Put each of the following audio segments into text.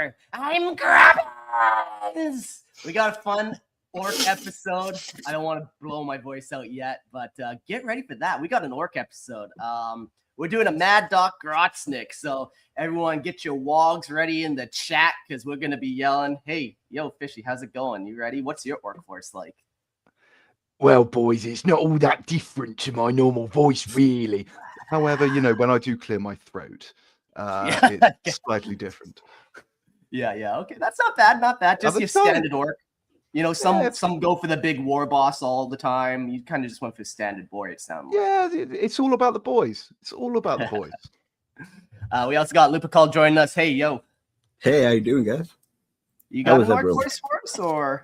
here. I'm Grubbins. We got a fun orc episode. I don't want to blow my voice out yet, but get ready for that. We got an orc episode. We're doing a Mad Dok Grotsnik, so everyone get your WAAAGHs ready in the chat because we're going to be yelling, hey, yo, Fishy, how's it going? You ready? What's your orc voice like? Well, boys, it's not all that different to my normal voice, really. However, you know, when I do clear my throat, it's slightly different. Yeah. Okay, that's not bad. Not bad. Just your standard orc. You know, some go for the big war boss all the time. You kind of just went for standard boy, it sounds like. Yeah, it's all about the boys. It's all about the boys. We also got Ghazghkull joining us. Hey, yo. Hey, how you doing, guys? You got an orc voice for us, or?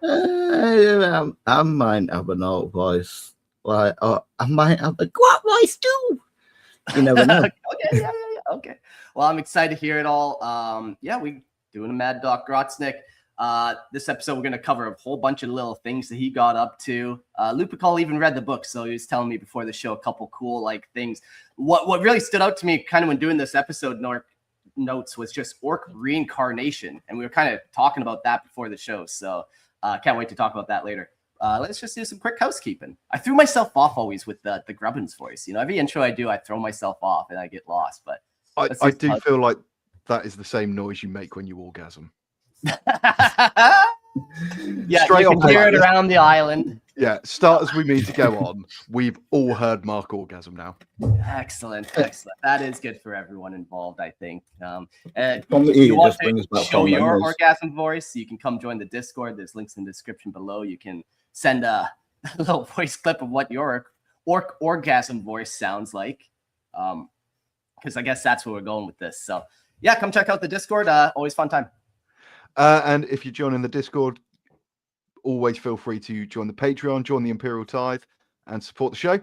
I might have an orc voice. Like, I might have a grot voice too. You never know. Okay. Well, I'm excited to hear it all. We doing a Mad Dok Grotsnik. This episode, we're going to cover a whole bunch of little things that he got up to. Ghazghkull even read the book, so he was telling me before the show a couple cool things. What really stood out to me kind of when doing this episode notes was just orc reincarnation, and we were kind of talking about that before the show, so can't wait to talk about that later. Let's just do some quick housekeeping. I threw myself off always with the Grubbins voice. You know, every intro I do, I throw myself off and I get lost. But I do feel like that is the same noise you make when you orgasm. Yeah, straight you can hear it around the island. Yeah, start as we mean to go on. We've all heard Mark orgasm now. Excellent. That is good for everyone involved, I think. If you want to show your orgasm voice, you can come join the Discord. There's links in the description below. You can send a little voice clip of what your orc orgasm voice sounds like. Because I guess that's where we're going with this. So yeah, come check out the Discord. Always fun time. And if you're joining the Discord, always feel free to join the Patreon, join the Imperial Tithe, and support the show.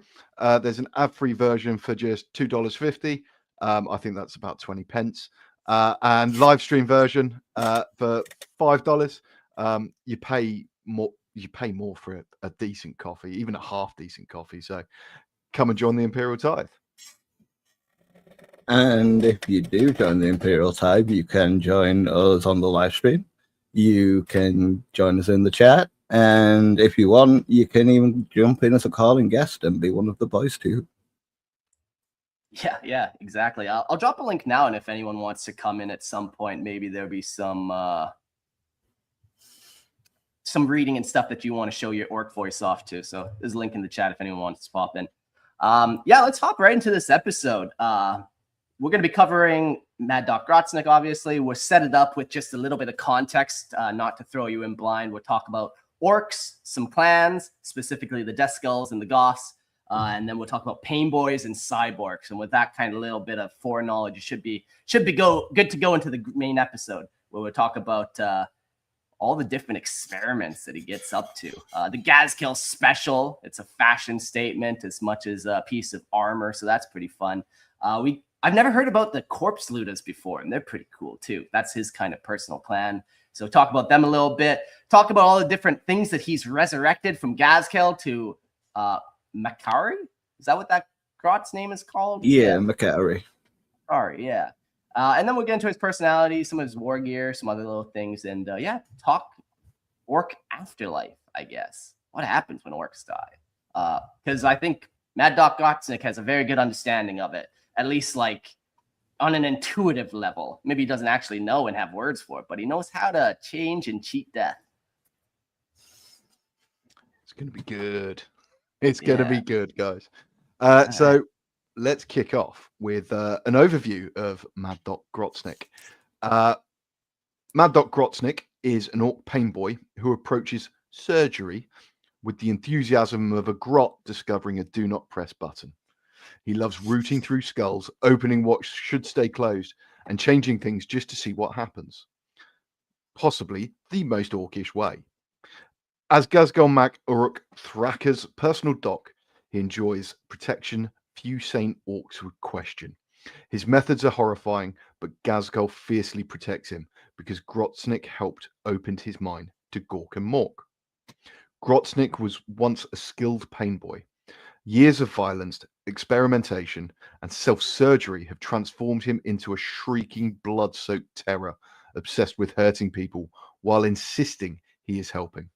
There's an ad-free version for just $2.50. I think that's about 20 pence. And live stream version for $5. You pay more for a decent coffee, even a half decent coffee. So come and join the Imperial Tithe. And if you do join the Imperial Tithe, you can join us on the live stream. You can join us in the chat. And if you want, you can even jump in as a calling guest and be one of the boys too. Yeah, exactly. I'll drop a link now. And if anyone wants to come in at some point, maybe there'll be some reading and stuff that you want to show your orc voice off to. So there's a link in the chat if anyone wants to pop in. Let's hop right into this episode. We're going to be covering Mad Dok Grotsnik, obviously. We'll set it up with just a little bit of context, not to throw you in blind. We'll talk about orcs, some clans, specifically the Ghazghkulls and the Goths, and then we'll talk about Painboyz and Cyborks. And with that kind of little bit of foreknowledge, it should be good to go into the main episode, where we'll talk about all the different experiments that he gets up to. The Ghazghkull special, it's a fashion statement as much as a piece of armor, so that's pretty fun. I've never heard about the corpse looters before, and they're pretty cool too. That's his kind of personal clan. So talk about them a little bit. Talk about all the different things that he's resurrected from Ghazghkull to Makari. Is that what that grot's name is called? Yeah, Makari. Sorry, yeah. And then we'll get into his personality, some of his war gear, some other little things, and talk orc afterlife, I guess. What happens when orcs die? Because I think Mad Dok Grotsnik has a very good understanding of it. At least on an intuitive level. Maybe he doesn't actually know and have words for it, but he knows how to change and cheat death. It's going to be good. It's going to be good, guys. So let's kick off with an overview of Mad Dok Grotsnik. Mad Dok Grotsnik is an Ork Painboy who approaches surgery with the enthusiasm of a grot discovering a do not press button. He loves rooting through skulls, opening what should stay closed, and changing things just to see what happens. Possibly the most orcish way. As Ghazghkull Mac Uruk Thraka's personal doc, he enjoys protection few sane orcs would question. His methods are horrifying, but Ghazghkull fiercely protects him because Grotsnik helped open his mind to Gork and Mork. Grotsnik was once a skilled painboy. Years of violence, experimentation, and self-surgery have transformed him into a shrieking, blood-soaked terror obsessed with hurting people while insisting he is helping.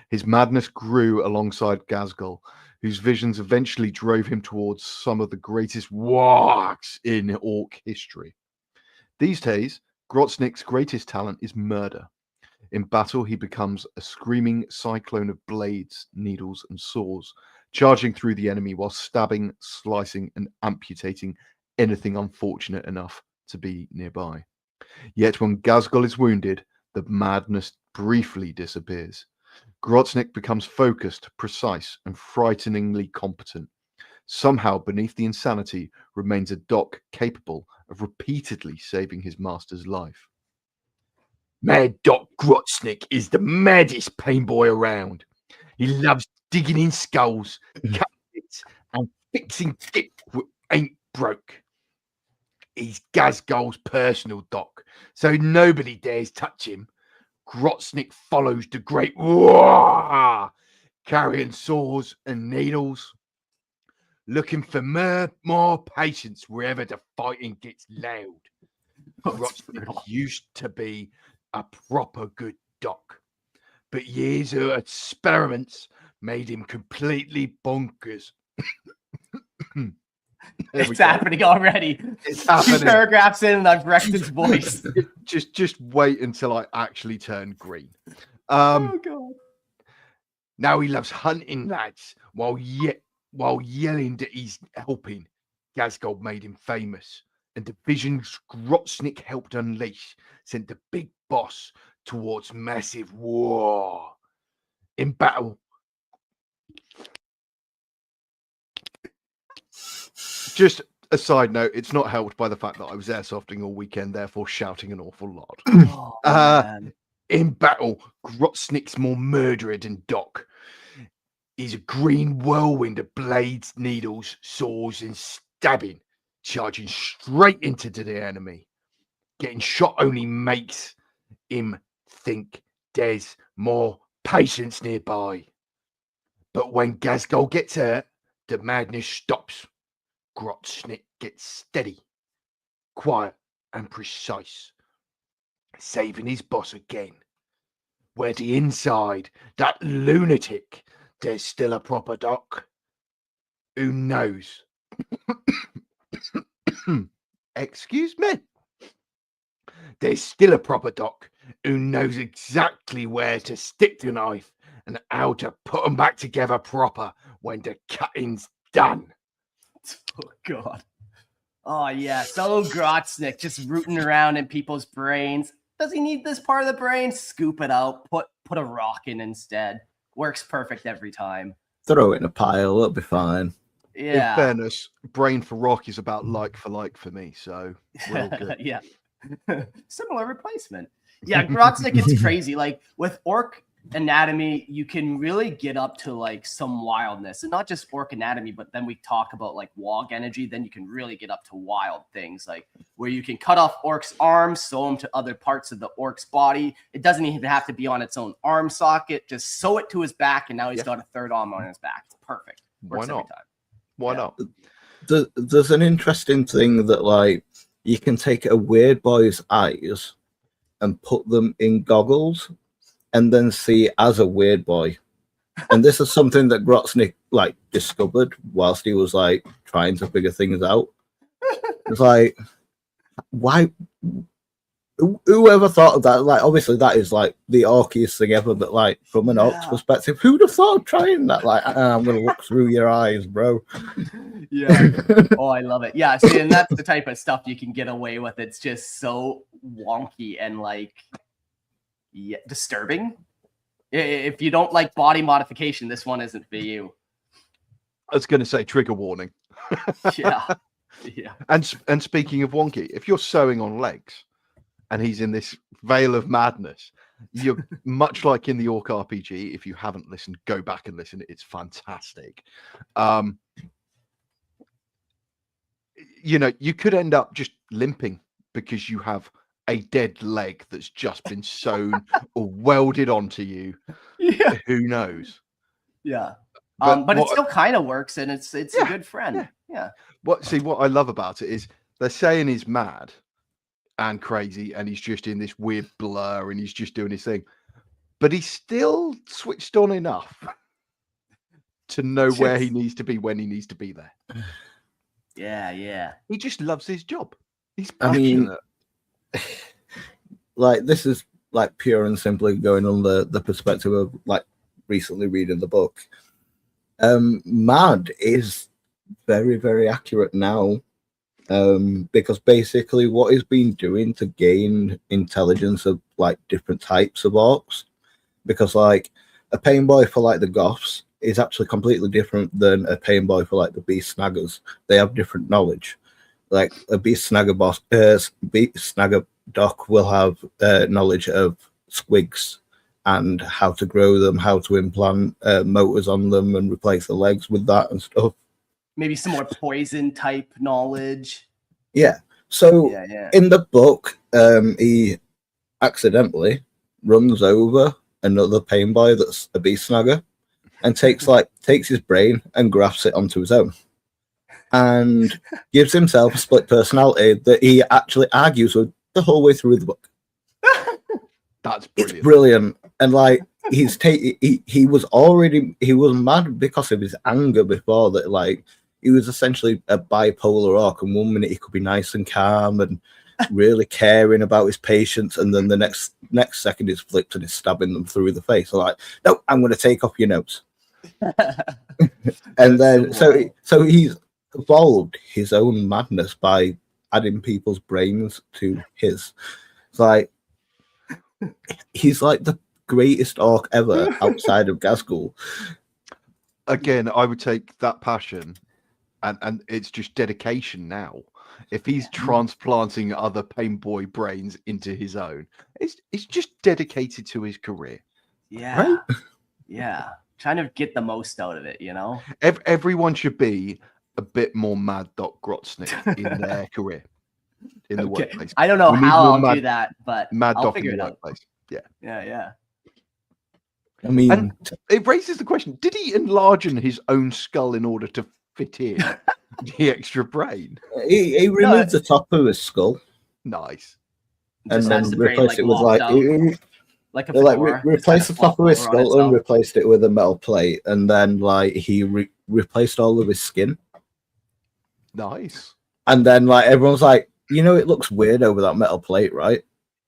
His madness grew alongside Ghazghkull, whose visions eventually drove him towards some of the greatest WAAAGHs in Ork history. These days, Grotsnik's greatest talent is murder. In battle, he becomes a screaming cyclone of blades, needles, and saws, charging through the enemy while stabbing, slicing, and amputating anything unfortunate enough to be nearby. Yet when Ghazghkull is wounded, the madness briefly disappears. Grotsnik becomes focused, precise, and frighteningly competent. Somehow, beneath the insanity, remains a Dok capable of repeatedly saving his master's life. Mad Dok Grotsnik is the maddest Painboy around. He loves digging in skulls, cutting bits, and fixing dip what ain't broke. He's Ghazghkull's personal Dok, so nobody dares touch him. Grotsnik follows the great WAAAGH, carrying saws and needles, looking for more patience wherever the fighting gets loud. Grotsnik used to be a proper good Dok, but years of experiments made him completely bonkers. It's happening already. It's happening. 2 paragraphs in, and I've wrecked his voice. Just wait until I actually turn green. Oh god! Now he loves hunting lads while yelling that he's helping. Ghazghkull made him famous, and the visions Grotsnik helped unleash sent the big boss towards massive war. In battle, just a side note, it's not helped by the fact that I was airsofting all weekend, therefore shouting an awful lot. Oh, In battle, Grotsnik's more murderer than Dok. He's a green whirlwind of blades, needles, saws, and stabbing, charging straight into the enemy. Getting shot only makes him think there's more patience nearby. But when Ghazghkull gets hurt, the madness stops. Grotsnik gets steady, quiet, and precise, saving his boss again. Where the inside, that lunatic, there's still a proper Dok. Who knows? Excuse me? There's still a proper Dok who knows exactly where to stick the knife and how to put them back together proper when the cutting's done. Oh god. Oh yeah. So Grotsnik just rooting around in people's brains. Does he need this part of the brain? Scoop it out. Put a rock in instead. Works perfect every time. Throw it in a pile, it'll be fine. Yeah. In fairness, brain for rock is about like for me, so we're all good. Yeah. Similar replacement. Yeah, Grotsnik, it's crazy. Like with Ork anatomy, you can really get up to like some wildness, and not just Ork anatomy, but then we talk about like WAAAGH energy. Then you can really get up to wild things, like where you can cut off Ork's arms, sew them to other parts of the Ork's body. It doesn't even have to be on its own arm socket. Just sew it to his back, and now he's got a third arm on his back. It's perfect. Works Why not? every time. Why not? There's an interesting thing that, like, you can take a weird boy's eyes and put them in goggles and then see as a weird boy. And this is something that Grotsnik like discovered whilst he was like trying to figure things out. It's like, why? Whoever thought of that? Like, obviously that is like the orkiest thing ever, but like from an orc's perspective, who'd have thought of trying that? Like, I'm gonna look through your eyes, bro. Yeah. Oh, I love it. Yeah. See, and that's the type of stuff you can get away with. It's just so wonky and like disturbing. If you don't like body modification, this one isn't for you. I was going to say trigger warning. Yeah. Yeah. And speaking of wonky, if you're sewing on legs and he's in this veil of madness, you're much like in the Ork RPG. If you haven't listened, go back and listen. It's fantastic. You know, you could end up just limping because you have a dead leg that's just been sewn or welded onto you. Yeah. Who knows? Yeah. But it still kind of works, and it's a good friend. Yeah. What I love about it is they're saying he's mad, and crazy, and he's just in this weird blur, and he's just doing his thing. But he's still switched on enough to know where he needs to be when he needs to be there. Yeah. He just loves his job. He's I passionate. mean, like, this is like pure and simply going on the perspective of like recently reading the book. Mad is very, very accurate now, because basically what he's been doing to gain intelligence of like different types of orcs, because like a Painboy for like the Goths is actually completely different than a Painboy for like the Beast Snaggers. They have different knowledge. Like a Beast Snagger Doc will have knowledge of Squigs and how to grow them, how to implant motors on them and replace the legs with that and stuff. Maybe some more poison type knowledge. Yeah. So in the book, he accidentally runs over another Painboy that's a Beast Snagger and takes his brain and grafts it onto his own, and gives himself a split personality that he actually argues with the whole way through the book. That's brilliant. It's brilliant. And like he was mad because of his anger before that. Like he was essentially a bipolar orc, and 1 minute he could be nice and calm and really caring about his patients, and then the next second he's flipped and he's stabbing them through the face. So like, no, I'm going to take off your nose. And then so he's evolved his own madness by adding people's brains to his. It's like he's like the greatest orc ever outside of Ghazghkull. Again, I would take that passion, and it's just dedication now. If he's transplanting other Painboy brains into his own, it's just dedicated to his career. Yeah. Right? Yeah. Trying to get the most out of it, you know? Everyone should be a bit more mad Dok Grotsnik in their career, in the workplace. I don't know how I'll do that, but mad I'll Dok figure in the it out. workplace. Yeah. I mean, and it raises the question: did he enlarge his own skull in order to fit in the extra brain? He removed the top of his skull. Nice. And then replaced it with replaced the top of his skull and replaced it with a metal plate, and then like he replaced all of his skin. Nice. And then like everyone's like, you know, it looks weird over that metal plate, right?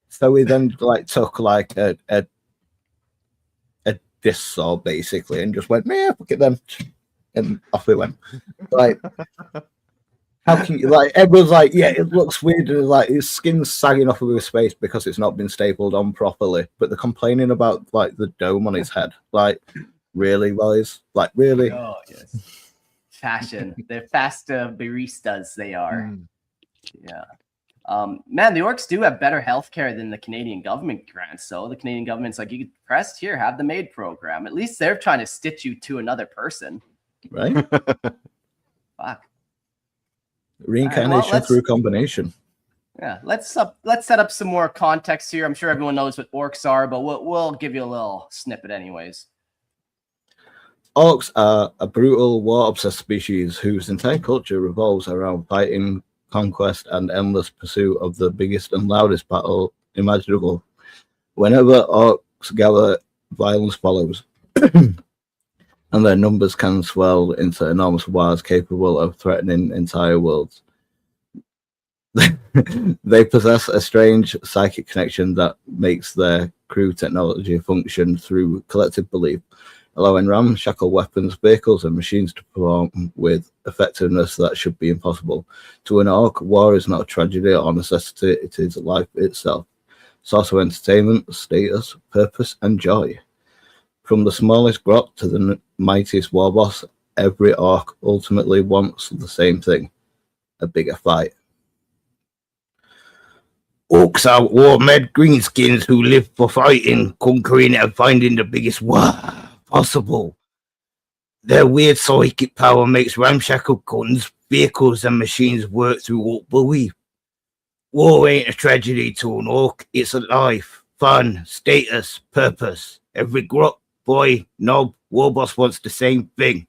So he then like took like a disc saw basically and just went, yeah, look at them, and off it went. Like, how can you, like, everyone's like, yeah, it looks weird, and like his skin's sagging off of his face because it's not been stapled on properly, but they're complaining about like the dome on his head. Like, really, boys? Like, really? Oh, yes. Fashion. They're fast baristas, they are. Yeah. Man, the orcs do have better healthcare than the Canadian government grants. So the Canadian government's like, you get depressed here, have the MAID program. At least they're trying to stitch you to another person. Right? Fuck. Reincarnation through combination. Yeah, let's set up some more context here. I'm sure everyone knows what orcs are, but we'll give you a little snippet anyways. Orcs are a brutal, war-obsessed species whose entire culture revolves around fighting, conquest, and endless pursuit of the biggest and loudest battle imaginable. Whenever orcs gather, violence follows, and their numbers can swell into enormous wars capable of threatening entire worlds. They possess a strange psychic connection that makes their crude technology function through collective belief, allowing ramshackle weapons, vehicles, and machines to perform with effectiveness that should be impossible. To an orc, war is not a tragedy or necessity, it is life itself. Source of entertainment, status, purpose, and joy. From the smallest grot to the mightiest war boss, every orc ultimately wants the same thing: a bigger fight. Orcs are war-mad greenskins who live for fighting, conquering, and finding the biggest war possible. Their weird psychic power makes ramshackle guns, vehicles, and machines work through orc belief. War ain't a tragedy to an orc, it's a life, fun, status, purpose. Every grot, boy, knob, war boss wants the same thing: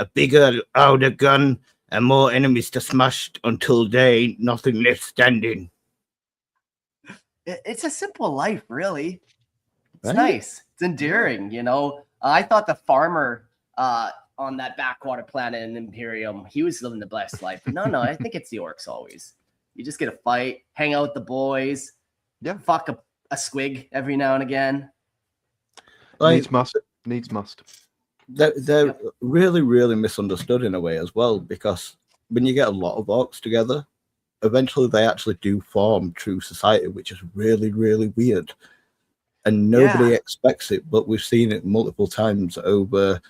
a bigger, louder gun and more enemies to smash until there ain't nothing left standing. it's a simple life, really. It's Right? nice. It's endearing, you know. I thought the farmer on that backwater planet in Imperium, he was living the blessed life. But no, I think it's the orcs always. You just get a fight, hang out with the boys, fuck a squig every now and again. Like, Needs must. They're really, really misunderstood in a way as well, because when you get a lot of orcs together, eventually they actually do form true society, which is really, really weird. And nobody expects it, but we've seen it multiple times over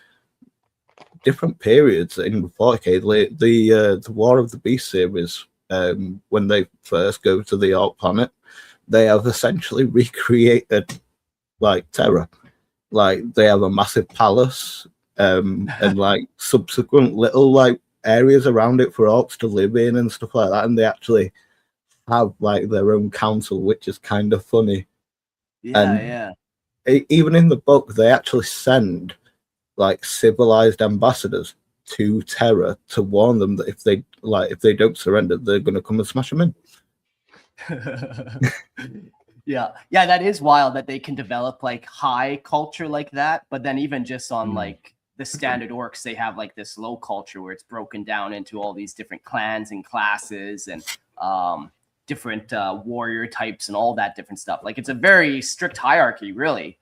different periods in 40k. The War of the Beast series, when they first go to the Ork planet, they have essentially recreated like Terra. Like they have a massive palace, and like subsequent little like areas around it for orcs to live in and stuff like that, and they actually have like their own council, which is kind of funny. Even in the book, they actually send like civilized ambassadors to Terra to warn them that if they don't surrender, they're going to come and smash them in. Yeah, that is wild that they can develop like high culture like that, but then even just on like the standard orcs, they have like this low culture where it's broken down into all these different clans and classes and different warrior types and all that different stuff. Like it's a very strict hierarchy, really.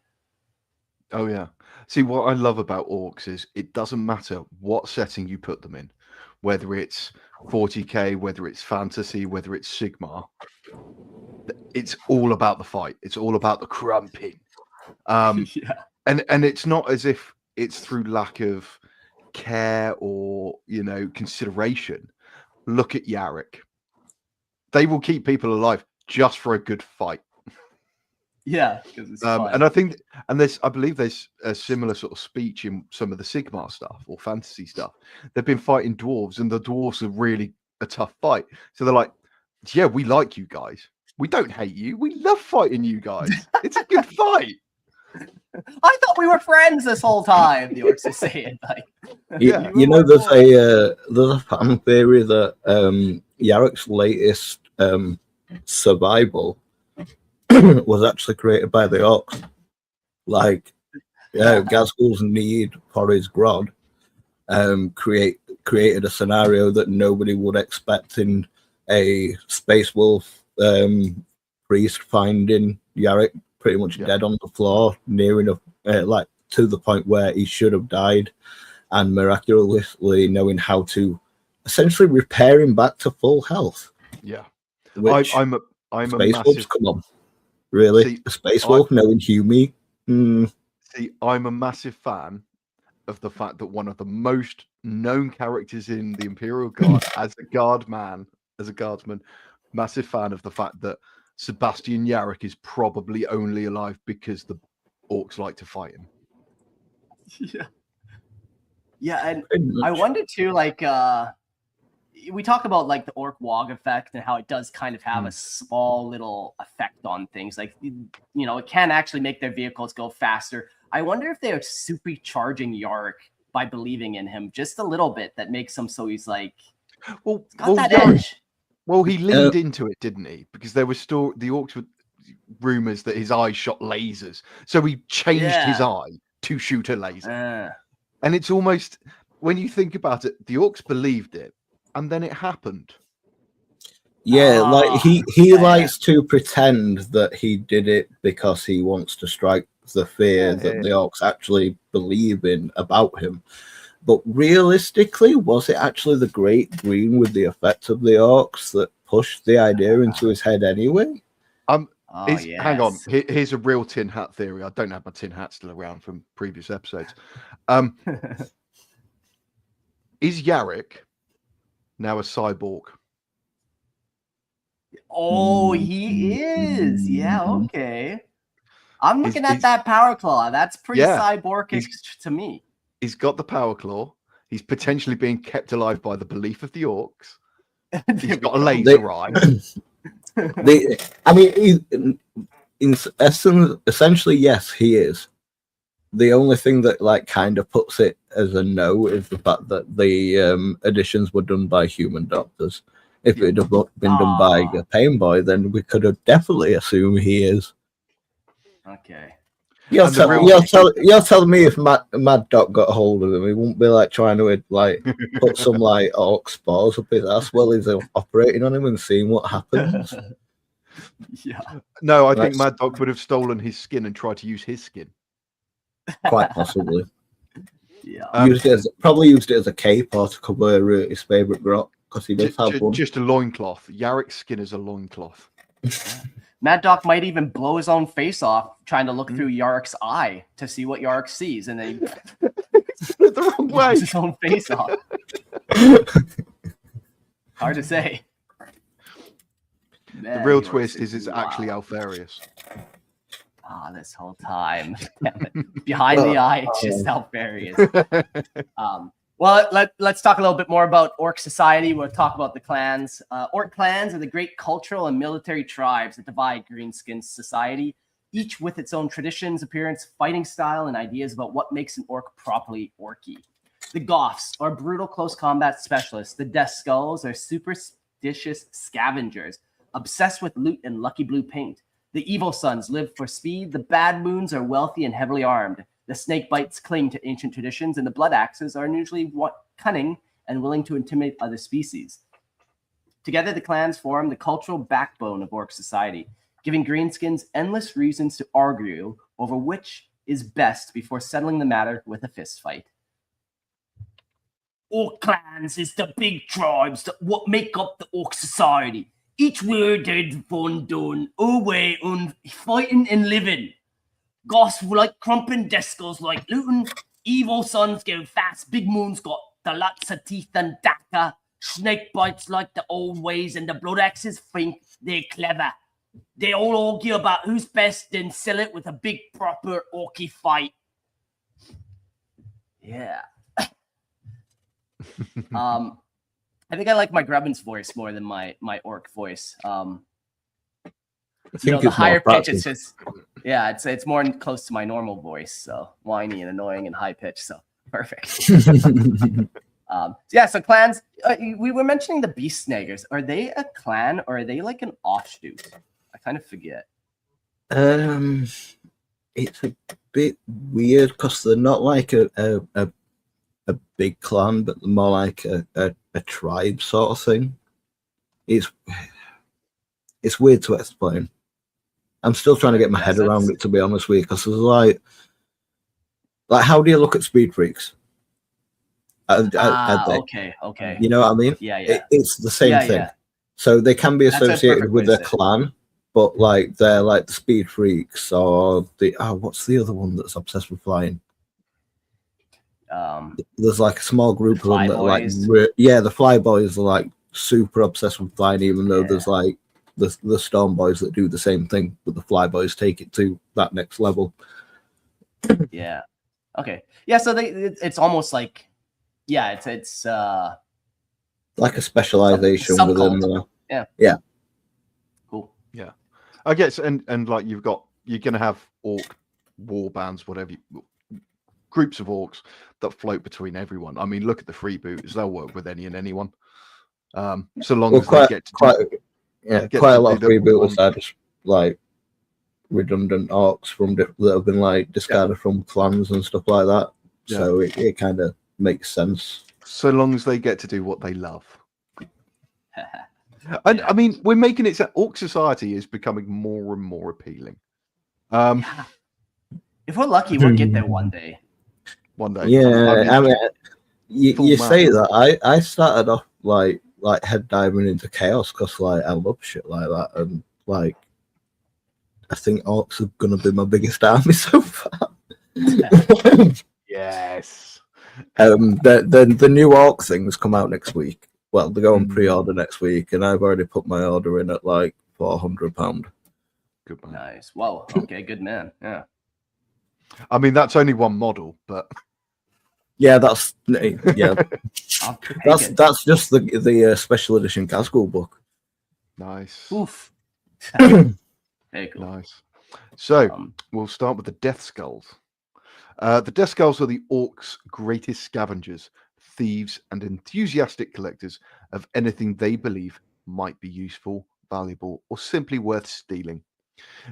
Oh yeah. See, what I love about orcs is it doesn't matter what setting you put them in, whether it's 40k, whether it's fantasy, whether it's Sigmar. It's all about the fight. It's all about the crumping. And it's not as if it's through lack of care or, you know, consideration. Look at Yarrick. They will keep people alive just for a good fight. Yeah, because it's fun. And I think, and I believe there's a similar sort of speech in some of the Sigmar stuff or fantasy stuff. They've been fighting dwarves, and the dwarves are really a tough fight. So they're like, yeah, we like you guys. We don't hate you. We love fighting you guys. It's a good fight. I thought we were friends this whole time. The orcs are saying, like, you know, there's a fan theory that Yarrick's latest survival was actually created by the orcs. Like, Ghazghkull's need for his grod created a scenario that nobody would expect in a space wolf priest finding Yarrick pretty much dead on the floor, near enough, like to the point where he should have died, and miraculously knowing how to essentially repair him back to full health. Yeah, which I'm a space massive. wolves, come on, really? See, a space wolf knowing Hume. See, I'm a massive fan of the fact that one of the most known characters in the Imperial Guard as a guardsman, massive fan of the fact that Sebastian Yarrick is probably only alive because the orcs like to fight him. Yeah, and I wonder too, like, we talk about like the Ork WAAAGH effect and how it does kind of have a small little effect on things. Like, you know, it can actually make their vehicles go faster. I wonder if they are supercharging Yarrick by believing in him just a little bit. That makes him so he's like, got that edge. Well, he leaned into it, didn't he? Because there was still the orcs were rumors that his eye shot lasers, so he changed his eye to shoot a laser. And it's almost, when you think about it, the orcs believed it, and then it happened. Yeah, like he likes to pretend that he did it because he wants to strike the fear that the orcs actually believe in about him. But realistically, was it actually the Great Green with the effect of the orcs that pushed the idea into his head anyway? Hang on, here's a real tin hat theory. I don't have my tin hat still around from previous episodes. Is Yarrick now a cyborg? Oh, he is. Yeah, okay. I'm looking at that power claw. That's pretty cyborgish to me. He's got the power claw. He's potentially being kept alive by the belief of the orcs. He's got a laser eye. I mean, in essence, essentially, yes, he is. The only thing that like kind of puts it as a no is the fact that the additions were done by human doctors If it had been done by a Painboy, then we could have definitely assumed he is. Okay. You're telling me if Mad Dog got a hold of him, he wouldn't be like trying to like put some like orc spores up his ass while he's operating on him and seeing what happens. Yeah. No, I think Mad Dog would have stolen his skin and tried to use his skin. Quite possibly. Yeah. Probably used it as a cape or to cover his favourite grot, because he does have one. Just a loincloth. Yarrick's skin is a loincloth. Mad Dog might even blow his own face off trying to look through Yarrick's eye to see what Yarrick sees, and then the wrong way. blows his own face off. Hard to say. The real twist is it's actually Alfarius. This whole time. Behind the eye, it's just Alfarius. Well, let's talk a little bit more about Orc society. We'll talk about the clans. Orc clans are the great cultural and military tribes that divide Greenskin society, each with its own traditions, appearance, fighting style, and ideas about what makes an orc properly orky. The Goths are brutal close combat specialists. The Ghazghkulls are superstitious scavengers, obsessed with loot and lucky blue paint. The Evil Sons live for speed. The Bad Moons are wealthy and heavily armed. The Snakebites cling to ancient traditions, and the Blood Axes are usually cunning and willing to intimidate other species. Together, the clans form the cultural backbone of Orc society, giving Greenskins endless reasons to argue over which is best before settling the matter with a fistfight. Orc clans is the big tribes that what make up the Orc society. Each word dead fun done, away on fighting and living. Goths like crumping, Ghazghkulls like looting. Evil Sons go fast, Big Moons got the lots of teeth and dagger. Snake bites like the old ways, and the Blood Axes think they're clever. They all argue about who's best, then sell it with a big proper orky fight. Yeah. I think I like my Grubbin's voice more than my orc voice. The higher pitch, it's just, it's more close to my normal voice. So whiny and annoying and high pitch. So perfect. So clans. We were mentioning the Beast Snaggers. Are they a clan or are they like an offshoot? I kind of forget. It's a bit weird because they're not like a big clan, but more like a tribe sort of thing. It's weird to explain. I'm still trying to get my head around it, to be honest with you, because there's like how do you look at speed freaks? Okay. You know what I mean? Yeah. It's the same thing. Yeah. So they can be associated with a clan, but like they're like the speed freaks or the what's the other one that's obsessed with flying? There's like a small group of them that are like the Flyboys are like super obsessed with flying, even though there's like the Storm Boys that do the same thing, but the Flyboys take it to that next level. Yeah. Okay. Yeah. So it's almost like it's like a specialization within. Yeah. Cool. Yeah. I guess and like you're gonna have orc war bands, whatever. Groups of orcs that float between everyone. I mean, look at the freebooters; they'll work with any and anyone. So long as they get to quite a lot of freebooters are just like redundant orcs that have been like discarded from clans and stuff like that. Yeah. So it kind of makes sense. So long as they get to do what they love. And I mean, we're making it so Orc society is becoming more and more appealing. If we're lucky, we'll get there one day. One day. Yeah, I mean, you say that. I started off like head diving into chaos because like I love shit like that, and like I think orcs are gonna be my biggest army so far. Yes. The new orc things come out next week. Well, they go on pre-order next week, and I've already put my order in at like £400. Good man. Nice. Whoa. Okay. Good man. Yeah. I mean, that's only one model, but that's that's just the special edition Ghazghkull book. Nice. Oof. Very cool. Nice. So we'll start with the Ghazghkulls. The Ghazghkulls are the orcs' greatest scavengers, thieves, and enthusiastic collectors of anything they believe might be useful, valuable, or simply worth stealing.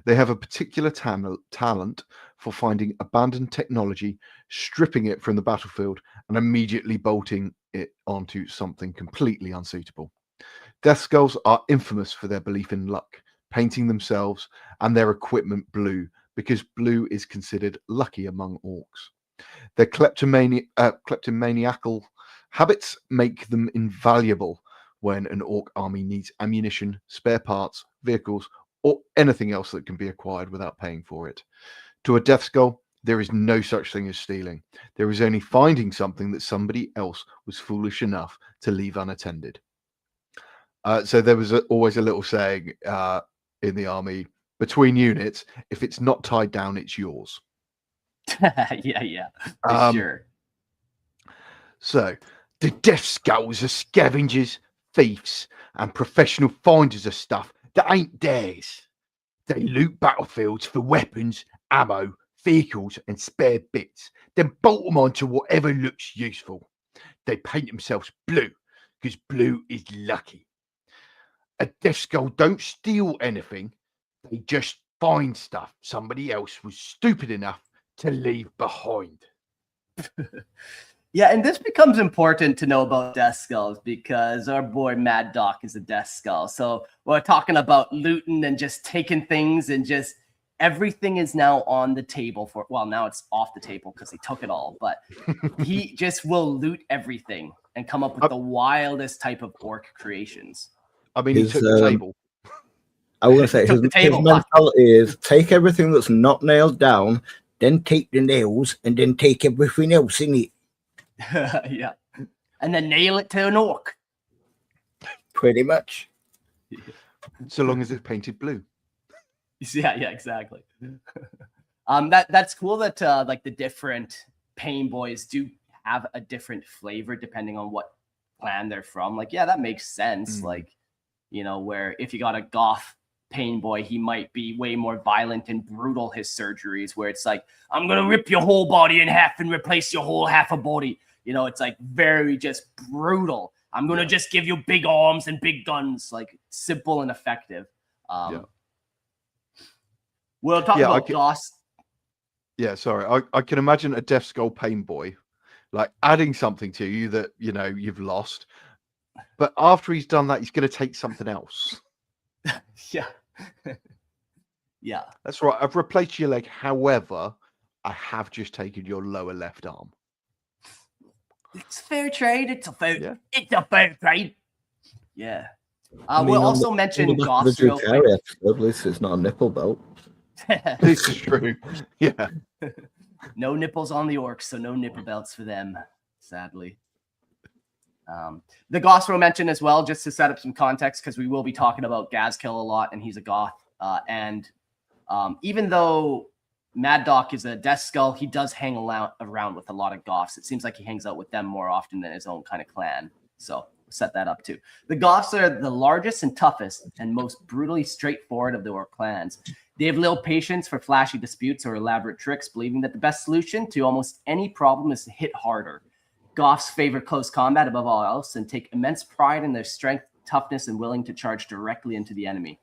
They have a particular talent for finding abandoned technology, stripping it from the battlefield, and immediately bolting it onto something completely unsuitable. Death Skulls are infamous for their belief in luck, painting themselves and their equipment blue because blue is considered lucky among orcs. Their kleptomaniacal habits make them invaluable when an orc army needs ammunition, spare parts, vehicles, or anything else that can be acquired without paying for it. To a Death Skull, there is no such thing as stealing. There is only finding something that somebody else was foolish enough to leave unattended. So there was always a little saying in the army, between units, if it's not tied down, it's yours. Yeah, for sure. So the Death Skulls are scavengers, thieves, and professional finders of stuff that ain't theirs. They loot battlefields for weapons, ammo, vehicles, and spare bits, then bolt them onto whatever looks useful. They paint themselves blue because blue is lucky. A Death Skull don't steal anything, they just find stuff somebody else was stupid enough to leave behind. Yeah, and this becomes important to know about Death Skulls because our boy Mad Doc is a Death Skull. So we're talking about looting and just taking things and just everything is now on the table for, well, now it's off the table because he took it all, but he just will loot everything and come up with the wildest type of orc creations. I mean, he took the table. I was going to say, his mentality is take everything that's not nailed down, then take the nails, and then take everything else in it. Yeah. And then nail it to an orc. Pretty much. So long as it's painted blue. Yeah, exactly. That's cool that like the different Painboyz do have a different flavor depending on what clan they're from. Like, yeah, that makes sense. Like, you know, where if you got a goth Painboy, he might be way more violent and brutal, his surgeries, where it's like, I'm gonna rip your whole body in half and replace your whole half a body. You know, it's like very just brutal. I'm gonna just give you big arms and big guns, like simple and effective. We'll talk about Goss. Yeah, sorry. I can imagine a Death Skull Painboy like adding something to you that, you know, you've lost. But after he's done that, he's going to take something else. Yeah. Yeah. That's right. I've replaced your leg. However, I have just taken your lower left arm. It's fair trade. It's a fair trade. Yeah. We'll also mention Goss real quick. At least it's not a nipple belt. This is true. Yeah. No nipples on the orcs, so no nipple belts for them, sadly. The Goss we'll mention as well, just to set up some context, because we will be talking about Ghazghkull a lot, and he's a goth. And even though Mad Doc is a Death Skull, he does hang around with a lot of goths. It seems like he hangs out with them more often than his own kind of clan. So set that up too. The goths are the largest and toughest and most brutally straightforward of the orc clans. They have little patience for flashy disputes or elaborate tricks, believing that the best solution to almost any problem is to hit harder. Goths favor close combat above all else and take immense pride in their strength, toughness, and willing to charge directly into the enemy.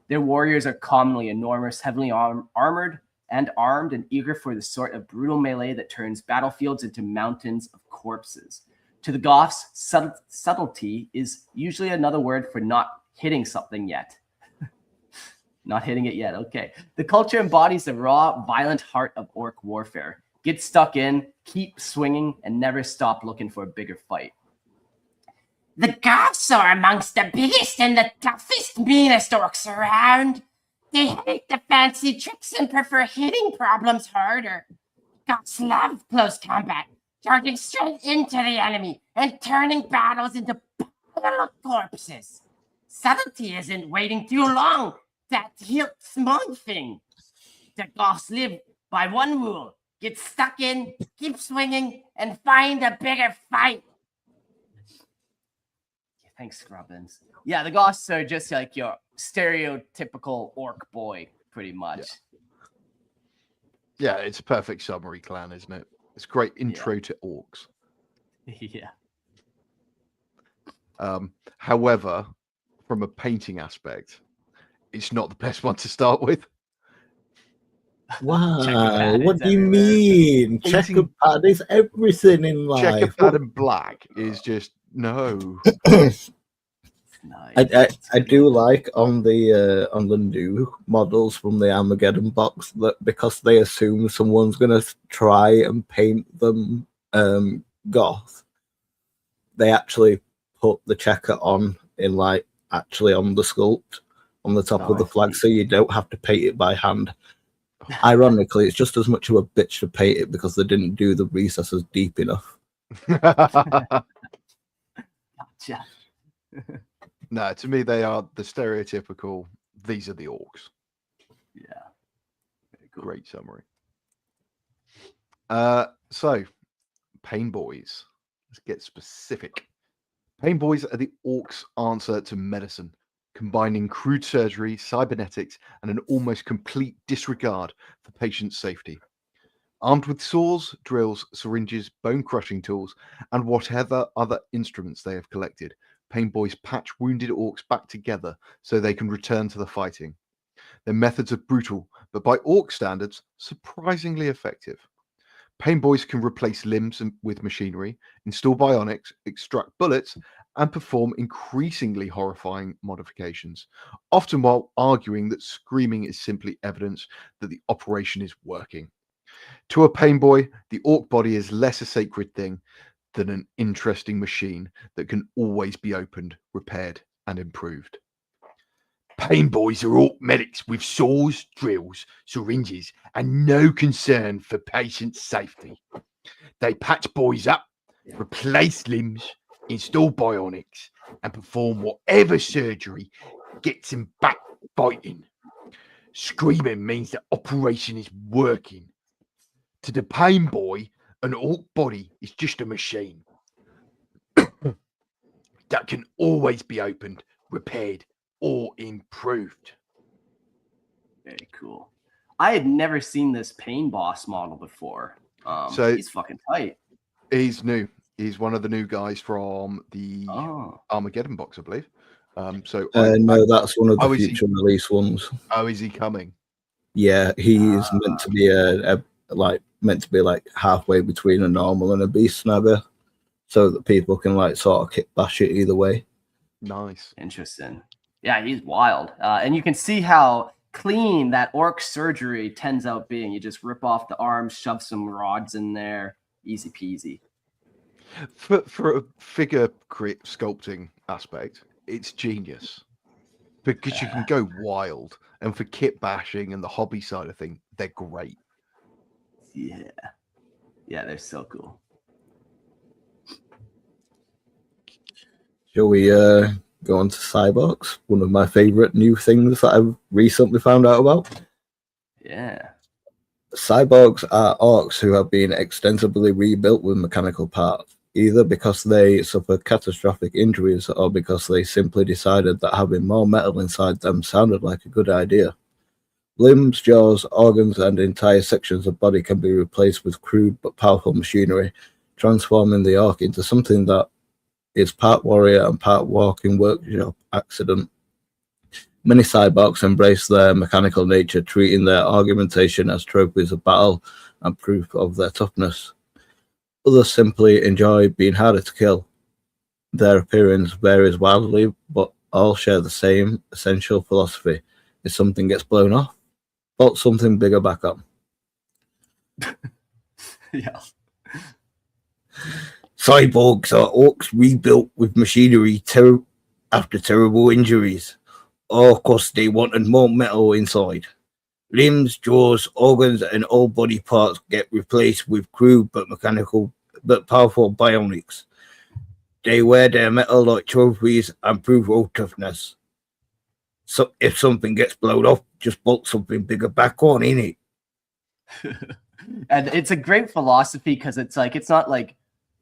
Their warriors are commonly enormous, heavily armored and armed, and eager for the sort of brutal melee that turns battlefields into mountains of corpses. To the Goths, subtlety is usually another word for not hitting something yet. Not hitting it yet. Okay. The culture embodies the raw, violent heart of orc warfare. Get stuck in, keep swinging, and never stop looking for a bigger fight. The Goths are amongst the biggest and the toughest, meanest orcs around. They hate the fancy tricks and prefer hitting problems harder. Goths love close combat, charging straight into the enemy and turning battles into pile of corpses. Subtlety isn't waiting too long. That's the small thing. The Goths live by one rule. Get stuck in, keep swinging, and find a bigger fight. Thanks, Scrubbins. Yeah, the Goths are just like your stereotypical orc boy, pretty much. Yeah, it's a perfect summary clan, isn't it? It's a great intro to orcs. Yeah. However, from a painting aspect, it's not the best one to start with. Why? pad What is do you everywhere. mean? Painting- Checker pad is everything in life. Checker pad and black is just no. Nice. I do like on the new models from the Armageddon box that because they assume someone's gonna try and paint them goth, they actually put the checker on in like actually on the sculpt on the top Oh, of the I flag, see. so you don't have to paint it by hand. Ironically, it's just as much of a bitch to paint it because they didn't do the recesses deep enough. Gotcha. No, to me they are the stereotypical. These are the orcs. Yeah. Very cool. Great summary. So, Painboyz. Let's get specific. Painboyz are the orcs' answer to medicine, combining crude surgery, cybernetics, and an almost complete disregard for patient safety. Armed with saws, drills, syringes, bone-crushing tools, and whatever other instruments they have collected, Painboyz patch wounded orcs back together so they can return to the fighting. Their methods are brutal, but by orc standards, surprisingly effective. Painboyz can replace limbs with machinery, install bionics, extract bullets, and perform increasingly horrifying modifications, often while arguing that screaming is simply evidence that the operation is working. To a Painboy, the orc body is less a sacred thing than an interesting machine that can always be opened, repaired, and improved. Painboyz are orc medics with saws, drills, syringes, and no concern for patient safety. They patch boys up, replace limbs, install bionics, and perform whatever surgery gets them back fighting. Screaming means the operation is working. To the Painboy, an orc body is just a machine that can always be opened, repaired, or improved. Very cool. I had never seen this Pain Boss model before. So- he's fucking tight. He's new. He's one of the new guys from the Oh, Armageddon box, I believe. No, that's one of the Oh, is he- future release ones. Oh, is he coming? Yeah, he's meant to be like halfway between a normal and a beast snagger, so that people can like sort of kick bash it either way. Nice. interesting. Yeah, he's wild. And you can see how clean that orc surgery tends out being. You just rip off the arms, shove some rods in there, easy peasy. For a figure sculpting aspect, it's genius because you can go wild, and for kit bashing and the hobby side of thing, they're great. Yeah, they're so cool. Shall we go on to Cyborks? One of my favorite new things that I've recently found out about. Yeah. Cyborgs are orcs who have been extensively rebuilt with mechanical parts, either because they suffered catastrophic injuries or because they simply decided that having more metal inside them sounded like a good idea. Limbs, jaws, organs, and entire sections of body can be replaced with crude but powerful machinery, transforming the orc into something that is part warrior and part walking workshop accident. Many cyborgs embrace their mechanical nature, treating their augmentation as trophies of battle and proof of their toughness. Others simply enjoy being harder to kill. Their appearance varies wildly, but all share the same essential philosophy. If something gets blown off, bolt something bigger back on. Yeah. Cyborgs are orcs rebuilt with machinery after terrible injuries. Or, of course, they wanted more metal inside. Limbs, jaws, organs, and all body parts get replaced with crude but powerful bionics. They wear their metal like trophies and prove raw toughness. So if something gets blown off, just bolt something bigger back on, innit? And it's a great philosophy because it's not like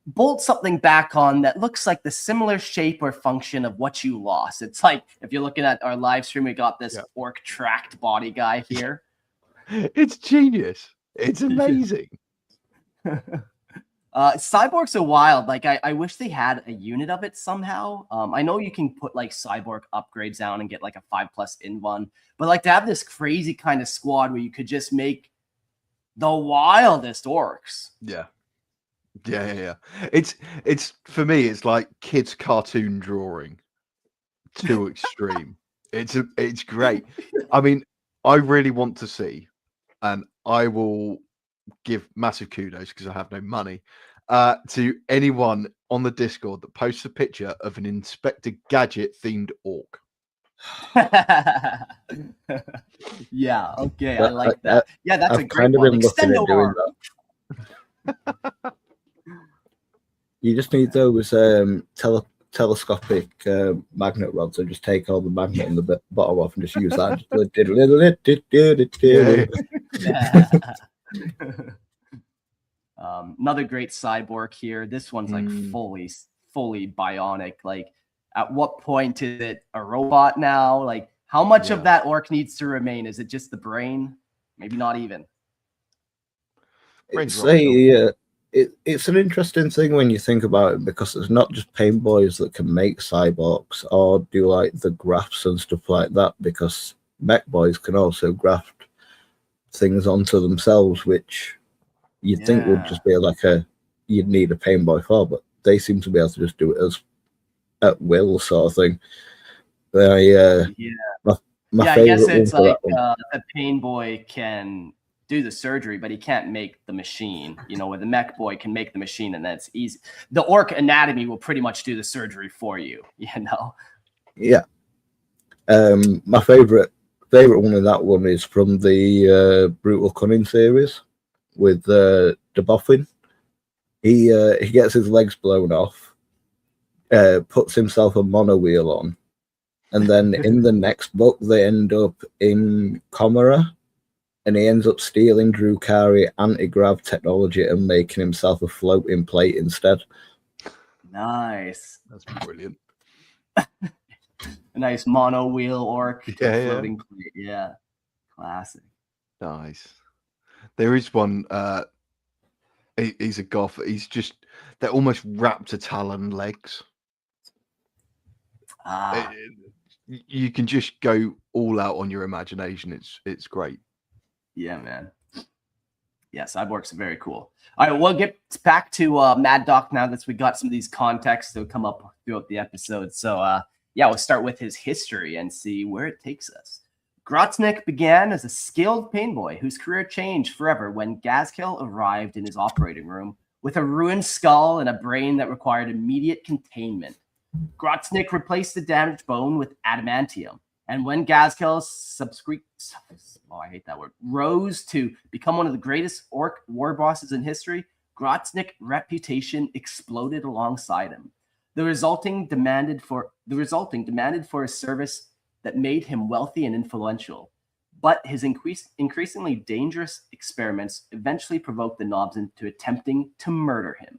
bolt something back on that looks like the similar shape or function of what you lost. It's like if you're looking at our live stream, we got this orc tracked body guy here. It's genius. It's amazing. Cyborgs are wild. Like I wish they had a unit of it somehow. I know you can put like cyborg upgrades down and get like a 5+ in one, but like to have this crazy kind of squad where you could just make the wildest orcs. Yeah. It's for me, it's like kids' cartoon drawing to extreme. It's great. I mean, I really want to see, and I will give massive kudos because I have no money to anyone on the Discord that posts a picture of an Inspector Gadget themed orc. Yeah, okay, I like that. Yeah, that's I've a great kind of one. been looking at doing Extendor. that. You just need those telescopic magnet rods, and just take all the magnet in the bottom off and just use that. Another great cyborg here. This one's like fully bionic. Like, at what point is it a robot now? Like, how much of that orc needs to remain? Is it just the brain? Maybe not even. It's an interesting thing when you think about it, because it's not just Painboyz that can make cyborgs or do like the grafts and stuff like that, because mech boys can also graft things onto themselves, which you'd think would just be like you'd need a Painboy for, but they seem to be able to just do it as at will sort of thing. My I guess favorite it's one for like that one. the Painboy can do the surgery, but he can't make the machine. You know, where the mech boy can make the machine, and that's easy. The orc anatomy will pretty much do the surgery for you. You know. Yeah. My favorite one in that one is from the Brutal Cunning series with Boffin. He gets his legs blown off, puts himself a mono wheel on, and then in the next book they end up in Comera, and he ends up stealing Drukhari anti-grav technology and making himself a floating plate instead. Nice. That's brilliant. A nice mono wheel orc. Floating plate. Yeah. Classic. Nice. There is one. He's a goth. They're almost raptor talon legs. You can just go all out on your imagination. It's great. Yeah, man. Yeah, Cyborgs are very cool. All right, we'll get back to Mad Doc now that we got some of these contexts that will come up throughout the episode. So, we'll start with his history and see where it takes us. Grotsnik began as a skilled painboy whose career changed forever when Ghazghkull arrived in his operating room with a ruined skull and a brain that required immediate containment. Grotsnik replaced the damaged bone with adamantium, and when Ghazghkull rose to become one of the greatest orc war bosses in history, Grotsnik's reputation exploded alongside him. The resulting demanded for a service that made him wealthy and influential. But his increasingly dangerous experiments eventually provoked the Knobs into attempting to murder him.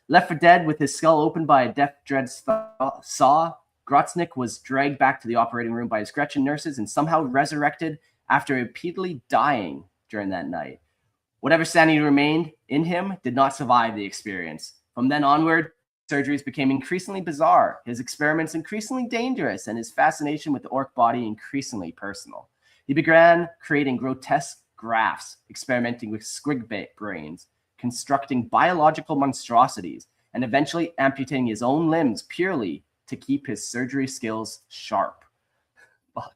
Left for dead with his skull opened by a death dread saw, Grotsnik was dragged back to the operating room by his Gretchen nurses and somehow resurrected after repeatedly dying during that night. Whatever sanity remained in him did not survive the experience. From then onward, surgeries became increasingly bizarre, his experiments increasingly dangerous, and his fascination with the orc body increasingly personal. He began creating grotesque grafts, experimenting with squig brains, constructing biological monstrosities, and eventually amputating his own limbs purely to keep his surgery skills sharp. Fuck.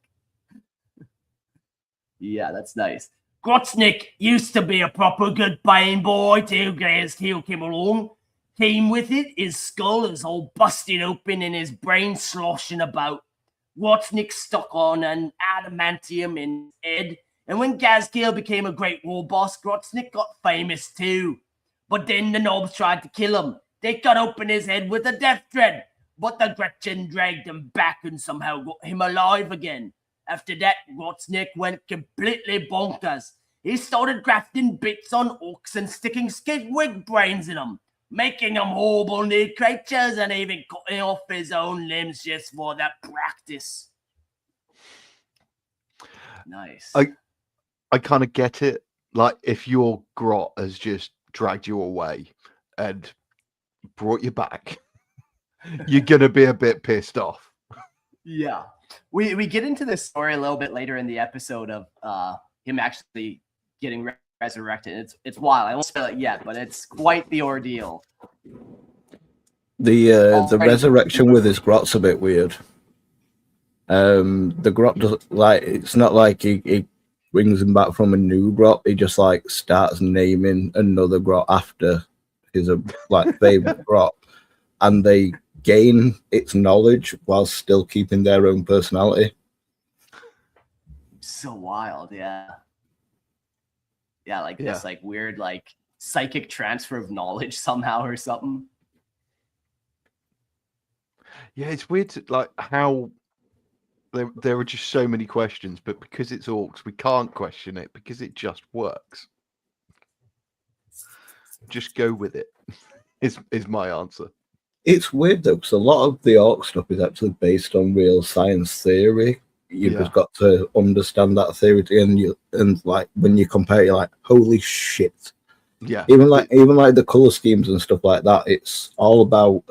Yeah, that's nice. Grotsnik used to be a proper good Painboy till Ghazghkull came along. Came with it, his skull is all busted open and his brain sloshing about. Grotsnik stuck on an adamantium in his head, and when Ghazghkull became a great war boss, Grotsnik got famous too. But then the Knobs tried to kill him. They cut open his head with a death thread, but the Gretchen dragged him back and somehow got him alive again. After that, Grotsnik went completely bonkers. He started grafting bits on orcs and sticking squig brains in them, making them horrible new creatures and even cutting off his own limbs just for that practice. Nice. I kind of get it. Like, if your grot has just dragged you away and brought you back, you're gonna be a bit pissed off. Yeah. We get into this story a little bit later in the episode of him actually getting resurrected. It's wild. I won't spell it yet, but it's quite the ordeal. The resurrection with his grot's a bit weird. The grot doesn't like. It's not like he brings him back from a new grot. He just like starts naming another grot after his like favorite grot, and they gain its knowledge while still keeping their own personality. So wild, yeah. Yeah, like this like weird like psychic transfer of knowledge somehow or something. Yeah, it's weird like how there are just so many questions, but because it's orcs, we can't question it because it just works. Just go with it. Is my answer. It's weird though, because a lot of the orc stuff is actually based on real science theory. You've just got to understand that theory, and like when you compare it, you're like, holy shit. Yeah. Even like the color schemes and stuff like that, it's all about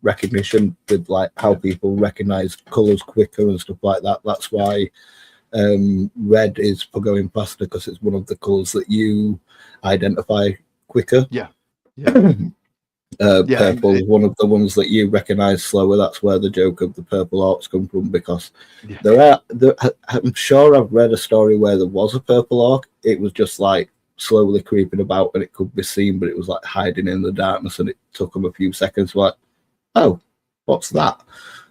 recognition with like how people recognize colors quicker and stuff like that. That's why red is for going faster, because it's one of the colors that you identify quicker. Yeah. Purple is one of the ones that you recognize slower. That's where the joke of the purple orcs come from, because I'm sure I've read a story where there was a purple orc. It was just like slowly creeping about and it could be seen, but it was like hiding in the darkness, and it took them a few seconds like, oh, what's that?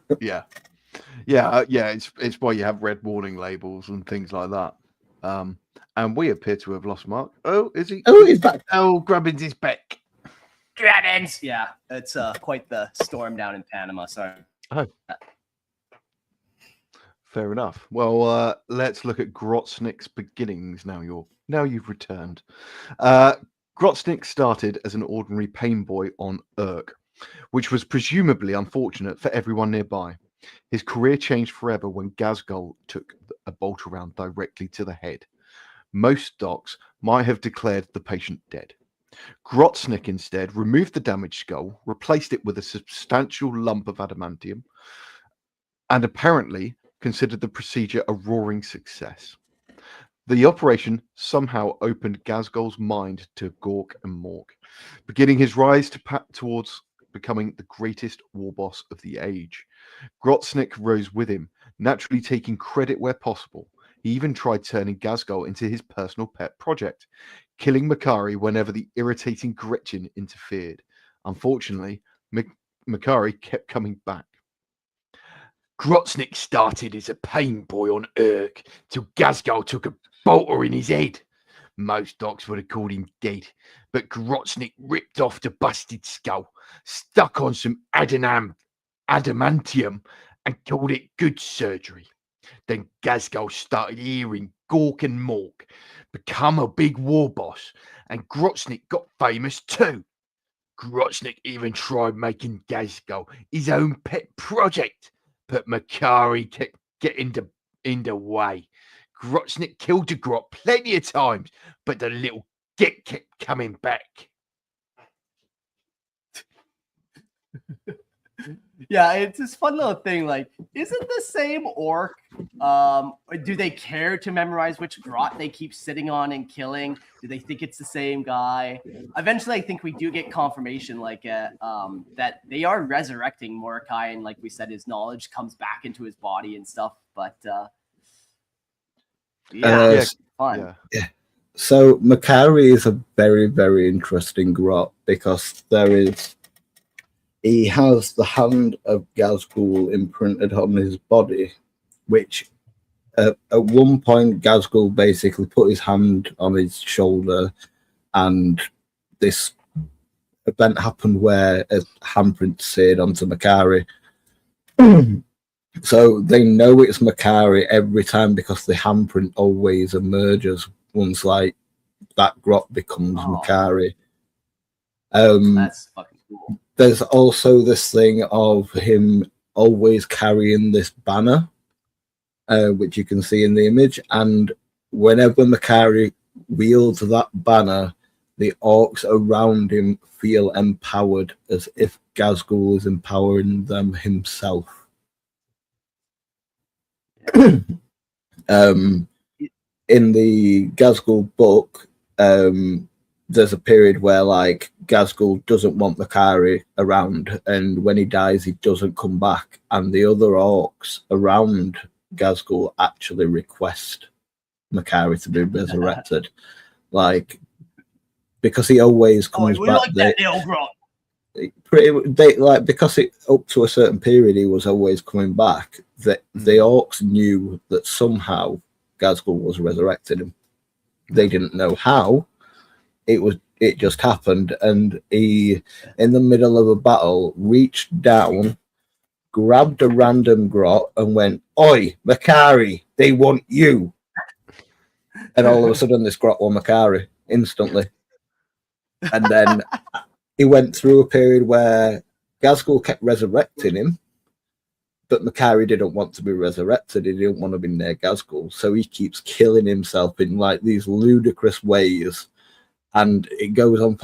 It's why you have red warning labels and things like that. And we appear to have lost Mark. Oh, is he? Oh, he's back. Oh, Grubbins is back. Grubbins. Yeah, it's quite the storm down in Panama. Sorry. Oh, fair enough. Well, let's look at Grotsnik's beginnings now. You've returned. Grotsnik started as an ordinary Painboy on Ork, which was presumably unfortunate for everyone nearby. His career changed forever when Ghazghkull took a bolt around directly to the head. Most docs might have declared the patient dead. Grotsnik instead removed the damaged skull, replaced it with a substantial lump of adamantium, and apparently considered the procedure a roaring success. The operation somehow opened Ghazghkull's mind to Gork and Mork, beginning his rise towards becoming the greatest war boss of the age. Grotsnik rose with him, naturally taking credit where possible. He even tried turning Ghazghkull into his personal pet project, killing Makari whenever the irritating Gretchen interfered. Unfortunately, Makari kept coming back. Grotsnik started as a Painboy on Ork till Ghazghkull took a bolter in his head. Most docs would have called him dead, but Grotsnik ripped off the busted skull, stuck on some adamantium, and called it good surgery. Then Ghazghkull started hearing Gork and Mork become a big war boss, and Grotsnik got famous too. Grotsnik even tried making Ghazghkull his own pet project, but Makari kept getting in the way. Grotsnik killed the grot plenty of times, but the little git kept coming back. Yeah, it's this fun little thing. Like, is it the same orc? Do they care to memorize which grot they keep sitting on and killing? Do they think it's the same guy? Eventually, I think we do get confirmation, like, that they are resurrecting Mordecai, and like we said, his knowledge comes back into his body and stuff. But fun. Yeah. So Makari is a very, very interesting grot because he has the hand of Ghazghkull imprinted on his body, which at one point Ghazghkull basically put his hand on his shoulder, and this event happened where a handprint seared onto Makari. So they know it's Makari every time because the handprint always emerges once like that grot becomes Makari. That's fucking cool. There's also this thing of him always carrying this banner, which you can see in the image. And whenever Makari wields that banner, the orcs around him feel empowered as if Ghazghkull is empowering them himself. In the Ghazghkull book, there's a period where like Ghazghkull doesn't want Makari around, and when he dies, he doesn't come back. And the other orcs around Ghazghkull actually request Makari to be resurrected, like because he always comes back. Like that, because it up to a certain period he was always coming back. That the orcs knew that somehow Ghazghkull was resurrecting him. They didn't know how. It just happened, and he, in the middle of a battle, reached down, grabbed a random grot, and went, "Oi, Makari, they want you!" And all of a sudden, this grot won Makari instantly. And then he went through a period where Ghazghkull kept resurrecting him, but Makari didn't want to be resurrected. He didn't want to be near Ghazghkull, so he keeps killing himself in like these ludicrous ways. And it goes on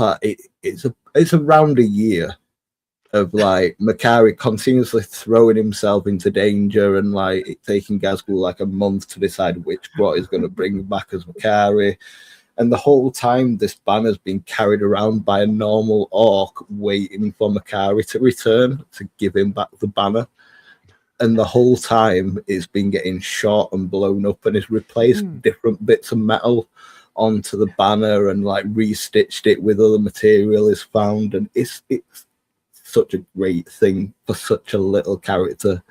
it's around a year of like Makari continuously throwing himself into danger, and like it taking Ghazghkull like a month to decide which grot is going to bring him back as Makari. And the whole time this banner's been carried around by a normal orc waiting for Makari to return to give him back the banner. And the whole time it's been getting shot and blown up, and it's replaced different bits of metal onto the banner and like restitched it with other material is found, and it's such a great thing for such a little character.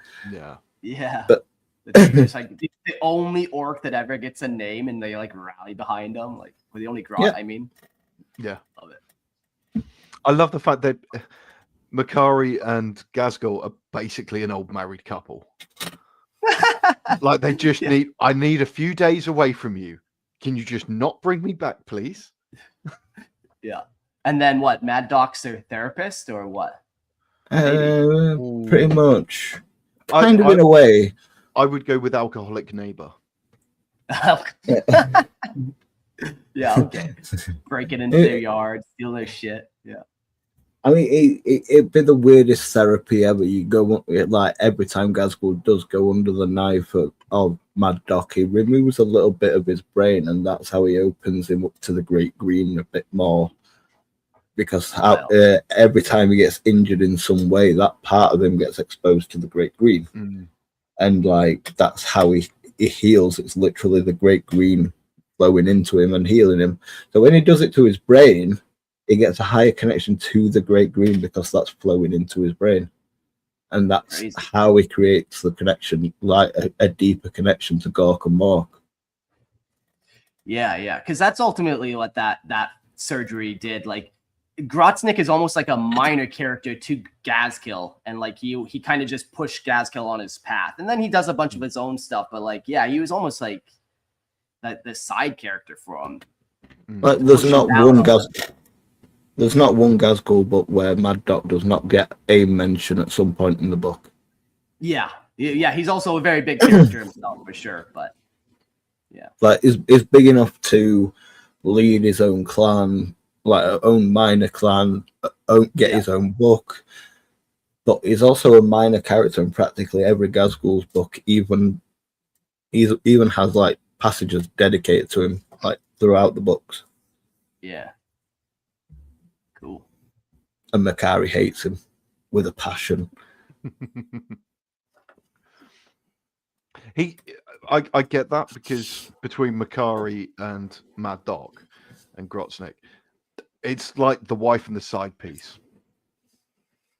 Yeah. But it's like the only orc that ever gets a name, and they like rally behind him, like the only grot. Yeah. I mean, love it. I love the fact that Makari and Ghazghkull are basically an old married couple. Like they just I need a few days away from you. Can you just not bring me back, please? Yeah. And then what? Mad Doc's their therapist, or what? Pretty much. Kind of in a way. I would go with alcoholic neighbor. Yeah, okay. Break it into their yard, steal their shit. Yeah. I mean, it'd be the weirdest therapy ever. You go like every time Ghazghkull does go under the knife of Mad Doc, he removes a little bit of his brain, and that's how he opens him up to the Great Green a bit more. Because every time he gets injured in some way, that part of him gets exposed to the Great Green, and like that's how he heals. It's literally the Great Green flowing into him and healing him. So when he does it to his brain, he gets a higher connection to the Great Green because that's flowing into his brain. And that's crazy. How he creates the connection, like a deeper connection to Gork and Mork. Yeah. Because that's ultimately what that surgery did. Like, Grotsnik is almost like a minor character to Ghazghkull, and like he kind of just pushed Ghazghkull on his path. And then he does a bunch of his own stuff, but like, yeah, he was almost like the side character for him. Like, there's not one Ghazghkull book where Mad Doc does not get a mention at some point in the book. Yeah, he's also a very big character himself, for sure. But yeah, like is big enough to lead his own clan, like a own minor clan, get his own book. But he's also a minor character in practically every Ghazghkull's book. Even has like passages dedicated to him, like throughout the books. Yeah. Cool. And Makari hates him with a passion. I get that, because between Makari and Mad Doc and Grotsnik, it's like the wife and the side piece.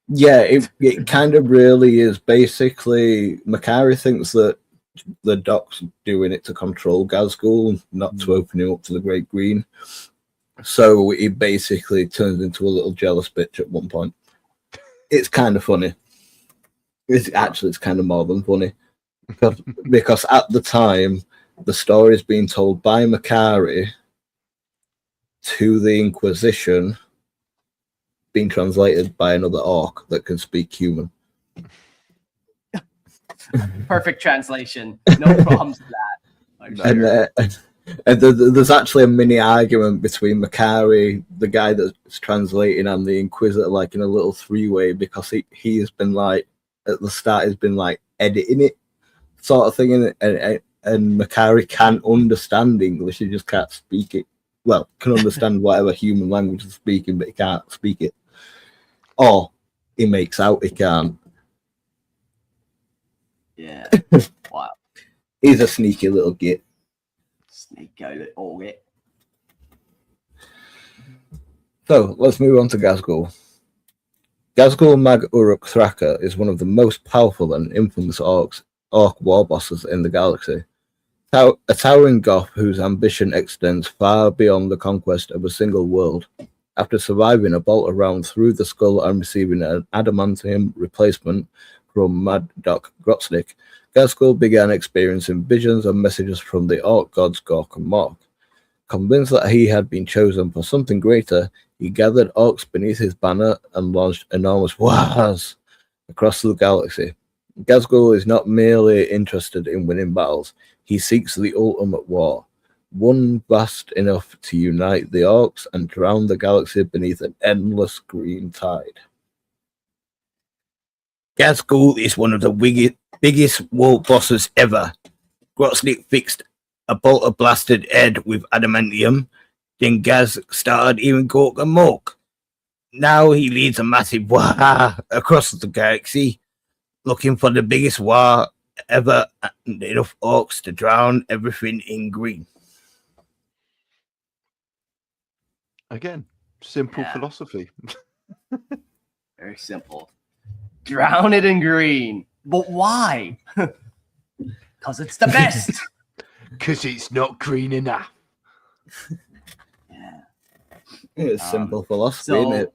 Yeah, it kind of really is. Basically, Makari thinks that the Doc's doing it to control Ghazghkull, not to open him up to the Great Green. So he basically turns into a little jealous bitch at one point. It's kind of funny. It's kind of more than funny. Because at the time, the story is being told by Makari to the Inquisition, being translated by another orc that can speak human. Perfect translation. No problems with that. And there's actually a mini argument between Makari, the guy that's translating, and the Inquisitor, like in a little three-way, because he has been like at the start has been like editing it, sort of thing, and Makari can't understand English; he just can't speak it. Well, can understand whatever human language is speaking, but he can't speak it. Or he makes out he can't. Yeah. Wow. He's a sneaky little git. Sneak out it all it. So let's move on to Ghazghkull. Ghazghkull Mag Uruk Thraka is one of the most powerful and infamous orc war bosses in the galaxy. A towering goth whose ambition extends far beyond the conquest of a single world. After surviving a bolt round through the skull and receiving an adamantium replacement from Mad Dok Grotsnik, Ghazghkull began experiencing visions and messages from the orc gods Gork and Mork. Convinced that he had been chosen for something greater, he gathered orcs beneath his banner and launched enormous WAAAGHs across the galaxy. Ghazghkull is not merely interested in winning battles, he seeks the ultimate war, one vast enough to unite the orcs and drown the galaxy beneath an endless green tide. Ghazghkull is one of the biggest war bosses ever. Grotsnik fixed a bolt of blasted head with adamantium, then Gaz started even Gork and Mork. Now he leads a massive war across the galaxy, looking for the biggest war ever and enough orcs to drown everything in green. Again, simple Yeah. philosophy. Very simple. Drown it in green. But why? Because it's the best. Because it's not green enough. Yeah. It's simple philosophy, So, isn't it?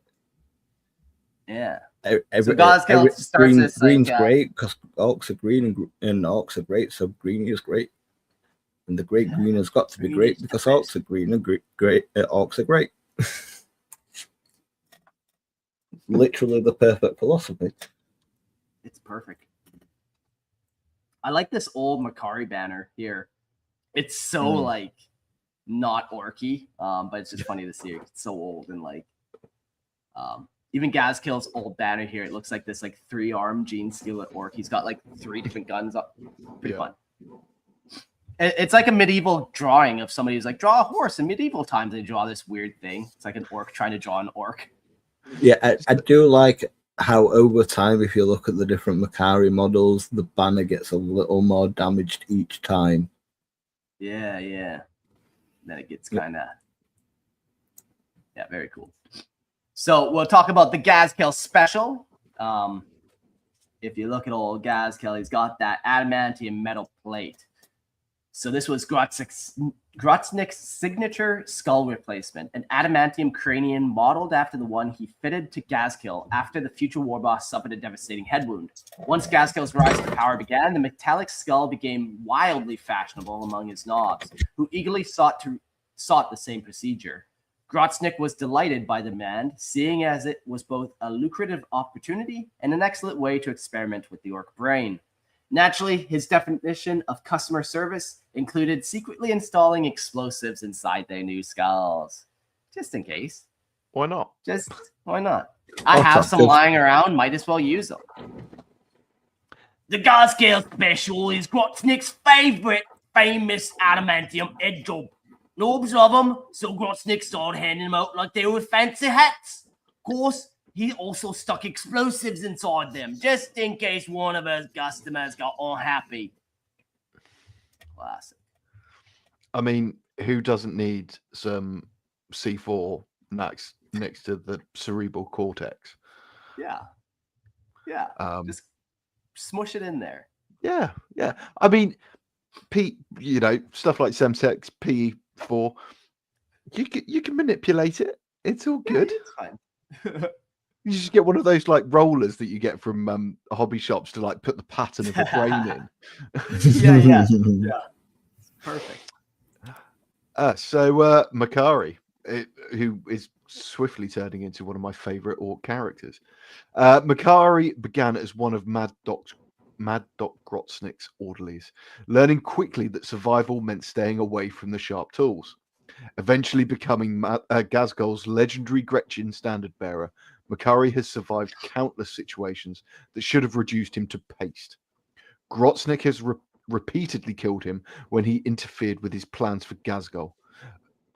yeah. Ghazghkull starts this, green's like, great because orcs are green and orcs are great, so green is great. And the great green has got to be Green great is the because best. orcs are green and great. Orcs are great. Literally the perfect philosophy. It's perfect. I like this old Makari banner here. It's so like not orky, but it's just funny to see it. It's so old and like even Ghazghkull's old banner here. It looks like this like 3-armed Gene Stealer orc. He's got like 3 different guns up. Pretty fun. It's like a medieval drawing of somebody who's like, draw a horse in medieval times. They draw this weird thing. It's like an orc trying to draw an orc. Yeah, I do like how over time, if you look at the different Makari models, the banner gets a little more damaged each time. Yeah, yeah. Then it gets kind of, yeah, very cool. So we'll talk about the Ghazghkull special. If you look at old Ghazghkull, he's got that adamantium metal plate. So this was Grotsnik's signature skull replacement, an adamantium cranium modeled after the one he fitted to Ghazghkull after the future war boss suffered a devastating head wound. Once Ghazghkull's rise to power began, the metallic skull became wildly fashionable among his knobs, who eagerly sought the same procedure. Grotsnik was delighted by the demand, seeing as it was both a lucrative opportunity and an excellent way to experiment with the orc brain. Naturally, his definition of customer service included secretly installing explosives inside their new skulls. Just in case. Why not? Just, why not? I have some lying around, might as well use them. The Ghazghkull special is Grotsnik's favorite famous adamantium head job. Knobs of them, so Grotsnik started handing them out like they were fancy hats. Of course, he also stuck explosives inside them, just in case one of his customers got unhappy. Classic. I mean, who doesn't need some C4 next to the cerebral cortex? Yeah. Yeah. Just smush it in there. Yeah, yeah. I mean, stuff like Semtex, P4, you can manipulate it. It's all good. Yeah, it's fine. You just get one of those like rollers that you get from hobby shops to like put the pattern of the brain in. Yeah. Perfect. So Makari, who is swiftly turning into one of my favorite orc characters. Makari began as one of Mad Dok Mad Dok Grotsnik's orderlies, learning quickly that survival meant staying away from the sharp tools. Eventually becoming Ghazghkull's legendary Gretchen standard bearer, Makari has survived countless situations that should have reduced him to paste. Grotsnik has repeatedly killed him when he interfered with his plans for Ghazghkull,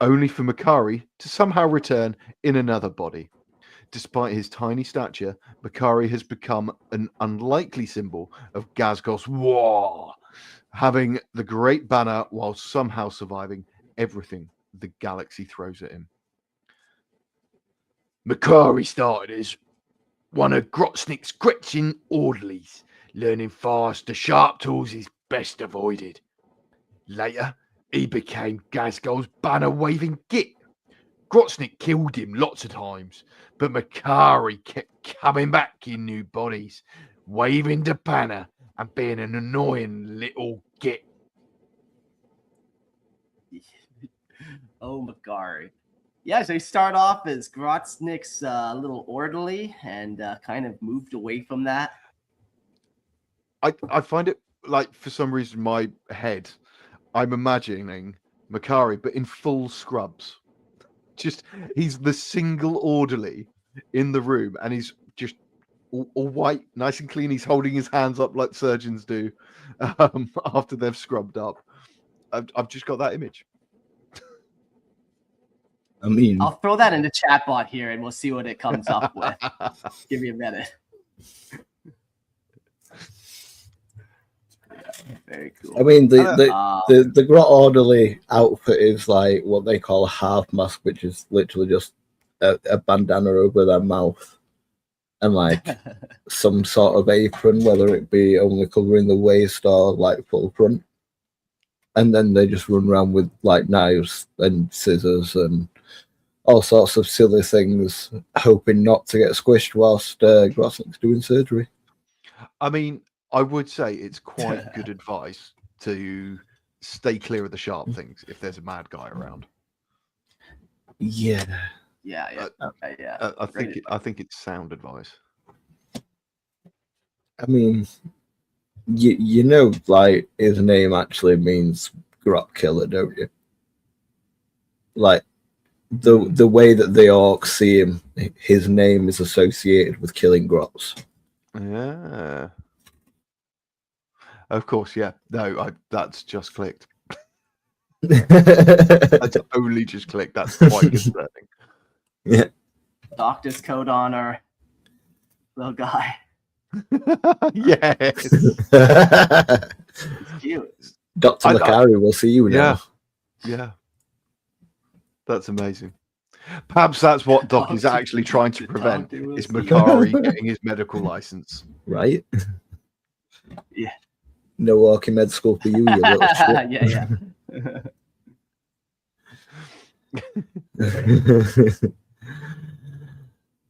only for Makari to somehow return in another body. Despite his tiny stature, Makari has become an unlikely symbol of Ghazghkull's war, having the great banner while somehow surviving everything the galaxy throws at him. Makari started as one of Grotsnik's Gretchen orderlies, learning fast the sharp tools is best avoided. Later, he became Ghazghkull's banner-waving git. Grotsnik killed him lots of times, but Makari kept coming back in new bodies, waving the banner and being an annoying little git. Oh, Makari. Yeah, so he started off as Grotsnik's little orderly and kind of moved away from that. I find it like, for some reason, my head, I'm imagining Makari, but in full scrubs. Just, he's the single orderly in the room, and he's just all white, nice and clean. He's holding his hands up like surgeons do after they've scrubbed up. I've just got that image. I mean, I'll throw that in the chat bot here, and we'll see what it comes up with. Give me a minute. Very cool. I mean, the Grot orderly outfit is like what they call a half mask, which is literally just a bandana over their mouth and like some sort of apron, whether it be only covering the waist or like full front. And then they just run around with like knives and scissors and all sorts of silly things, hoping not to get squished whilst Grotsnik's doing surgery. I mean, I would say it's quite good advice to stay clear of the sharp things if there's a mad guy around. Yeah. Yeah. I think it's sound advice. I mean, you know, like his name actually means grot killer, don't you? Like the way that the orcs see him, his name is associated with killing grots. Yeah. Of course, yeah. No, that's just clicked. That's only just clicked. That's quite concerning. Yeah. Doctor's coat on our little guy. Yes. It's cute. Dr. Makari will see you now. Yeah. That's amazing. Perhaps that's what Doc is actually trying to prevent, is Makari getting his medical license. Right? Yeah. No working med school for you, you little shit. Yeah.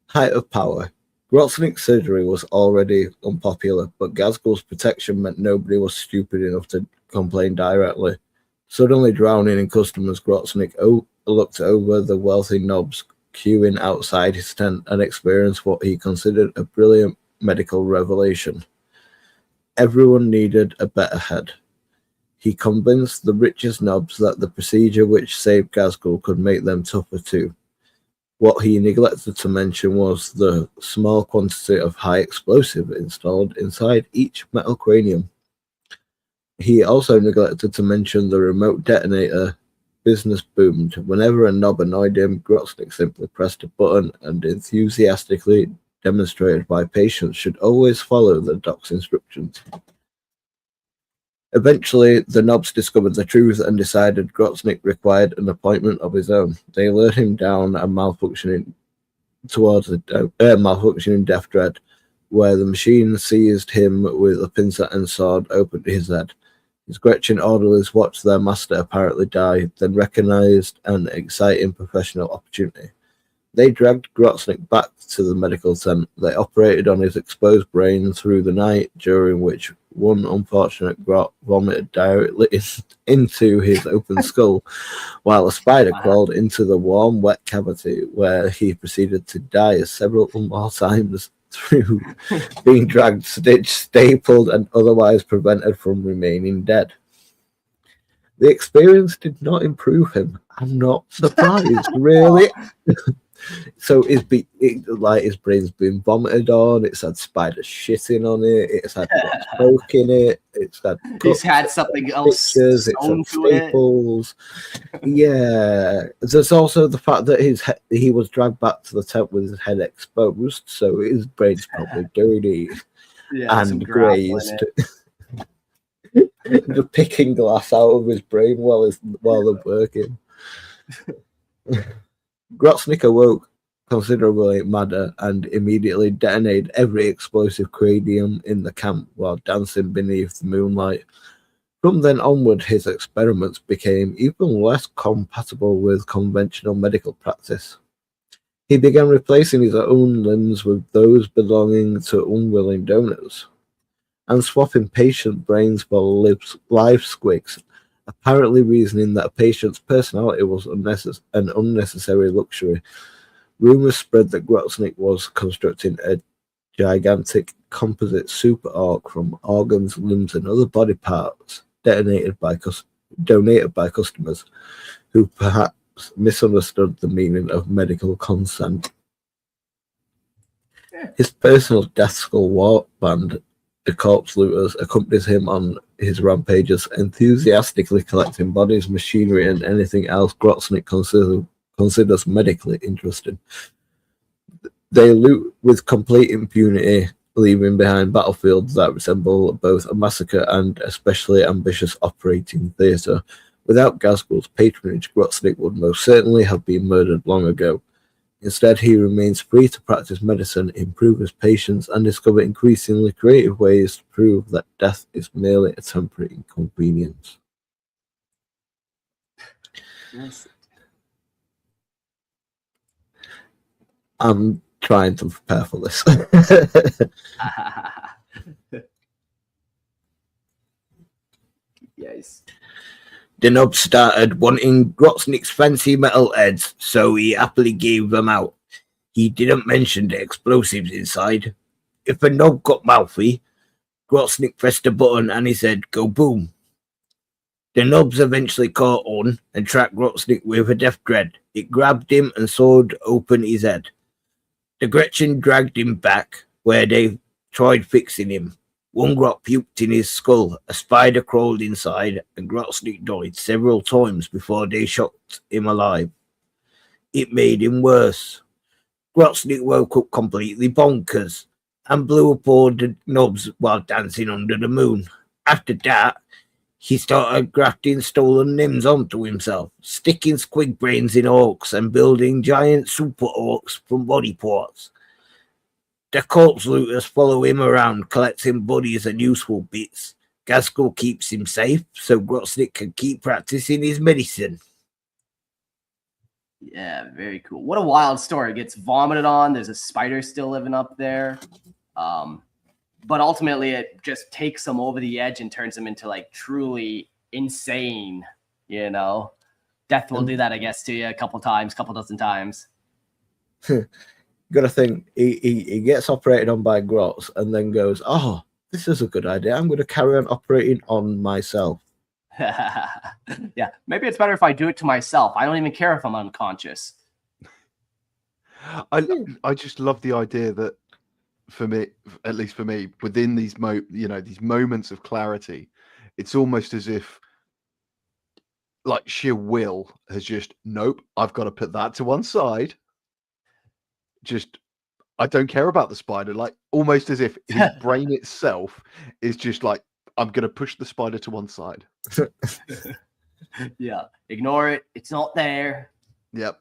Height of power. Grotsnik's surgery was already unpopular, but Ghazghkull's protection meant nobody was stupid enough to complain directly. Suddenly drowning in customers, Grotsnik looked over the wealthy knobs queuing outside his tent and experienced what he considered a brilliant medical revelation. Everyone needed a better head. He convinced the richest knobs that the procedure which saved Ghazghkull could make them tougher too. What he neglected to mention was the small quantity of high explosive installed inside each metal cranium. He also neglected to mention the remote detonator. Business boomed. Whenever a knob annoyed him, Grotsnik simply pressed a button and enthusiastically demonstrated why patients should always follow the doc's instructions. Eventually, the knobs discovered the truth and decided Grotsnik required an appointment of his own. They lured him down a malfunctioning death dread, where the machine seized him with a pincer and sword, opened his head. His Gretchen orderlies watched their master apparently die, then recognized an exciting professional opportunity. They dragged Grotsnik back to the medical tent. They operated on his exposed brain through the night, during which one unfortunate grot vomited directly into his open skull, while a spider crawled into the warm, wet cavity, where he proceeded to die several more times. through being dragged, stitched, stapled, and otherwise prevented from remaining dead. The experience did not improve him. I'm not surprised, really. So his brain's been vomited on. It's had spiders shitting on it. It's had smoke in it. It's had he's had something else stitches, it's had sewn to it. staples. Yeah. There's also the fact that he was dragged back to the tent with his head exposed, so his brain's probably dirty and grazed. Just picking glass out of his brain while they're working. Grotsnik awoke considerably madder and immediately detonated every explosive cranium in the camp while dancing beneath the moonlight. From then onward, his experiments became even less compatible with conventional medical practice. He began replacing his own limbs with those belonging to unwilling donors, and swapping patient brains for live Squigs, apparently reasoning that a patient's personality was an unnecessary luxury. Rumours spread that Grotsnik was constructing a gigantic composite super orc from organs, limbs, and other body parts donated by customers who perhaps misunderstood the meaning of medical consent. His personal Ghazghkull war band, the Corpse Looters, accompanies him on his rampages, enthusiastically collecting bodies, machinery, and anything else Grotsnik considers medically interesting. They loot with complete impunity, leaving behind battlefields that resemble both a massacre and especially ambitious operating theatre. Without Ghazghkull's patronage, Grotsnik would most certainly have been murdered long ago. Instead, he remains free to practice medicine, improve his patients, and discover increasingly creative ways to prove that death is merely a temporary inconvenience. Yes. I'm trying to prepare for this. Yes. The nub started wanting Grotsnik's fancy metal heads, so he happily gave them out. He didn't mention the explosives inside. If a nub got mouthy, Grotsnik pressed a button and his head go boom. The nubs eventually caught on and tracked Grotsnik with a death dread. It grabbed him and sawed open his head. The Gretchen dragged him back, where they tried fixing him. One grot puked in his skull, a spider crawled inside, and Grotsnik died several times before they shocked him alive. It made him worse. Grotsnik woke up completely bonkers and blew up all the knobs while dancing under the moon. After that, he started grafting stolen limbs onto himself, sticking squig brains in orcs and building giant super orcs from body parts. The corpse looters follow him around, collecting bodies and useful bits. Ghazghkull keeps him safe, so Grotsnik can keep practicing his medicine. Yeah, very cool. What a wild story. It gets vomited on. There's a spider still living up there. But ultimately, it just takes him over the edge and turns him into like truly insane, you know? Death will do that, I guess, to you a couple dozen times. Got to think, he gets operated on by Grots and then goes, oh, this is a good idea. I'm going to carry on operating on myself. Yeah, maybe it's better if I do it to myself. I don't even care if I'm unconscious. I just love the idea that, for me, at least for me, within these these moments of clarity, it's almost as if like sheer will has just, nope, I've got to put that to one side. Just, I don't care about the spider. Like almost as if his brain itself is just like, I'm going to push the spider to one side. Yeah, ignore it. It's not there. Yep.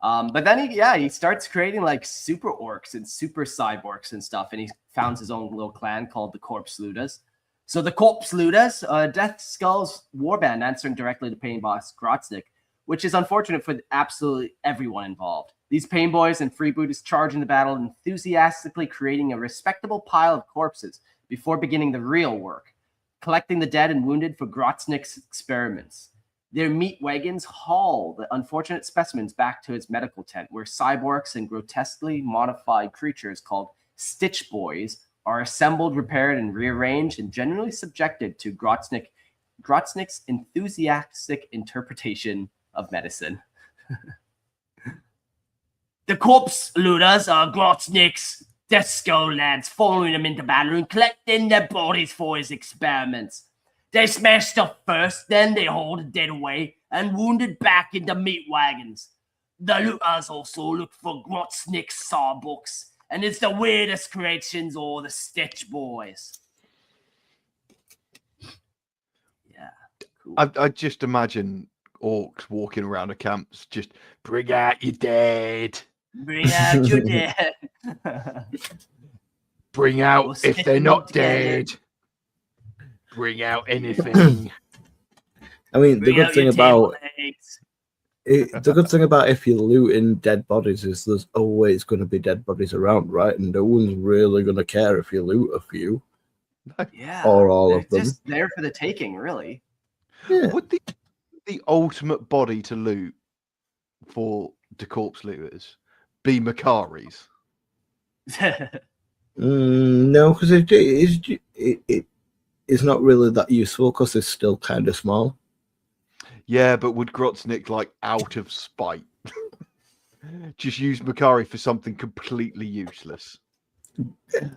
But then he starts creating like super orcs and super cyborgs and stuff, and he founds his own little clan called the Corpse Looters. So the Corpse Looters, Death Skull's warband, answering directly to Painboyz Grotsnik, which is unfortunate for absolutely everyone involved. These Painboyz and freebooters charge into battle, enthusiastically creating a respectable pile of corpses before beginning the real work, collecting the dead and wounded for Grotsnik's experiments. Their meat wagons haul the unfortunate specimens back to his medical tent, where cyborgs and grotesquely modified creatures called Stitch Boys are assembled, repaired, and rearranged, and generally subjected to Grotsnik's enthusiastic interpretation of medicine. The corpse looters are Grotsnik's death skull lads, following them into battle and collecting their bodies for his experiments. They smash stuff first, then they haul the dead away and wounded back into meat wagons. The looters also look for Grotsnik's Cyborks, and it's the weirdest creations or the Stitch Boys. Yeah, cool. I just imagine orcs walking around the camps, just bring out your dead. Bring out your dead. Bring out We'll if stick they're them not together. dead. Bring out anything. I mean, the Bring good out thing your table about legs. the good thing about if you're looting dead bodies is there's always going to be dead bodies around, right? And no one's really going to care if you loot a few Yeah, or all they're of them. just there for the taking, really. Yeah. Would the ultimate body to loot for the corpse looters be Makari's? No, because it's not really that useful because it's still kind of small. Yeah, but would Grotsnik, like, out of spite, just use Makari for something completely useless?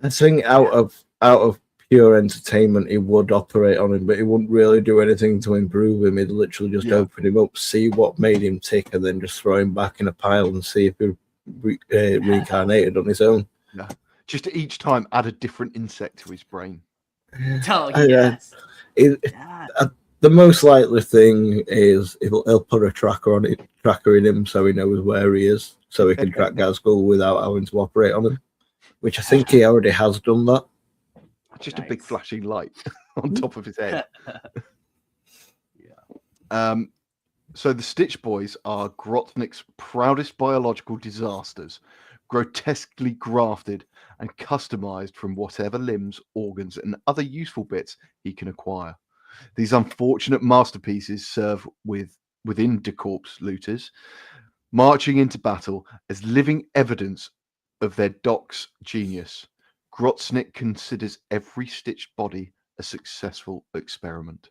I think out of pure entertainment, he would operate on him, but he wouldn't really do anything to improve him. He'd literally just open him up, see what made him tick, and then just throw him back in a pile and see if he reincarnated on his own. Yeah. Just each time add a different insect to his brain. Oh, yes. The most likely thing is he'll put a tracker in him so he knows where he is, so he can track Ghazghkull without having to operate on him, which I think he already has done that. Just a big flashing light on top of his head. So the Stitch Boys are Grotsnik's proudest biological disasters, grotesquely grafted and customized from whatever limbs, organs, and other useful bits he can acquire. These unfortunate masterpieces serve within the corpse looters, marching into battle as living evidence of their Dok's genius. Grotsnik considers every stitched body a successful experiment.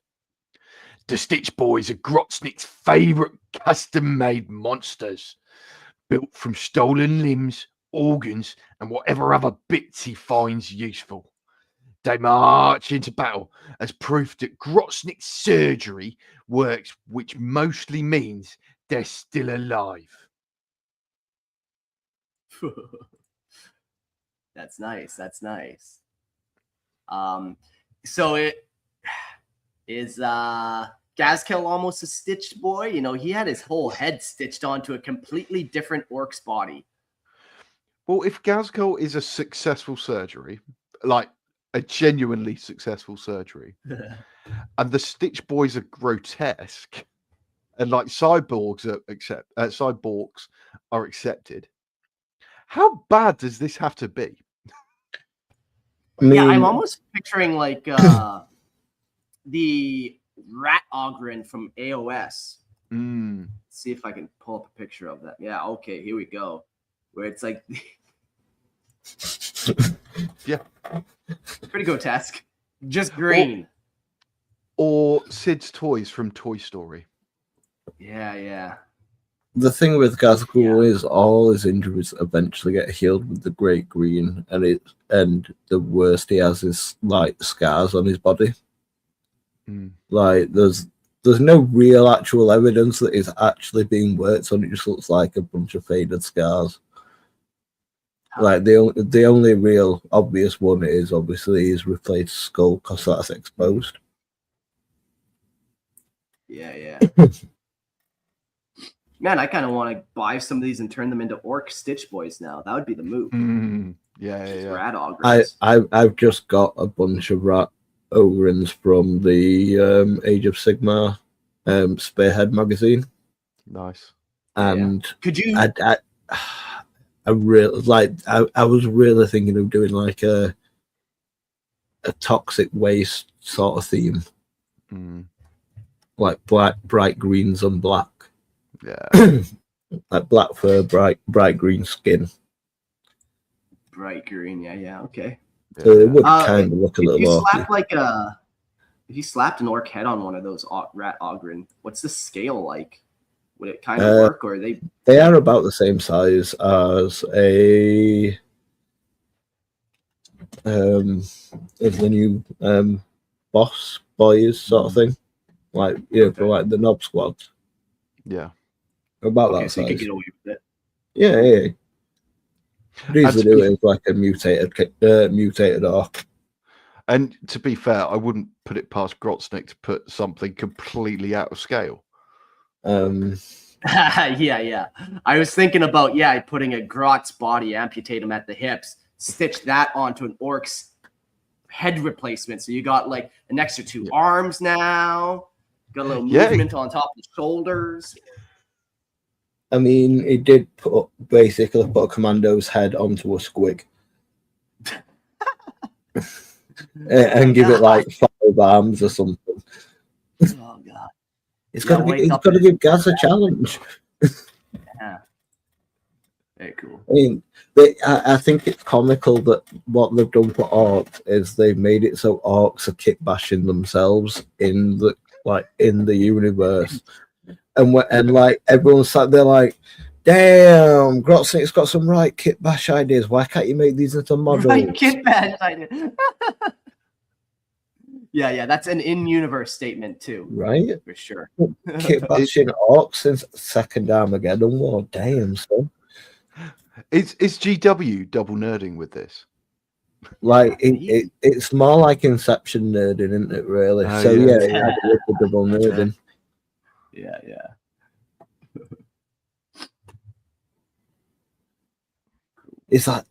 The Stitch Boys are Grotsnik's favourite custom-made monsters, built from stolen limbs, organs, and whatever other bits he finds useful. They march into battle as proof that Grotsnik's surgery works, which mostly means they're still alive. That's nice. That's nice. So it is Ghazghkull almost a stitched boy? You know, he had his whole head stitched onto a completely different orc's body. Well, if Ghazghkull is a successful surgery, like a genuinely successful surgery, and the Stitch Boys are grotesque, and like cyborgs are accepted, how bad does this have to be? Yeah, I'm almost picturing like the rat ogren from AOS. Mm. See if I can pull up a picture of that. Yeah, okay, here we go. Where it's like yeah, pretty grotesque. Just green. Or Sid's toys from Toy Story. Yeah. The thing with Ghazghkull is all his injuries eventually get healed with the Great Green, and the worst he has is like scars on his body. Mm. Like there's no real actual evidence that he's actually being worked on. It just looks like a bunch of faded scars. Like the only real obvious one is obviously his replaced skull because that's exposed. Yeah. Man, I kind of want to buy some of these and turn them into Orc Stitch Boys now. That would be the move. Yeah. Rat ogres. I've just got a bunch of rat ogrins from the Age of Sigmar Spearhead magazine. Nice. And could you? I really like. I was really thinking of doing like a toxic waste sort of theme. like bright greens and black. Yeah. Like black fur, bright green skin. Bright green, yeah, okay. So it would kind of look a If little you orky. slap if you slapped an orc head on one of those rat ogren, what's the scale like? Would it kind of work, or are they? They are about the same size as a as the new boss boys sort of thing, like for like the knob squads. Yeah. About Okay, that so size. you could get away with it. Yeah. Easily do it as like a mutated orc. And to be fair, I wouldn't put it past Grotsnik to put something completely out of scale. Yeah. I was thinking about putting a Grot's body, amputate him at the hips, stitch that onto an orc's head replacement. So you got like an extra 2 arms now. Got a little movement on top of the shoulders. I mean, he did basically put a commando's head onto a squig. And give it like 5 arms or something. Oh god. He's got to give Gaz a challenge. Yeah. Very cool. I mean, I think it's comical that what they've done for orcs is they've made it so orcs are kit bashing themselves in the universe, and like everyone's sat there like, damn, Grotsnik's got some right kit bash ideas. Why can't you make these into models? Right kit bash idea. Yeah, that's an in-universe statement too. Right? For sure. Kit bashing orcs since second Armageddon War. Damn, son. Is GW double nerding with this? Like it's more like Inception nerding, isn't it? Really? Oh, So yeah. yeah, it's double nerding. Yeah. It's like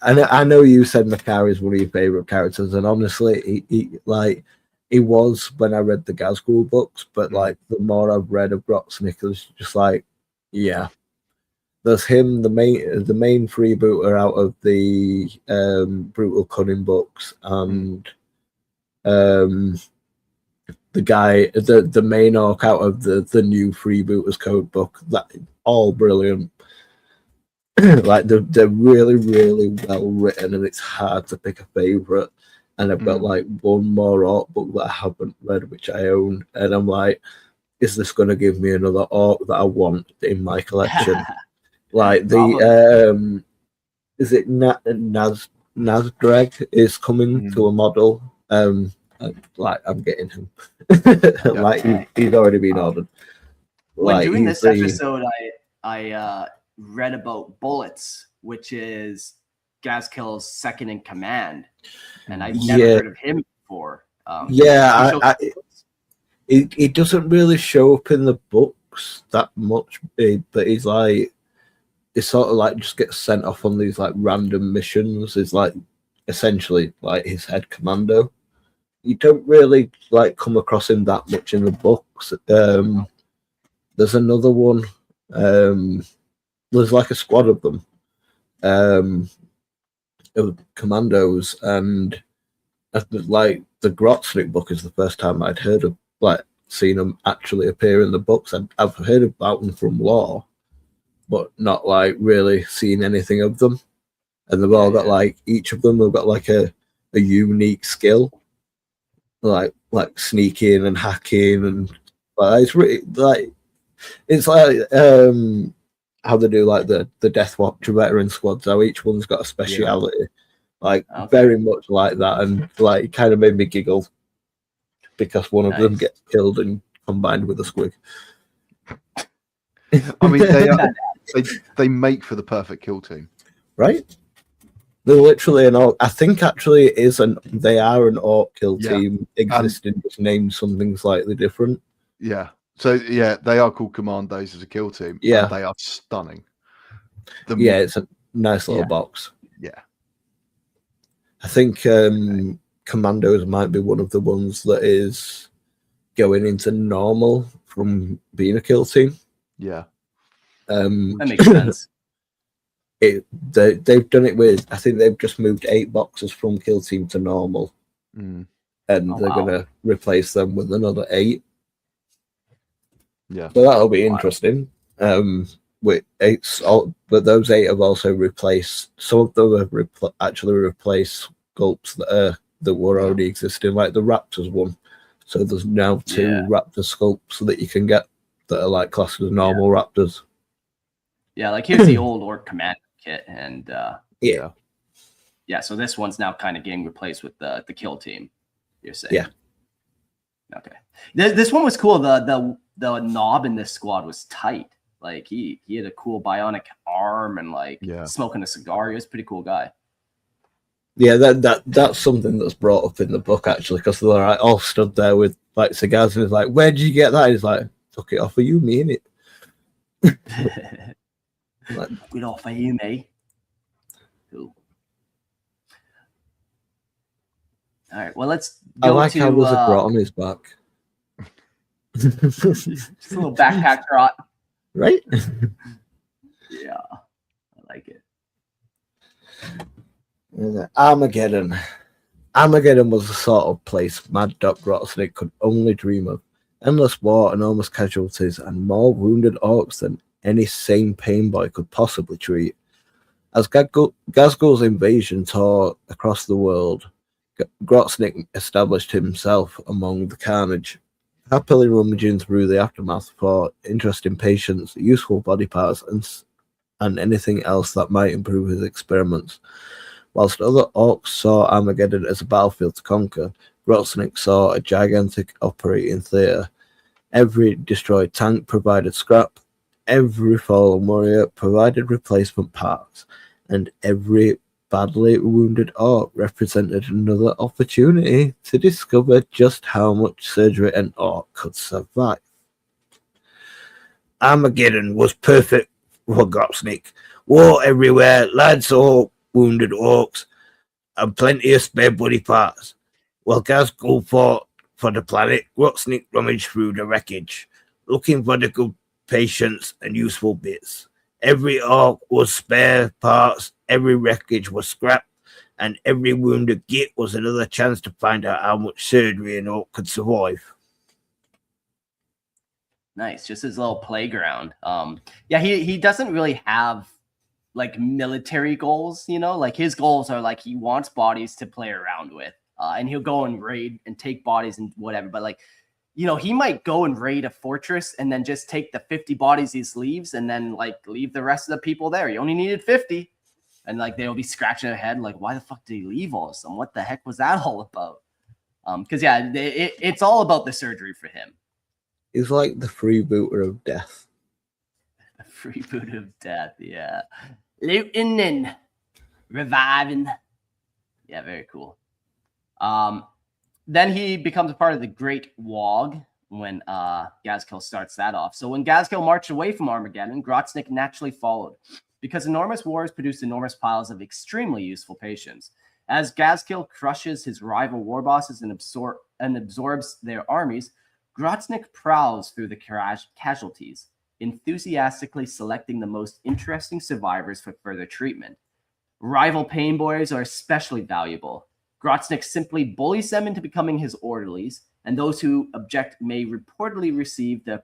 I know you said Makar is one of your favorite characters, and honestly, he was when I read the Ghazghkull books. But like the more I've read of Grotsnik, it's just like, yeah, there's him, the main freebooter out of the Brutal Cunning books, and the guy, the main orc out of the new Freebooters Code book. That all brilliant. Like they're really, really well written, and it's hard to pick a favorite. And I've got like one more orc book that I haven't read, which I own, and I'm like, is this going to give me another orc that I want in my collection? Like the is it Nazdrag is coming to a model. Like I'm getting him. Like he's already been ordered. When doing this episode, I read about Bullets, which is Ghazghkull's second in command, and I've never heard of him before. It doesn't really show up in the books that much, but he's sort of like just gets sent off on these like random missions. It's like essentially like his head commando. You don't really like come across him that much in the books. There's another one. There's like a squad of them, commandos, and like the Grotsnik book is the first time I'd heard of, like, seen them actually appear in the books. I've heard about them from lore, but not like really seen anything of them. And they've all got like, each of them have got like a unique skill, like sneaking and hacking, and it's really like how they do like the Death Watch veteran squads, how each one's got a speciality, very much like that, and like it kind of made me giggle because one of them gets killed and combined with a squig. I mean, they make for the perfect kill team, right? They're literally an orc. I think actually it is they are an orc kill team existing, just named something slightly different. Yeah. So yeah, they are called Commandos as a kill team. Yeah, they are stunning. It's a nice little box. Yeah, I think Commandos might be one of the ones that is going into normal from being a kill team. Yeah, that makes sense. They've done it with. I think they've just moved 8 boxes from kill team to normal. and Oh, they're wow. going to replace them with another 8. Yeah. So that'll be Wow. interesting. With 8, but those 8 have also replaced, some of them have actually replaced sculpts that were already existing, like the Raptors one. So there's now 2 Raptor sculpts that you can get that are like classed as normal Raptors. Yeah, like here's the old Ork Commander kit, and Yeah. so this one's now kind of getting replaced with the kill team. You're saying? Yeah. Okay. This one was cool. The knob in this squad was tight. Like he had a cool bionic arm and like smoking a cigar. He was a pretty cool guy. Yeah, that's something that's brought up in the book actually, because they're like all stood there with like cigars, and he's like, "Where did you get that?" He's like, "Took it off of you, mean it." Like, good off of you, mate. Cool. All right. Well, let's go I like to. how there's a grot on his back. Just a little backpack grot. Right? Yeah, I like it. Armageddon. Armageddon was the sort of place Mad Dok Grotsnik could only dream of. Endless war, enormous casualties, and more wounded orcs than any sane Painboy could possibly treat. As Ghazghkull's invasion tore across the world, Grotsnik established himself among the carnage, happily rummaging through the aftermath for interesting patients, useful body parts, and anything else that might improve his experiments. Whilst other orcs saw Armageddon as a battlefield to conquer, Grotsnik saw a gigantic operating theatre. Every destroyed tank provided scrap, every fallen warrior provided replacement parts, and every badly wounded orc represented another opportunity to discover just how much surgery an orc could survive. Armageddon was perfect for Grotsnik. War everywhere, lads all wounded orcs, and plenty of spare body parts. While Ghazghkull fought for the planet, Grotsnik rummaged through the wreckage, looking for the good patients and useful bits. Every orc was spare parts, every wreckage was scrap, and every wounded git was another chance to find out how much surgery an orc could survive. Nice, just his little playground. Yeah, he doesn't really have like military goals, you know, like his goals are like he wants bodies to play around with, and he'll go and raid and take bodies and whatever. But like, you know, he might go and raid a fortress and then just take the 50 bodies he leaves and then like leave the rest of the people there. He only needed 50, and like they'll be scratching their head like, why the fuck did he leave all of them? What the heck was that all about? Because yeah, it's all about the surgery for him. He's like the freebooter of death. The freeboot of death, yeah. Looting and reviving. Yeah, very cool. Then he becomes a part of the Great WAAAGH when Ghazghkull starts that off. So when Ghazghkull marched away from Armageddon, Grotsnik naturally followed, because enormous wars produce enormous piles of extremely useful patients. As Ghazghkull crushes his rival war bosses and absorbs their armies, Grotsnik prowls through the casualties, enthusiastically selecting the most interesting survivors for further treatment. Rival Painboyz are especially valuable. Grotsnik simply bullies them into becoming his orderlies, and those who object may reportedly receive the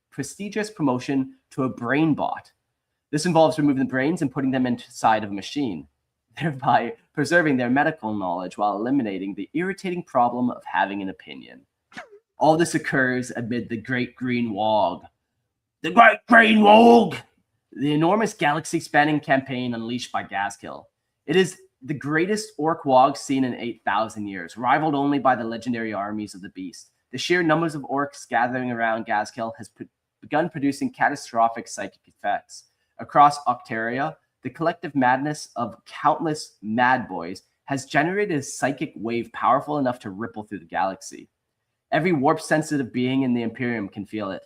prestigious promotion to a brain bot. This involves removing the brains and putting them inside of a machine, thereby preserving their medical knowledge while eliminating the irritating problem of having an opinion. All this occurs amid the Great Green WAAAGH. The Great Green WAAAGH! The enormous galaxy-spanning campaign unleashed by Ghazghkull. It is the greatest orc WAAAGH seen in 8,000 years, rivaled only by the legendary armies of the beast. The sheer numbers of orcs gathering around Ghazghkull has begun producing catastrophic psychic effects. Across Octaria, the collective madness of countless mad boys has generated a psychic wave powerful enough to ripple through the galaxy. Every warp-sensitive being in the Imperium can feel it.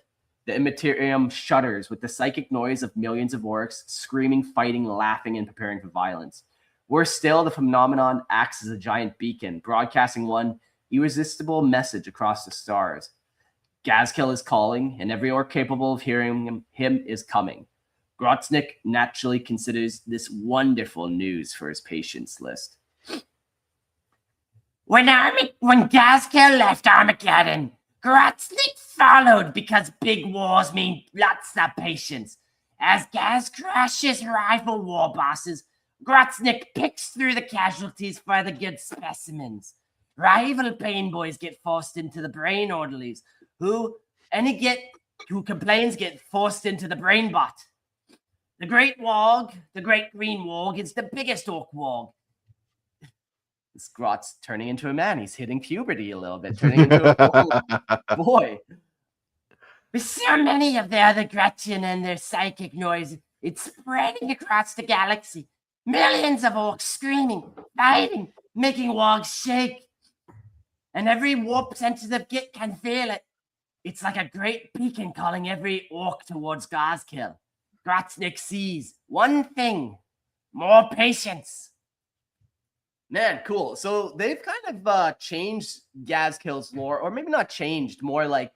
The Imperium shudders with the psychic noise of millions of orcs screaming, fighting, laughing, and preparing for violence. Worse still, the phenomenon acts as a giant beacon, broadcasting one irresistible message across the stars. Ghazghkull is calling, and every orc capable of hearing him is coming. Grotsnik naturally considers this wonderful news for his patients list. When Ghazghkull left Armageddon, Grotsnik followed because big wars mean lots of patience. As Gaz crushes rival war bosses, Grotsnik picks through the casualties for the good specimens. Rival Painboyz get forced into the brain orderlies, who complains get forced into the brain bot. The Great WAAAGH, the Great Green WAAAGH, is the biggest Ork WAAAGH. This Grot's turning into a man. He's hitting puberty a little bit, turning into a boy. With so many of the other Gretchen and their psychic noise, it's spreading across the galaxy. Millions of orcs screaming, fighting, making WAAAGHs shake. And every warp-sensitive git can feel it. It's like a great beacon calling every orc towards Ghazghkull. Grotsnik sees one thing: more patience. Man, cool. So they've kind of changed Ghazghkull's lore, or maybe not changed, more like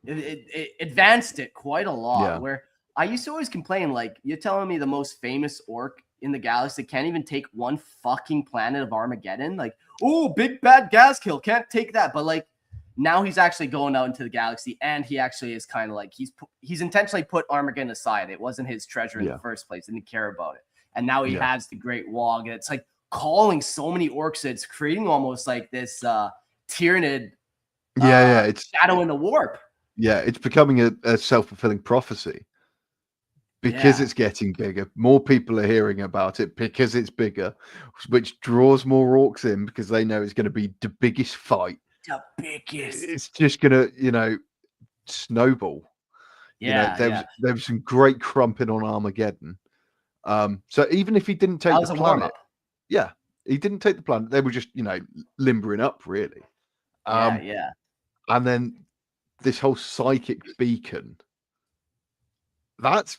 it advanced it quite a lot. Yeah. Where I used to always complain, like, you're telling me the most famous orc in the galaxy can't even take one fucking planet of Armageddon? Like, oh, big bad Ghazghkull can't take that. But like, now he's actually going out into the galaxy, and he actually is kind of like, he's intentionally put Armageddon aside. It wasn't his treasure in the first place. Didn't care about it. And now he has the Great WAAAGH, and it's like calling so many orcs. It's creating almost like this tyrannid it's shadow in the warp. Yeah, it's becoming a self-fulfilling prophecy because it's getting bigger. More people are hearing about it because it's bigger, which draws more orcs in because they know it's going to be the biggest fight. The biggest. It's just going to, snowball. There was some great crumping on Armageddon. So even if he didn't take the planet, he didn't take the planet. They were just, limbering up, really. And then this whole psychic beacon, that's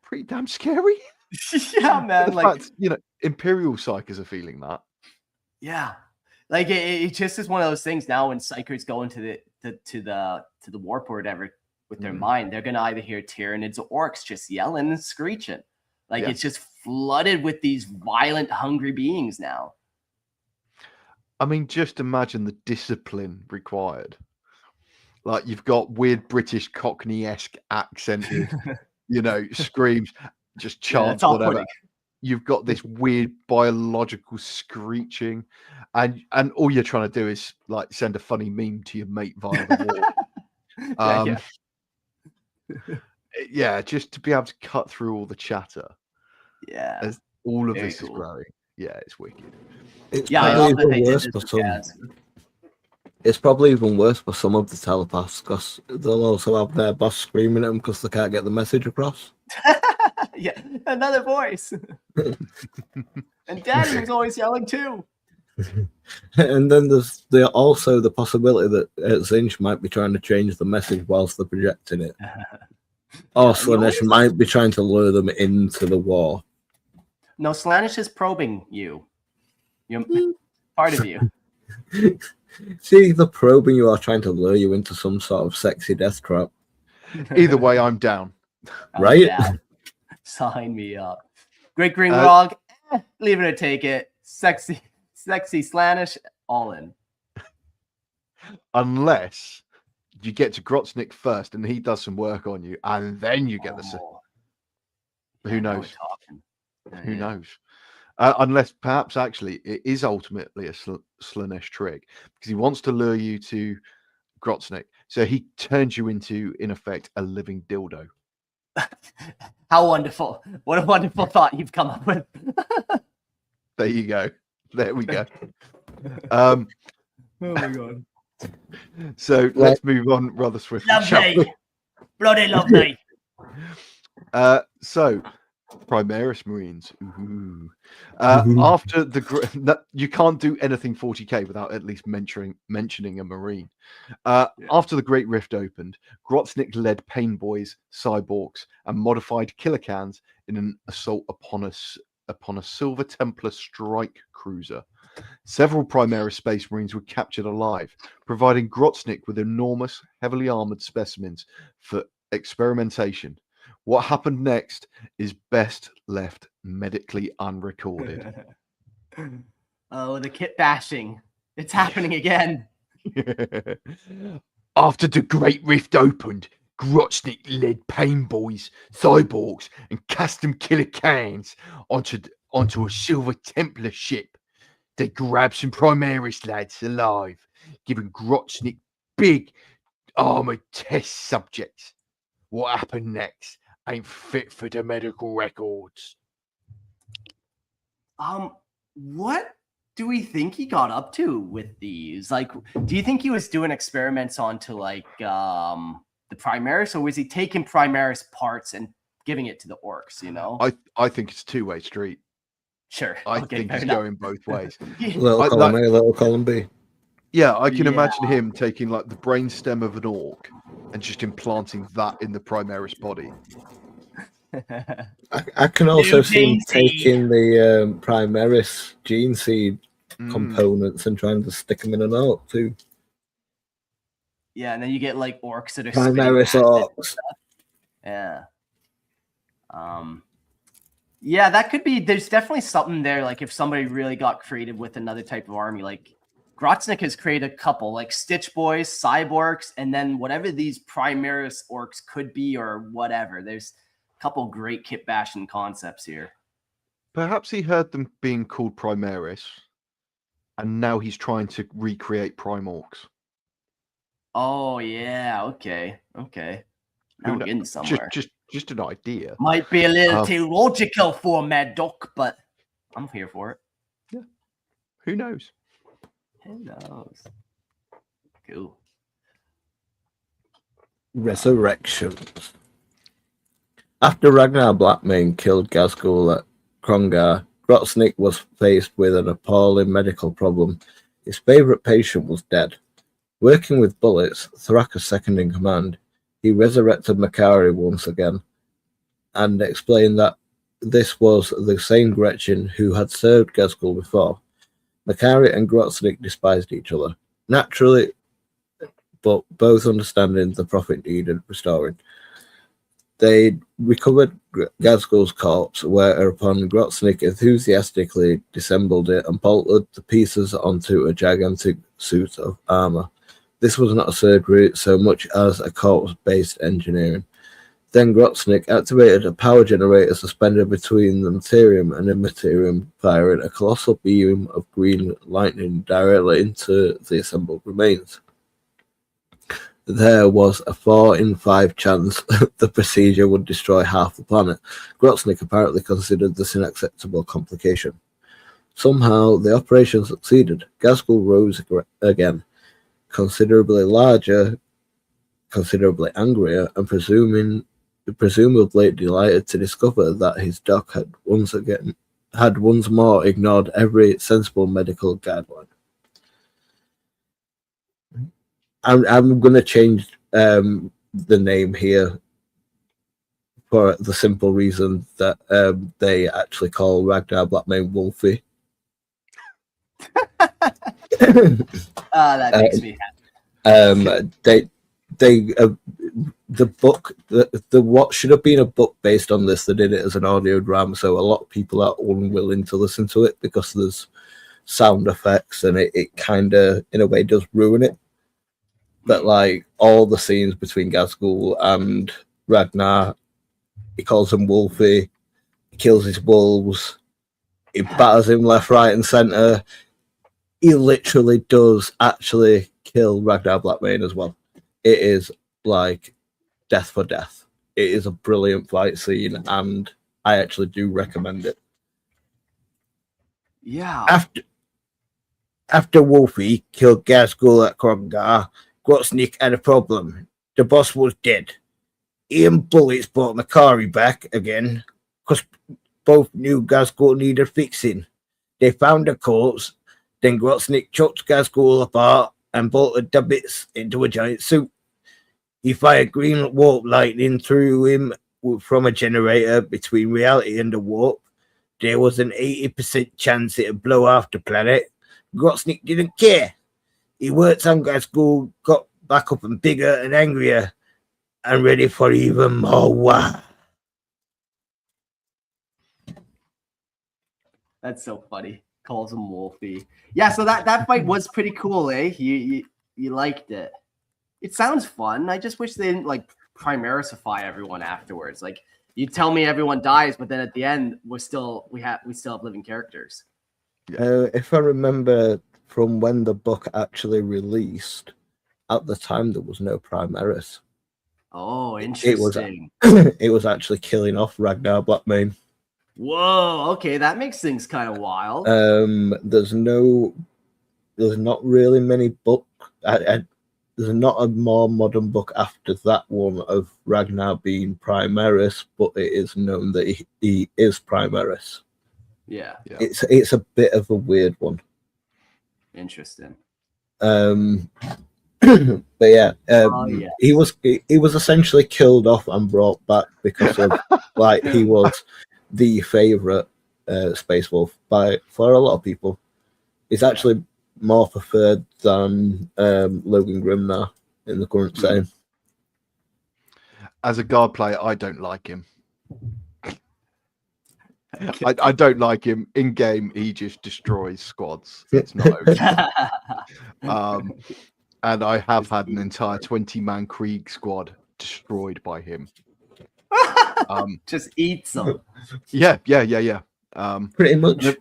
pretty damn scary. Yeah, man. The fact, Imperial psychers are feeling that. Yeah, like it just is one of those things now when psychers go into the warp or whatever with their mind, they're gonna either hear Tyranids or orcs just yelling and screeching. Like it's just flooded with these violent, hungry beings now. I mean, just imagine the discipline required. Like, you've got weird British Cockney-esque accented, screams, just chants, whatever. You've got this weird biological screeching, and all you're trying to do is like send a funny meme to your mate via the wall. Just to be able to cut through all the chatter. Yeah, as all of this is growing. Yeah, it's wicked. It's probably even worse for some of the telepaths because they'll also have their boss screaming at them because they can't get the message across. Yeah, another voice. And Daddy was always yelling too. And then there's also the possibility that Zinch might be trying to change the message whilst they're projecting it. Or Slaanesh might be trying to lure them into the war. No, Slaanesh is probing you. You're part of you. See, the probing you are trying to lure you into some sort of sexy death trap. Either way, I'm down. Right? Down. Sign me up. Great Green WAAAGH, leave it or take it. Sexy Slaanesh, all in. Unless you get to Grotsnik first and he does some work on you, and then you get who knows? Who knows? Unless perhaps actually it is ultimately a Slaanesh trick because he wants to lure you to Grotsnik. So he turns you into, in effect, a living dildo. How wonderful. What a wonderful thought you've come up with. There you go. There we go. Oh my God. So let's move on rather swiftly. Lovely. Bloody lovely. So Primaris Marines. After you can't do anything 40k without at least mentioning a Marine. After the Great Rift opened, Grotsnik led Painboyz, Cyborks, and modified Killicans in an assault upon a Silver Templar strike cruiser. Several Primaris Space Marines were captured alive, providing Grotsnik with enormous, heavily armored specimens for experimentation. What happened next is best left medically unrecorded. Oh, the kit bashing. It's happening again. After the Great Rift opened, Grotsnik led Painboyz, Cyborks, and custom killer cans onto a Silver Templar ship. They grabbed some Primaris lads alive, giving Grotsnik big armored test subjects. What happened next ain't fit for the medical records. What do we think he got up to with these? Like, do you think he was doing experiments onto like the Primaris, or was he taking Primaris parts and giving it to the orcs? You know, I think it's a two-way street. sure. I Okay, think fair he's enough. going both ways. Little column A, little column B. Yeah, I can Yeah. imagine him taking like the brainstem of an orc and just implanting that in the Primaris body. I can also New see him gene seed. taking the Primaris gene seed Mm. components and trying to stick them in an orc too. Yeah, and then you get like orcs that are spitting Primaris acid and orcs. stuff. Yeah. Yeah, that could be. There's definitely something there. Like if somebody really got creative with another type of army, like Grotsnik has created a couple, like Stitch Boys, Cyborks, and then whatever these Primaris orcs could be or whatever. There's a couple great kit bashing concepts here. Perhaps he heard them being called Primaris, and now he's trying to recreate Primorcs. Oh yeah, okay. Now Who we're kno- getting somewhere. Just an idea. Might be a little Oh. theological for Mad Doc, but I'm here for it. Who knows? Who knows? Cool. Resurrections. After Ragnar Blackmane killed Ghazghkull at Krongar, Grotsnik was faced with an appalling medical problem. His favourite patient was dead. Working with bullets, Thraka's second in command, he resurrected Makari once again and explained that this was the same Gretchen who had served Ghazghkull before. Makari and Grotsnik despised each other, naturally, but both understanding the prophet needed restoring. They recovered Ghazghkull's corpse, whereupon Grotsnik enthusiastically disassembled it and bolted the pieces onto a gigantic suit of armour. This was not a surgery so much as a corpse-based engineering. Then Grotsnik activated a power generator suspended between the materium and immaterium, firing a colossal beam of green lightning directly into the assembled remains. There was a 4 in 5 chance the procedure would destroy half the planet. Grotsnik apparently considered this an acceptable complication. Somehow, the operation succeeded. Ghazghkull rose again, considerably larger, considerably angrier, and presumably delighted to discover that his doc had once more ignored every sensible medical guideline. I'm going to change the name here for the simple reason that they actually call Ragnar Blackmane Wolfie. That makes me happy. The book, the what should have been a book based on this, they did it as an audio drama, so a lot of people are unwilling to listen to it because there's sound effects and it kind of in a way does ruin it. But like all the scenes between Ghazghkull and Ragnar, he calls him Wolfie, he kills his wolves, he batters him left, right, and center. He literally does actually kill Ragnar Blackmane as well. It is like death for death. It is a brilliant fight scene, and I actually do recommend it. Yeah. After Wolfie killed Ghazghkull at Krongar, Grotsnik had a problem. The boss was dead. Ian Bullets brought Makari back again, because both knew Ghazghkull needed fixing. They found the corpse, then Grotsnik chopped Ghazghkull apart and bolted the bits into a giant suit. He fired green warp lightning through him from a generator between reality and the warp. There was an 80% chance it would blow off the planet. Grotsnik didn't care. He worked on Ghazghkull, got back up and bigger and angrier, and ready for even more WAAAGH. That's so funny. Calls him Wolfie. Yeah, so that fight was pretty cool, eh? You liked it. It sounds fun. I just wish they didn't like Primarisify everyone afterwards. Like you tell me everyone dies, but then at the end we still have living characters. If I remember from when the book actually released, at the time there was no Primaris. Oh, interesting. It was actually killing off Ragnar Blackmane. Whoa, okay, that makes things kind of wild. There's not really many books. There's not a more modern book after that one of Ragnar being Primaris, but it is known that he is Primaris. Yeah. It's a bit of a weird one. Interesting. But yeah, yes. he was essentially killed off and brought back because of like he was the favorite Space Wolf for a lot of people. He's actually more preferred than Logan Grimm now in the current setting. As a guard player, I don't like him. I don't like him in game. He just destroys squads. It's not okay. And I have had an entire 20-man Krieg squad destroyed by him. Just eats them. Yeah. Pretty much.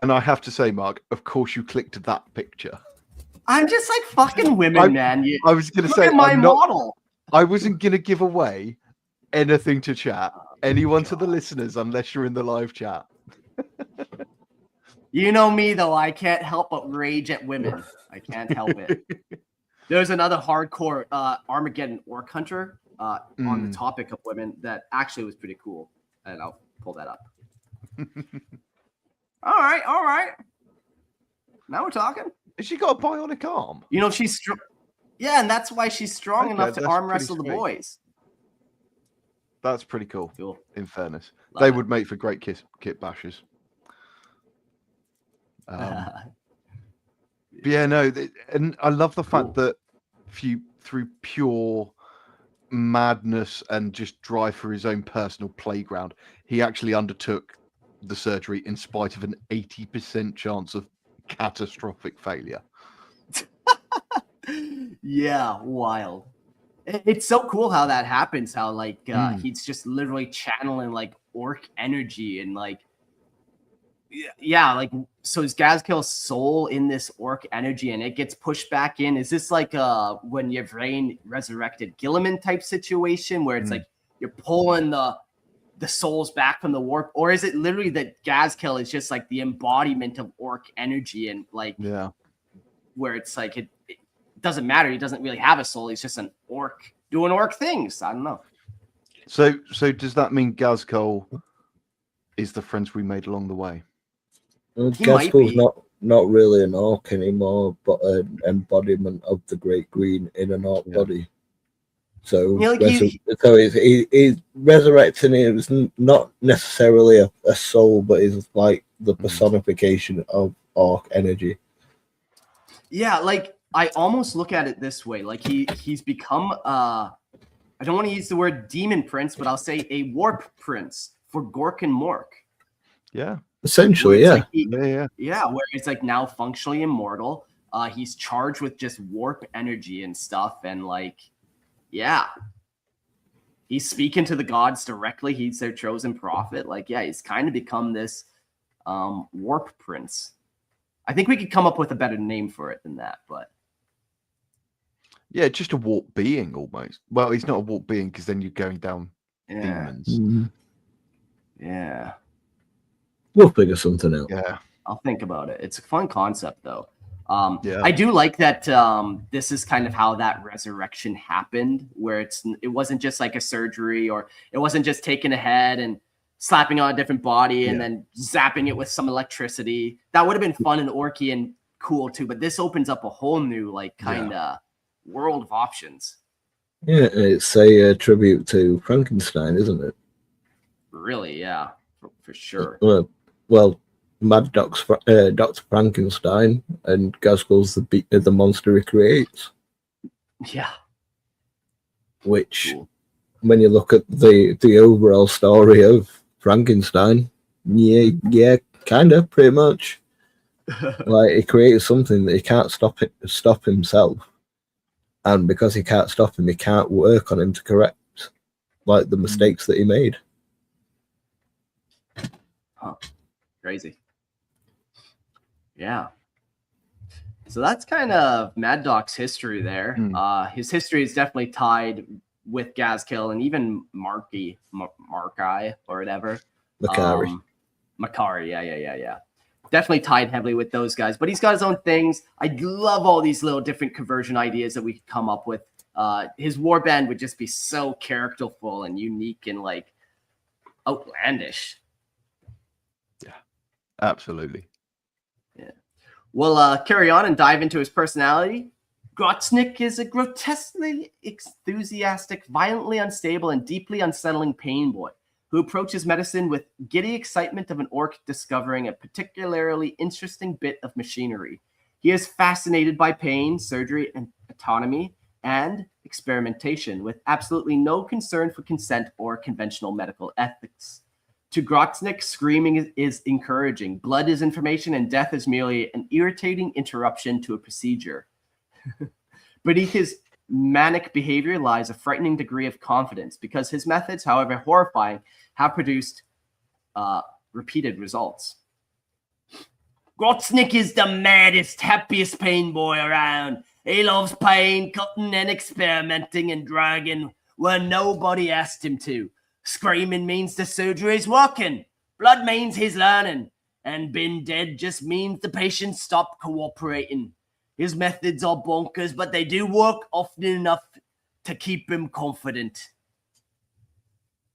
And I have to say, Mark, of course you clicked that picture. I'm just like fucking women, man. I was going to say, my model. I wasn't going to give away anything to chat, anyone to the listeners, unless you're in the live chat. You know me, though. I can't help but rage at women. I can't help it. There's another hardcore Armageddon Orc Hunter on the topic of women that actually was pretty cool. And I'll pull that up. All right. Now we're talking. Has she got a bionic arm? You know, she's strong. Yeah, and that's why she's strong enough to arm wrestle the boys. That's pretty cool. Cool. In fairness, Love they it. would make for great kit bashers. But yeah, no, and I love the fact that through pure madness and just drive for his own personal playground, he actually undertook the surgery in spite of an 80% chance of catastrophic failure. Yeah, wild. It's so cool how that happens. How like he's just literally channeling like orc energy and like like so is Ghazghkull's soul in this orc energy and it gets pushed back in? Is this like when you've resurrected Gilliman type situation where it's like you're pulling the souls back from the warp, or is it literally that Ghazghkull is just like the embodiment of orc energy and like where it's like it doesn't matter, he doesn't really have a soul, he's just an orc doing orc things. I don't know. So does that mean Ghazghkull is the friends we made along the way? Well, Ghazghkull's not really an orc anymore, but an embodiment of the Great Green in an orc body. So, he's resurrecting it. It's not necessarily a soul, but it's like the personification of orc energy. Yeah, like I almost look at it this way: like he's become I don't want to use the word demon prince, but I'll say a warp prince for Gork and Mork. Yeah. Essentially, yeah, like where it's like now functionally immortal. He's charged with just warp energy and stuff, and like, yeah, he's speaking to the gods directly. He's their chosen prophet. Like, yeah, he's kind of become this warp prince. I think we could come up with a better name for it than that, but yeah, just a warp being almost. Well, he's not a warp being because then you're going down demons. Yeah. We'll figure something out. Yeah, I'll think about it. It's a fun concept, though. I do like that this is kind of how that resurrection happened, where it wasn't just like a surgery, or it wasn't just taking a head and slapping on a different body and then zapping it with some electricity. That would have been fun and orky and cool too, but this opens up a whole new like kind of world of options. Yeah, it's a tribute to Frankenstein, isn't it? Really, yeah, for sure. Well, Mad Doc's Dr. Frankenstein, and Ghazghkull's the monster he creates. Yeah. Which, when you look at the overall story of Frankenstein, yeah, kind of, pretty much. Like, he created something that he can't stop himself, and because he can't stop him, he can't work on him to correct like the mistakes that he made. Huh. Crazy. Yeah. So that's kind of Mad Doc's history there. His history is definitely tied with Ghazghkull and even Marky or whatever. Makari, yeah. Definitely tied heavily with those guys, but he's got his own things. I love all these little different conversion ideas that we could come up with. His warband would just be so characterful and unique and like outlandish. Yeah, absolutely. Yeah. We'll carry on and dive into his personality. Grotsnik is a grotesquely enthusiastic, violently unstable, and deeply unsettling Painboy who approaches medicine with giddy excitement of an orc discovering a particularly interesting bit of machinery. He is fascinated by pain, surgery, and autonomy, and experimentation, with absolutely no concern for consent or conventional medical ethics. To Grotsnik, screaming is encouraging, blood is information, and death is merely an irritating interruption to a procedure. Beneath his manic behavior lies a frightening degree of confidence, because his methods, however horrifying, have produced repeated results. Grotsnik is the maddest, happiest Painboy around. He loves pain, cutting and experimenting and dragging where nobody asked him to. Screaming means the surgery's working. Blood means he's learning. And being dead just means the patient stopped cooperating. His methods are bonkers, but they do work often enough to keep him confident.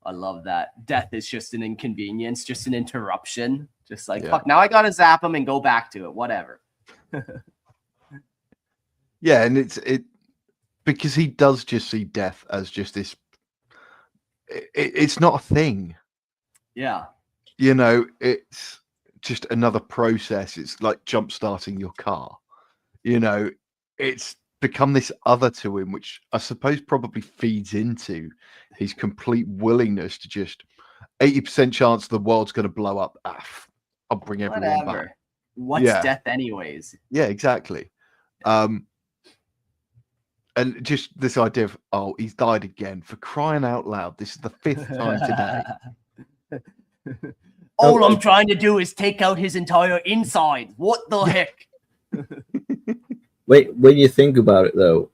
I love that. Death is just an inconvenience, just an interruption. Just like, Yeah. fuck, now I gotta zap him and go back to it. Whatever. Yeah, and it's because he does just see death as just this. It's not a thing. Yeah. You know, it's just another process. It's like jump starting your car. You know, it's become this other to him, which I suppose probably feeds into his complete willingness to just 80% chance the world's going to blow up. I'll bring everyone Whatever. back. What's Yeah. death anyways? Yeah, exactly. And just this idea of, oh, he's died again, for crying out loud. This is the 5th time today. All I'm trying to do is take out his entire inside. What the heck? Wait, when you think about it, though,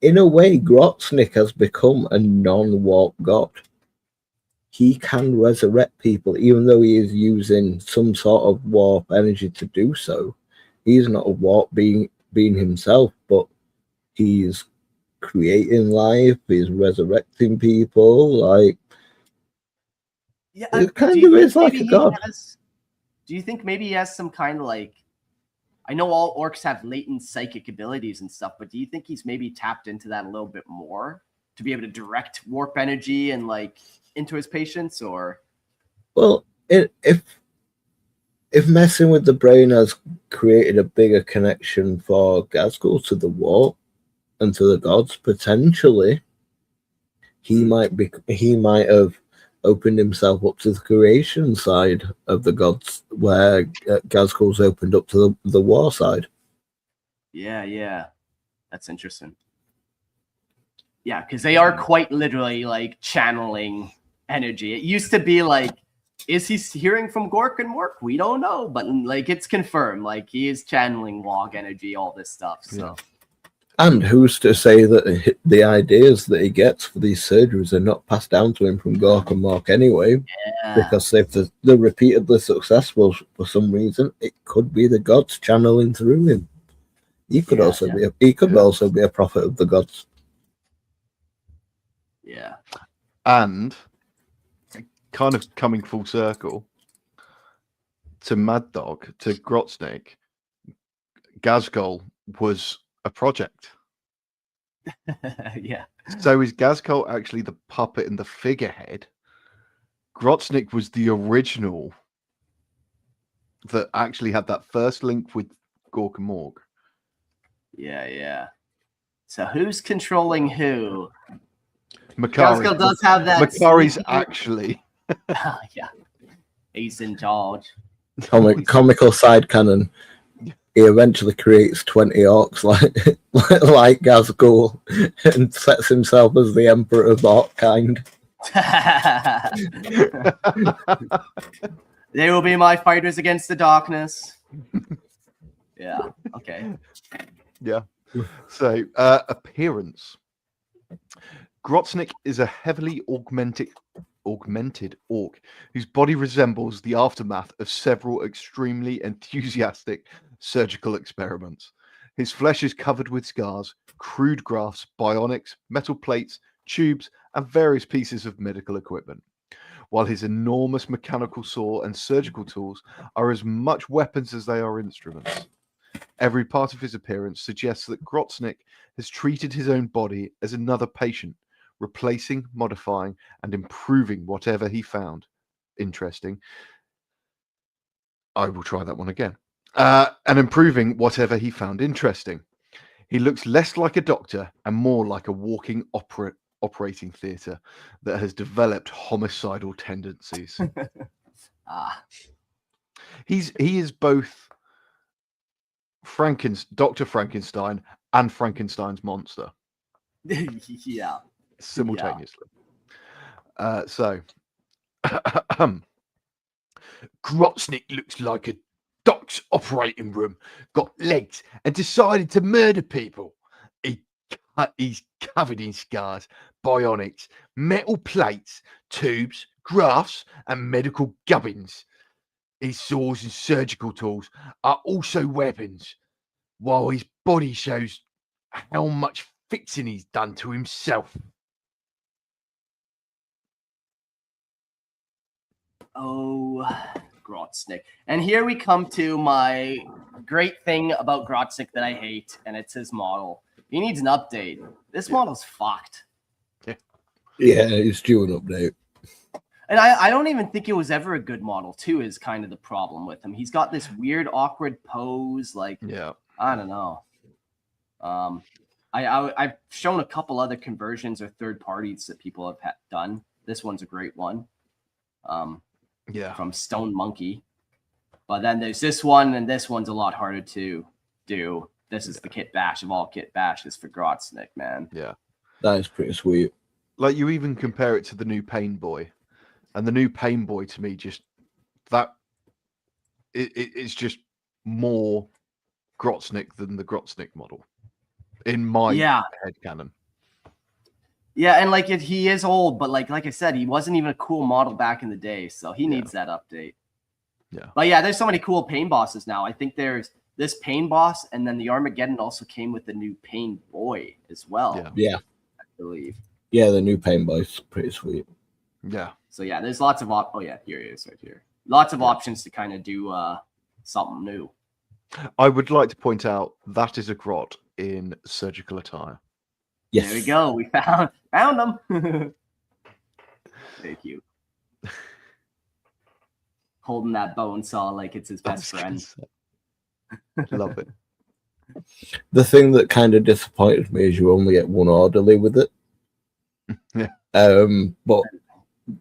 in a way, Grotsnik has become a non-warp god. He can resurrect people, even though he is using some sort of warp energy to do so. He's not a warp being himself, but he's creating life. He's resurrecting people. Like, Yeah, it kind do you of think is like maybe a he god. do you think maybe he has some kind of like, I know all orcs have latent psychic abilities and stuff, but do you think he's maybe tapped into that a little bit more to be able to direct warp energy and like into his patients? Or Well, if messing with the brain has created a bigger connection for Ghazghkull to the warp and to the gods, potentially he might have opened himself up to the creation side of the gods, where Ghazghkull's opened up to the war side. yeah, that's interesting. Yeah, because they are quite literally like channeling energy. It used to be like, is he hearing from Gork and Mork? We don't know, but like it's confirmed. Like he is channeling WAAAGH energy, all this stuff. So. Yeah. And who's to say that the ideas that he gets for these surgeries are not passed down to him from Gork and Mork anyway? Yeah. Because if they're repeatedly successful for some reason, it could be the gods channeling through him. He could also be a prophet of the gods. Yeah. And kind of coming full circle to Mad Dog, to Grotsnik, Ghazghkull was a project. Yeah. So is Ghazghkull actually the puppet and the figurehead? Grotsnik was the original that actually had that first link with Gork and Morg. Yeah. So who's controlling who? Makari does have that. Makari's actually. Yeah. He's in charge. Comical side canon. he eventually creates 20 orcs like Ghazghkull and sets himself as the emperor of orc kind. They will be my fighters against the darkness. Yeah. Okay. Yeah. So, appearance. Grotsnik is a heavily augmented orc whose body resembles the aftermath of several extremely enthusiastic surgical experiments. His flesh is covered with scars, crude grafts, bionics, metal plates, tubes, and various pieces of medical equipment. While his enormous mechanical saw and surgical tools are as much weapons as they are instruments. Every part of his appearance suggests that Grotsnik has treated his own body as another patient, replacing, modifying, and improving whatever he found interesting. I will try that one again. And improving whatever he found interesting. He looks less like a doctor and more like a walking operating theatre that has developed homicidal tendencies. He is both Dr. Frankenstein and Frankenstein's monster. Yeah. Simultaneously. So Grotsnik looks like a doc's operating room, got legs, and decided to murder people. He's covered in scars, bionics, metal plates, tubes, grafts, and medical gubbins. His saws and surgical tools are also weapons, while his body shows how much fixing he's done to himself. Oh, Grotsnik. And here we come to my great thing about Grotsnik that I hate, and it's his model. He needs an update. This model's fucked. Yeah, it's due an update. And I don't even think it was ever a good model, too, is kind of the problem with him. He's got this weird, awkward pose. Like, Yeah. I don't know. I've shown a couple other conversions or third parties that people have done. This one's a great one. From Stone Monkey. But then there's this one, and this one's a lot harder to do. This is the kit bash of all kit bashes for Grotsnik, man. Yeah. That is pretty sweet. Like, you even compare it to the new Painboy. And the new Painboy, to me, just that it's just more Grotsnik than the Grotsnik model in my head canon. Yeah, and like he is old, but like I said, he wasn't even a cool model back in the day, so he needs that update. Yeah. But yeah, there's so many cool pain bosses now. I think there's this pain boss, and then the Armageddon also came with the new Painboy as well. Yeah. I believe. Yeah, the new Painboy is pretty sweet. Yeah. So yeah, there's lots of here it is right here. Lots of options to kind of do something new. I would like to point out that is a grot in surgical attire. Yes. There we go. We found them. Thank you. Holding that bone saw like it's his best friend. Love it. The thing that kind of disappointed me is you only get one orderly with it. Yeah. But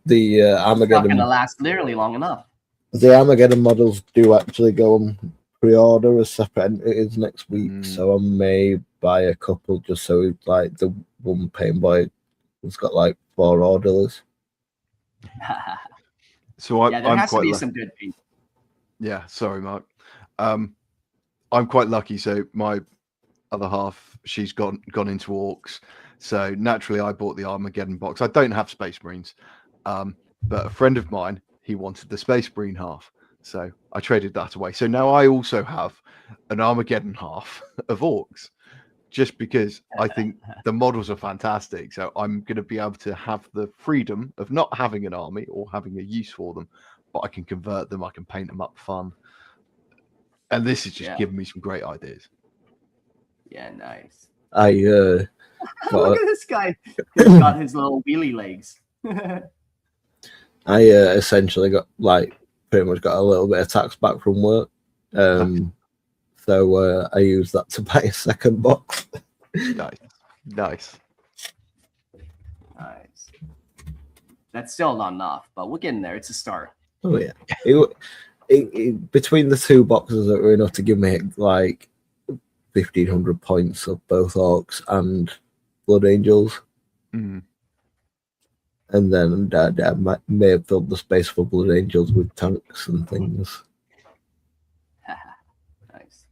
the Armageddon It's not gonna last literally long enough. The Armageddon models do actually go on pre-order as separate entities next week, so I may buy a couple just so like the one Painboy has got like 4 orderlies. So there I'm has to quite be some good paint. Yeah, sorry, Mark. I'm quite lucky. So my other half, she's gone into orcs. So naturally, I bought the Armageddon box. I don't have Space Marines, but a friend of mine, he wanted the Space Marine half. So I traded that away. So now I also have an Armageddon half of orcs, just because I think the models are fantastic. So I'm going to be able to have the freedom of not having an army or having a use for them, but I can convert them. I can paint them up fun. And this is just giving me some great ideas. Yeah, nice. Look at this guy. He's got his little wheelie legs. I essentially got pretty much got a little bit of tax back from work. So I used that to buy a second box. Nice. That's still not enough, but we're getting there. It's a start. Oh yeah. Between the two boxes that were enough to give me like 1,500 points of both Orcs and Blood Angels. Mm. And then I may have filled the space for Blood Angels with tanks and things. Nice.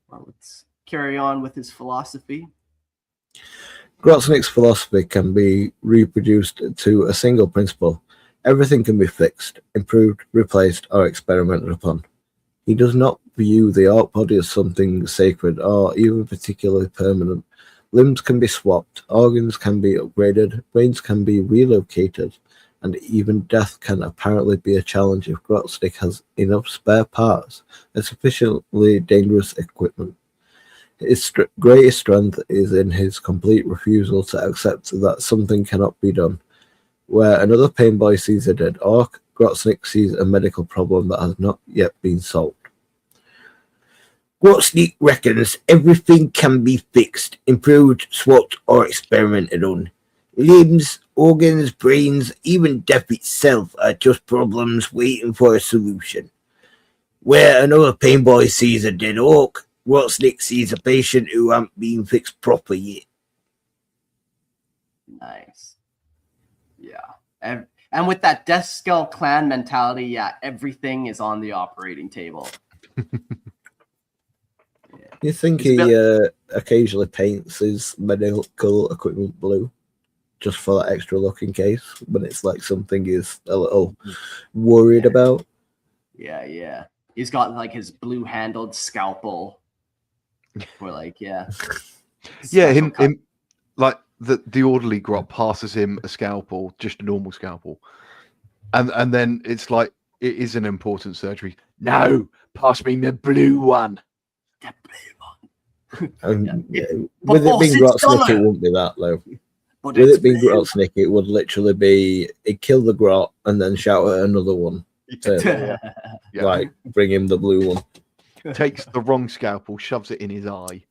Well, let's carry on with his philosophy. Grotsnik's philosophy can be reproduced to a single principle. Everything can be fixed, improved, replaced, or experimented upon. He does not view the Orc body as something sacred or even particularly permanent. Limbs can be swapped, organs can be upgraded, brains can be relocated, and even death can apparently be a challenge if Grotsnik has enough spare parts and sufficiently dangerous equipment. His greatest strength is in his complete refusal to accept that something cannot be done. Where another Painboy sees a dead Orc, Grotsnik sees a medical problem that has not yet been solved. Grotsnik reckons everything can be fixed, improved, swapped, or experimented on. Limbs, organs, brains, even death itself are just problems waiting for a solution. Where another Painboy sees a dead Orc, Grotsnik sees a patient who hasn't been fixed properly yet. Nice. Yeah. And with that Ghazghkull clan mentality, yeah, everything is on the operating table. You think he occasionally paints his medical equipment blue just for that extra look in case when it's like something he's a little worried about? Yeah. He's got like his blue handled scalpel. For like, yeah. Yeah, him like the orderly grot passes him a scalpel, just a normal scalpel. And then it's like it is an important surgery. No, pass me the blue one. The blue one. With it being Grotsnik, it wouldn't be that low. With it being Grotsnik, it would literally be he'd kill the grot and then shout at another one to like bring him the blue one. Takes the wrong scalpel, shoves it in his eye,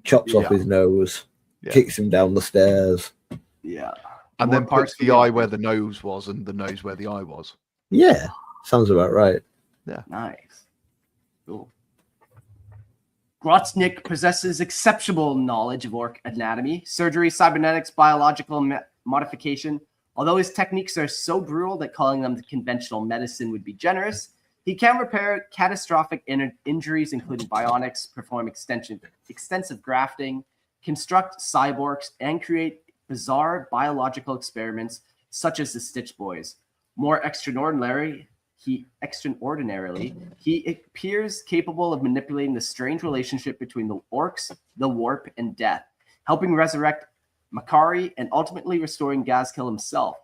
chops off his nose, kicks him down the stairs. Yeah. And then puts the eye where the nose was and the nose where the eye was. Yeah, sounds about right. Yeah. Nice. Cool. Grotsnik possesses exceptional knowledge of Orc anatomy, surgery, cybernetics, biological modification. Although his techniques are so brutal that calling them conventional medicine would be generous, he can repair catastrophic injuries, including bionics, perform extensive grafting, construct cyborgs, and create bizarre biological experiments such as the Stitch Boys. More extraordinarily, he appears capable of manipulating the strange relationship between the Orcs, the Warp, and death, helping resurrect Makari and ultimately restoring Ghazghkull himself.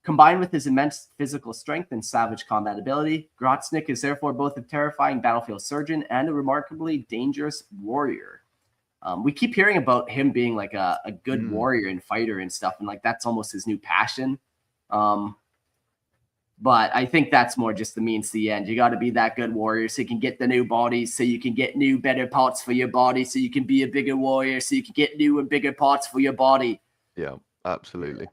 Combined with his immense physical strength and savage combat ability, Grotsnik is therefore both a terrifying battlefield surgeon and a remarkably dangerous warrior. We keep hearing about him being like a good warrior and fighter and stuff, and like that's almost his new passion. But I think that's more just the means to the end. You got to be that good warrior so you can get the new bodies, so you can get new, better parts for your body, so you can be a bigger warrior, so you can get new and bigger parts for your body. Yeah, absolutely.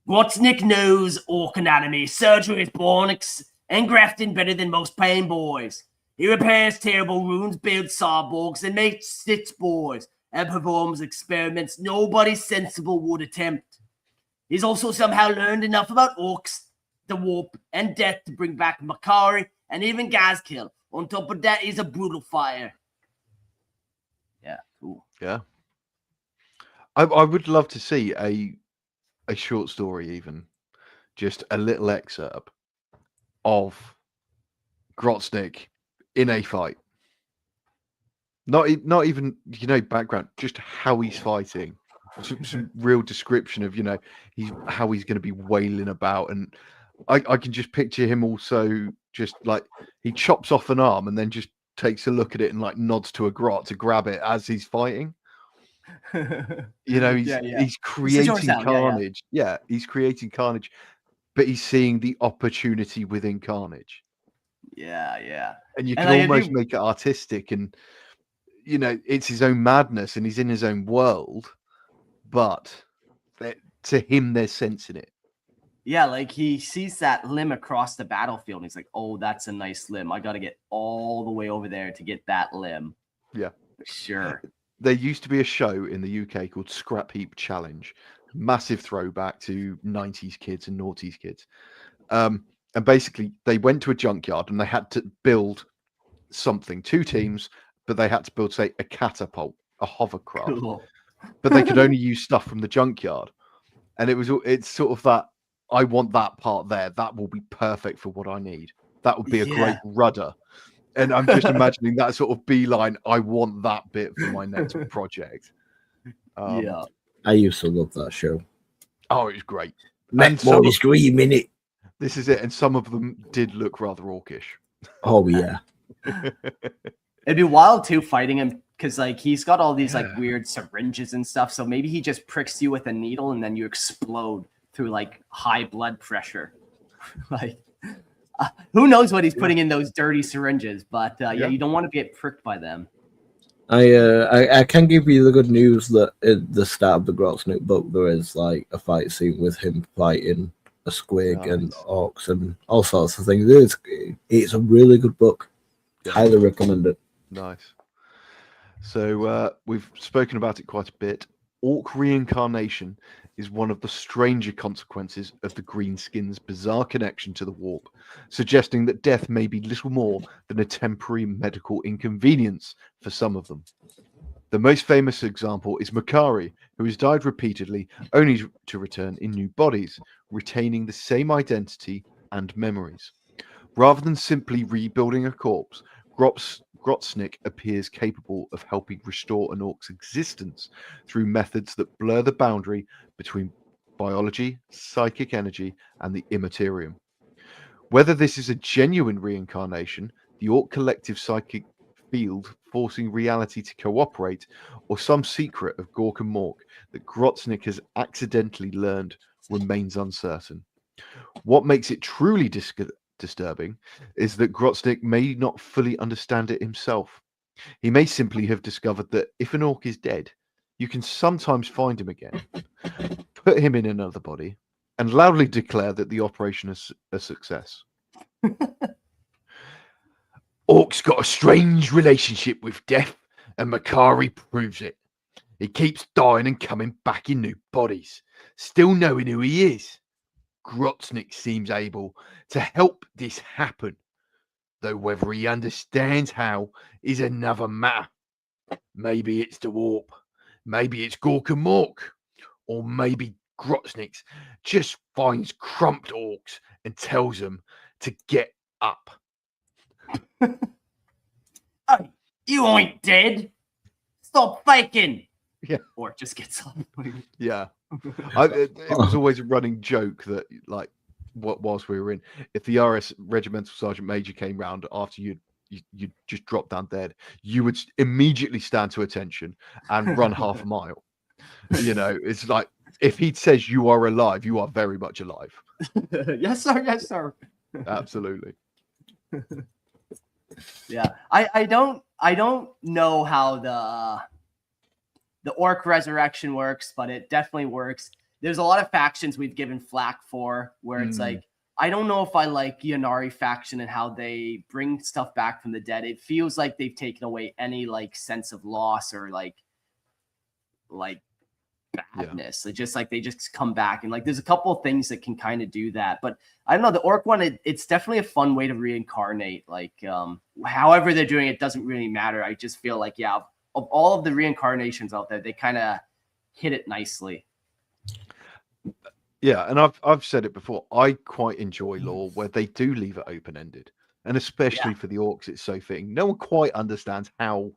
Grotsnik knows Orc anatomy, surgery is bionics, and grafting better than most Painboyz. He repairs terrible wounds, builds cyborgs, and makes Stitch Boys, and performs experiments nobody sensible would attempt. He's also somehow learned enough about Orcs, the Warp, and Death to bring back Makari and even Ghazghkull. On top of that, he's a brutal fighter. Yeah, cool. Yeah. I would love to see a short story, even just a little excerpt of Grotsnik in a fight. Not even background, just how he's fighting. Some real description of how he's going to be wailing about, and I can just picture him also just like he chops off an arm and then just takes a look at it and like nods to a grot to grab it as he's fighting. He's creating carnage. Yeah, he's creating carnage, but he's seeing the opportunity within carnage. Yeah. And you can almost make it artistic, and it's his own madness and he's in his own world, but to him there's sense in it. Yeah, like he sees that limb across the battlefield, and he's like, "Oh, that's a nice limb. I got to get all the way over there to get that limb." Yeah, sure. There used to be a show in the UK called Scrap Heap Challenge, massive throwback to 90s kids and noughties kids. And basically, they went to a junkyard and they had to build something, 2 teams, but they had to build, say, a catapult, a hovercraft, Cool. but they could only use stuff from the junkyard. And it's sort of that, I want that part there. That will be perfect for what I need. That would be a great rudder. And I'm just imagining that sort of beeline. I want that bit for my next project. Yeah. I used to love that show. Oh, it was great. Met boy scream in it. This is it. And some of them did look rather orcish. Oh, yeah. It'd be wild too fighting him because like he's got all these like weird syringes and stuff. So maybe he just pricks you with a needle and then you explode through like high blood pressure. Like who knows what he's putting in those dirty syringes? But yeah, you don't want to get pricked by them. I can give you the good news that at the start of the Grotsnik book there is like a fight scene with him fighting a squig and orcs and all sorts of things. It's a really good book. Highly recommend it. Nice. So we've spoken about it quite a bit. Orc reincarnation is one of the stranger consequences of the Greenskins' bizarre connection to the warp, suggesting that death may be little more than a temporary medical inconvenience for some of them. The most famous example is Makari, who has died repeatedly only to return in new bodies, retaining the same identity and memories. Rather than simply rebuilding a corpse, Grotsnik appears capable of helping restore an orc's existence through methods that blur the boundary between biology, psychic energy, and the immaterium. Whether this is a genuine reincarnation, the orc collective psychic field forcing reality to cooperate, or some secret of Gork and Mork that Grotsnik has accidentally learned remains uncertain. What makes it truly disturbing is that Grotsnik may not fully understand it himself. He may simply have discovered that if an orc is dead, you can sometimes find him again, put him in another body, and loudly declare that the operation is a success. Orc's got a strange relationship with death, and Makari proves it. He keeps dying and coming back in new bodies, still knowing who he is. Grotsnik seems able to help this happen, though whether he understands how is another matter. Maybe it's the warp, maybe it's Gork and Mork, or maybe Grotsnik just finds crumped orcs and tells them to get up. Hey, you ain't dead. Stop faking. Yeah. Or it just gets up. Yeah. It was always a running joke that, like, whilst we were in, if the RS Regimental Sergeant Major came round after you just dropped down dead, you would immediately stand to attention and run half a mile. You know, it's like if he says you are alive, you are very much alive. Yes, sir. Yes, sir. Absolutely. Yeah, I don't know how the orc resurrection works, but it definitely works. There's a lot of factions we've given flack for where it's like, I don't know if I like Yannari faction and how they bring stuff back from the dead. It feels like they've taken away any like sense of loss or like badness. It's just like they just come back, and like there's a couple of things that can kind of do that. But I don't know, the orc one, it's definitely a fun way to reincarnate. Like however they're doing it doesn't really matter. I just feel like, yeah, of all of the reincarnations out there, they kind of hit it nicely. Yeah, and I've said it before. I quite enjoy lore where they do leave it open-ended, and especially for the orcs, it's so fitting. No one quite understands how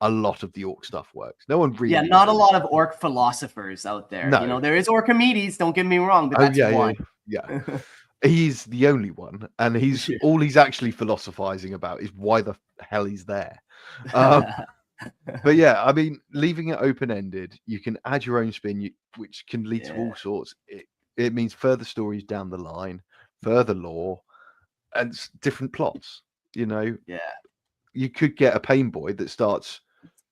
a lot of the orc stuff works. No one really. Yeah, not a lot of orc philosophers out there. No. You know, there is Orchimedes. Don't get me wrong, but that's one. Yeah. He's the only one, and all he's actually philosophizing about is why the hell he's there. But yeah, I mean, leaving it open-ended, you can add your own spin, which can lead to all sorts. It means further stories down the line, further lore, and different plots. You know, you could get a Painboy that starts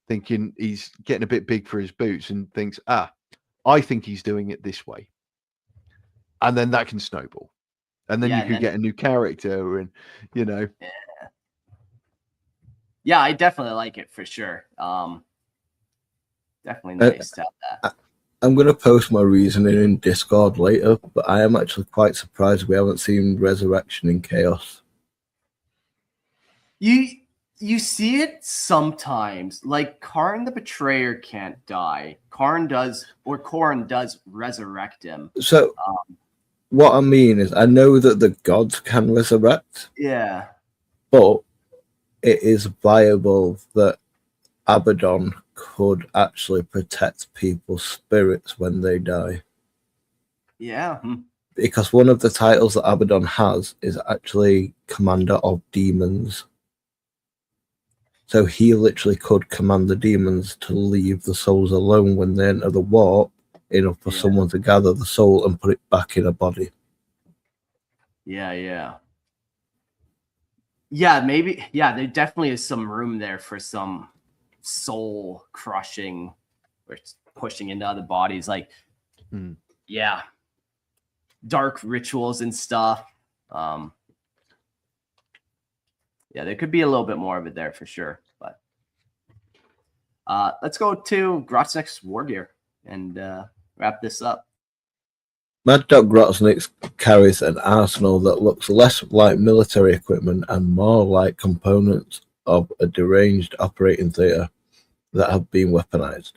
thinking he's getting a bit big for his boots and thinks, I think he's doing it this way. and then that can snowball, and then Yeah, you and could then- get a new character, and you know. Yeah, I definitely like it for sure. Definitely nice to have that. I'm going to post my reasoning in Discord later, but I am actually quite surprised we haven't seen Resurrection in Chaos. You see it sometimes. Like Karn the Betrayer can't die. Karn does resurrect him. So, what I mean is, I know that the gods can resurrect, Yeah. but it is viable that Abaddon could actually protect people's spirits when they die. Yeah. Because one of the titles that Abaddon has is actually Commander of Demons. So he literally could command the demons to leave the souls alone when they enter the warp, enough for someone to gather the soul and put it back in a body. Yeah. Yeah, maybe. Yeah, there definitely is some room there for some soul crushing or pushing into other bodies. Like, yeah, dark rituals and stuff. Yeah, there could be a little bit more of it there for sure. But let's go to Grotsnik's war gear and wrap this up. Mad Dok Grotsnik carries an arsenal that looks less like military equipment and more like components of a deranged operating theatre that have been weaponized.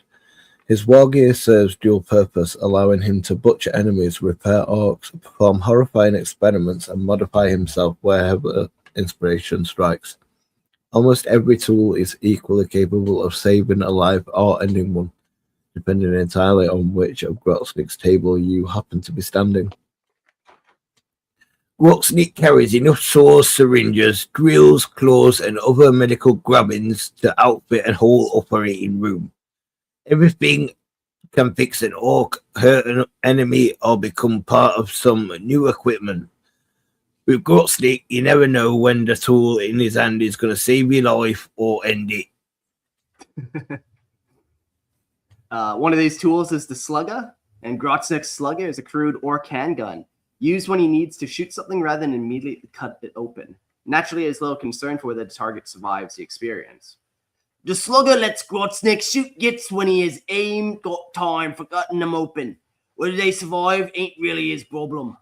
His war gear serves dual purpose, allowing him to butcher enemies, repair orcs, perform horrifying experiments, and modify himself wherever inspiration strikes. Almost every tool is equally capable of saving a life or ending one, depending entirely on which of Grotsnik's table you happen to be standing. Grotsnik carries enough saws, syringes, drills, claws, and other medical grabbings to outfit a whole operating room. Everything can fix an orc, hurt an enemy, or become part of some new equipment. With Grotsnik, you never know when the tool in his hand is going to save your life or end it. One of these tools is the Slugger, and Grotsnik's Slugger is a crude orc handgun, used when he needs to shoot something rather than immediately cut it open. Naturally, is little concern for whether the target survives the experience. The Slugger lets Grotsnik shoot gits when he has aim got time for cutting them open. Whether they survive ain't really his problem.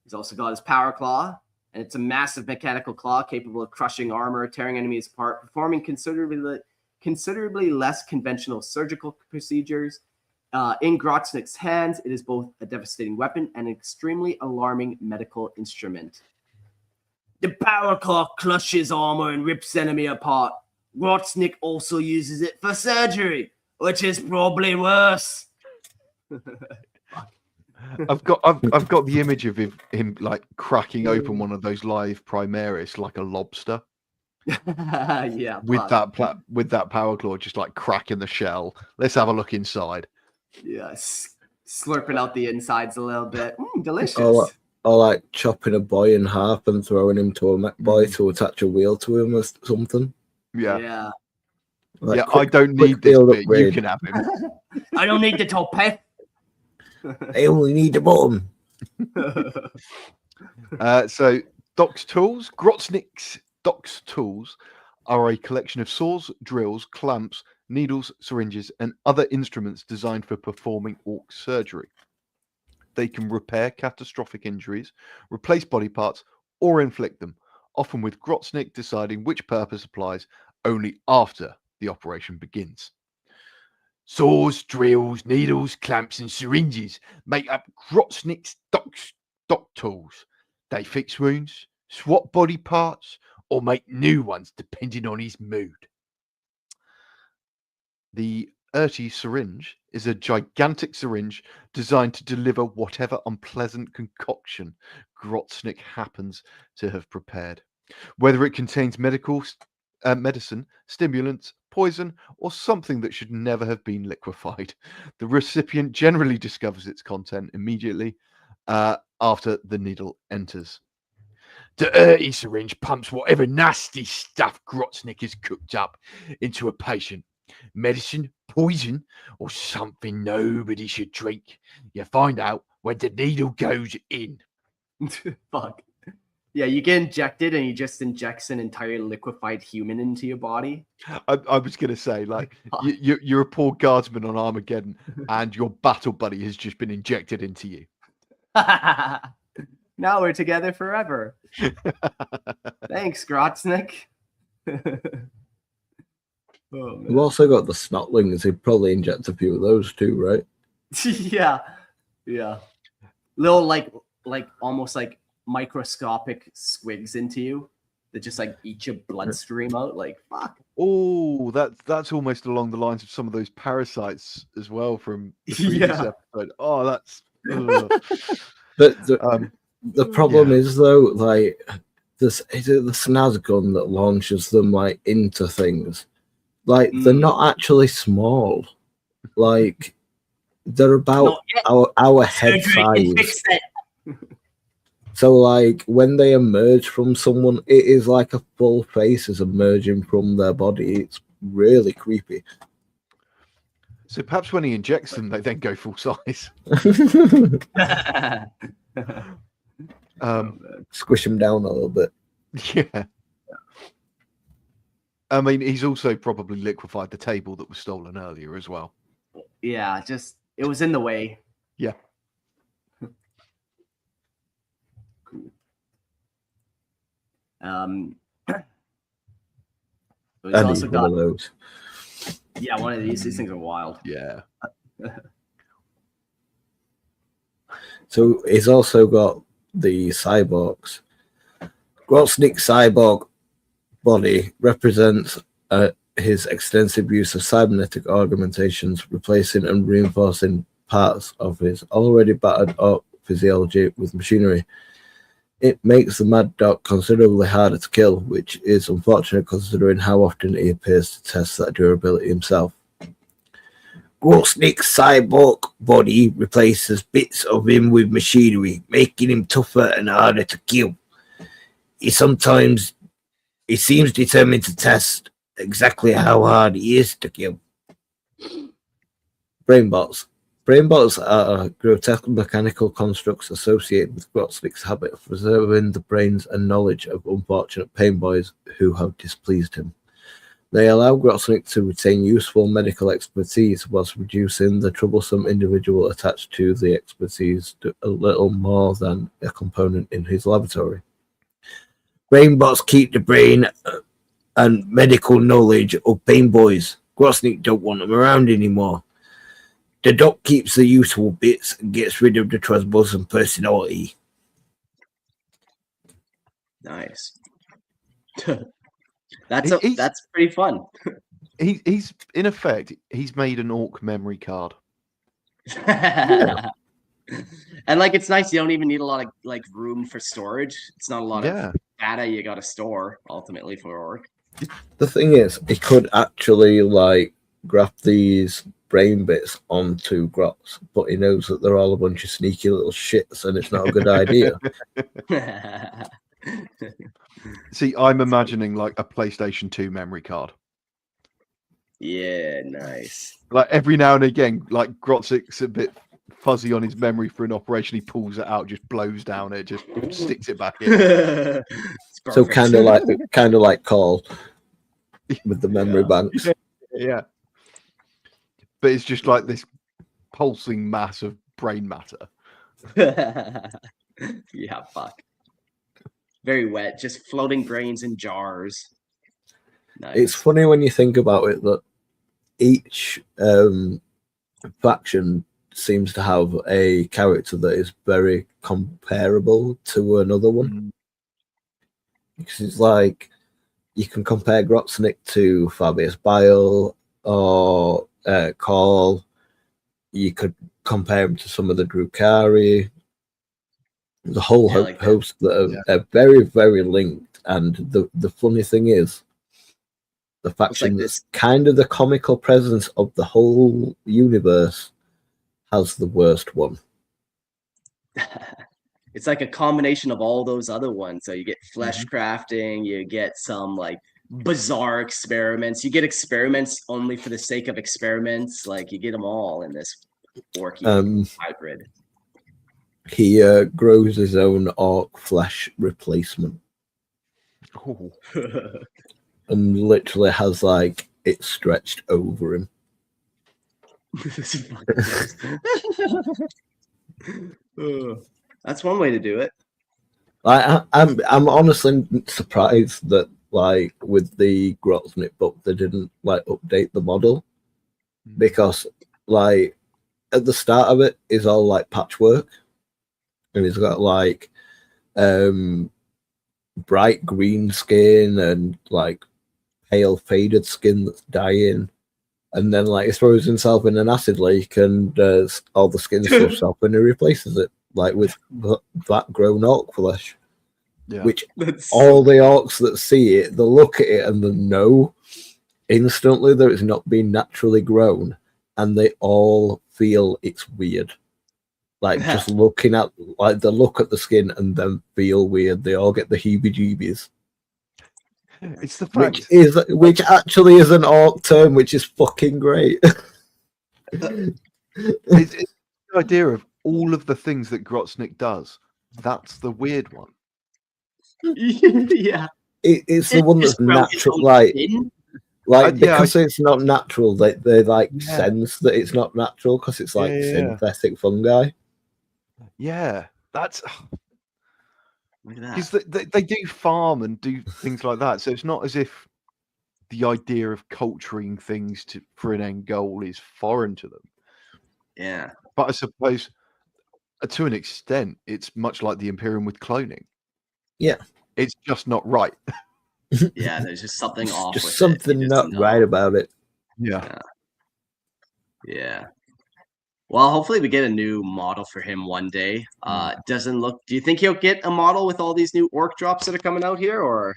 He's also got his Power Claw, and it's a massive mechanical claw capable of crushing armor, tearing enemies apart, performing considerably less conventional surgical procedures. In Grotsnik's hands, it is both a devastating weapon and an extremely alarming medical instrument. The Power Claw crushes armor and rips enemy apart. Grotsnik also uses it for surgery, which is probably worse. I've got the image of him like cracking open one of those live Primaris like a lobster. Yeah, with that power claw, just like cracking the shell. Let's have a look inside. Yes, slurping out the insides a little bit. Delicious. Or like chopping a boy in half and throwing him to a mech boy to attach a wheel to him or something. Yeah. Like, I don't need this bit. You can have him. I don't need the top pet. I only need the bottom. So Dok's tools, Dok's tools are a collection of saws, drills, clamps, needles, syringes, and other instruments designed for performing orc surgery. They can repair catastrophic injuries, replace body parts, or inflict them, often with Grotsnik deciding which purpose applies only after the operation begins. Saws, drills, needles, clamps, and syringes make up Grotsnik's Dok tools. They fix wounds, swap body parts, or make new ones depending on his mood. The Urti syringe is a gigantic syringe designed to deliver whatever unpleasant concoction Grotsnik happens to have prepared. Whether it contains medicine, stimulants, poison, or something that should never have been liquefied, the recipient generally discovers its content immediately after the needle enters. The Urti syringe pumps whatever nasty stuff Grotsnik has cooked up into a patient. Medicine, poison, or something nobody should drink. You find out when the needle goes in. Fuck. Yeah, you get injected and he just injects an entire liquefied human into your body. I was going to say, like, you're a poor guardsman on Armageddon and your battle buddy has just been injected into you. Now we're together forever. Thanks, Grotsnik. Oh, We've also got the snotlings. He'd probably inject a few of those too, right? yeah. Little like almost like microscopic squigs into you that just like eat your bloodstream out. Like fuck. Oh, that's almost along the lines of some of those parasites as well from the previous episode. Oh, that's. But the problem is though, like this is it the snaz gun that launches them like into things. Like they're not actually small. Like they're about our head size. So like when they emerge from someone, it is like a full face is emerging from their body. It's really creepy. So perhaps when he injects them, they then go full size. Squish them down a little bit. Yeah. I mean, he's also probably liquefied the table that was stolen earlier as well. Yeah, just it was in the way. Yeah. He's I also need got one of those. yeah, one of these. These things are wild. Yeah. So he's also got the cyborgs. Grotsnik's cyborg body represents his extensive use of cybernetic augmentations, replacing and reinforcing parts of his already battered up physiology with machinery. It makes the Mad Dog considerably harder to kill, which is unfortunate considering how often he appears to test that durability himself. Grotsnik's cyborg body replaces bits of him with machinery, making him tougher and harder to kill. He seems determined to test exactly how hard he is to kill. Brainbots. Brainbots are grotesque mechanical constructs associated with Grotsnik's habit of preserving the brains and knowledge of unfortunate Painboyz who have displeased him. They allow Grotsnik to retain useful medical expertise whilst reducing the troublesome individual attached to the expertise to a little more than a component in his laboratory. Brainbots keep the brain and medical knowledge of Painboyz. Grotsnik don't want them around anymore. The Doc keeps the useful bits and gets rid of the troublesome personality. Nice. That's pretty fun. He's in effect he's made an Ork memory card. And like it's nice. You don't even need a lot of like room for storage. It's not a lot of data you got to store ultimately for Ork. The thing is, he could actually like graft these brain bits onto Grots, but he knows that they're all a bunch of sneaky little shits and it's not a good idea. See, I'm imagining like a PlayStation 2 memory card. Yeah, nice. Like every now and again, like Grotsnik's a bit fuzzy on his memory for an operation, he pulls it out, just blows down it, just sticks it back in. So kind of like Call with the memory banks. Yeah. But it's just like this pulsing mass of brain matter. Yeah, fuck. Very wet, just floating brains in jars. Nice. It's funny when you think about it that each faction seems to have a character that is very comparable to another one. Because it's like you can compare Grotsnik to Fabius Bile or Call. You could compare him to some of the Drukhari. The whole host that are very, very linked. And the funny thing is, the faction that's kind of the comical presence of the whole universe has the worst one. It's like a combination of all those other ones. So you get flesh crafting, you get some like bizarre experiments, you get experiments only for the sake of experiments. Like you get them all in this Orky hybrid. He grows his own orc flesh replacement Oh, and literally has like it stretched over him. That's one way to do it. I'm honestly surprised that like with the Grotsnik book they didn't like update the model, because like at the start of it is all like patchwork, and he's got like bright green skin and like pale faded skin that's dying, and then like he throws himself in an acid lake and all the skin slips off and he replaces it like with that grown orc flesh. yeah. Which all the orcs that see it, they look at it and they know instantly that it's not been naturally grown, and they all feel it's weird. Like just looking at, like they look at the skin and then feel weird. They all get the heebie-jeebies. It's the fact. Which actually is an orc term, which is fucking great. It's the idea of all of the things that Grotsnik does. That's the weird one. Yeah. It's the one that's natural, like because it's not natural. They like sense that it's not natural because it's like synthetic fungi. Yeah, that's Look at that. because they do farm and do things like that. So it's not as if the idea of culturing things for an end goal is foreign to them. Yeah. But I suppose to an extent, it's much like the Imperium with cloning. Yeah, it's just not right. Yeah, there's just something off. Just with something it. not right about it. Yeah. Yeah. Well, hopefully we get a new model for him one day. Doesn't look. Do you think he'll get a model with all these new orc drops that are coming out here, or?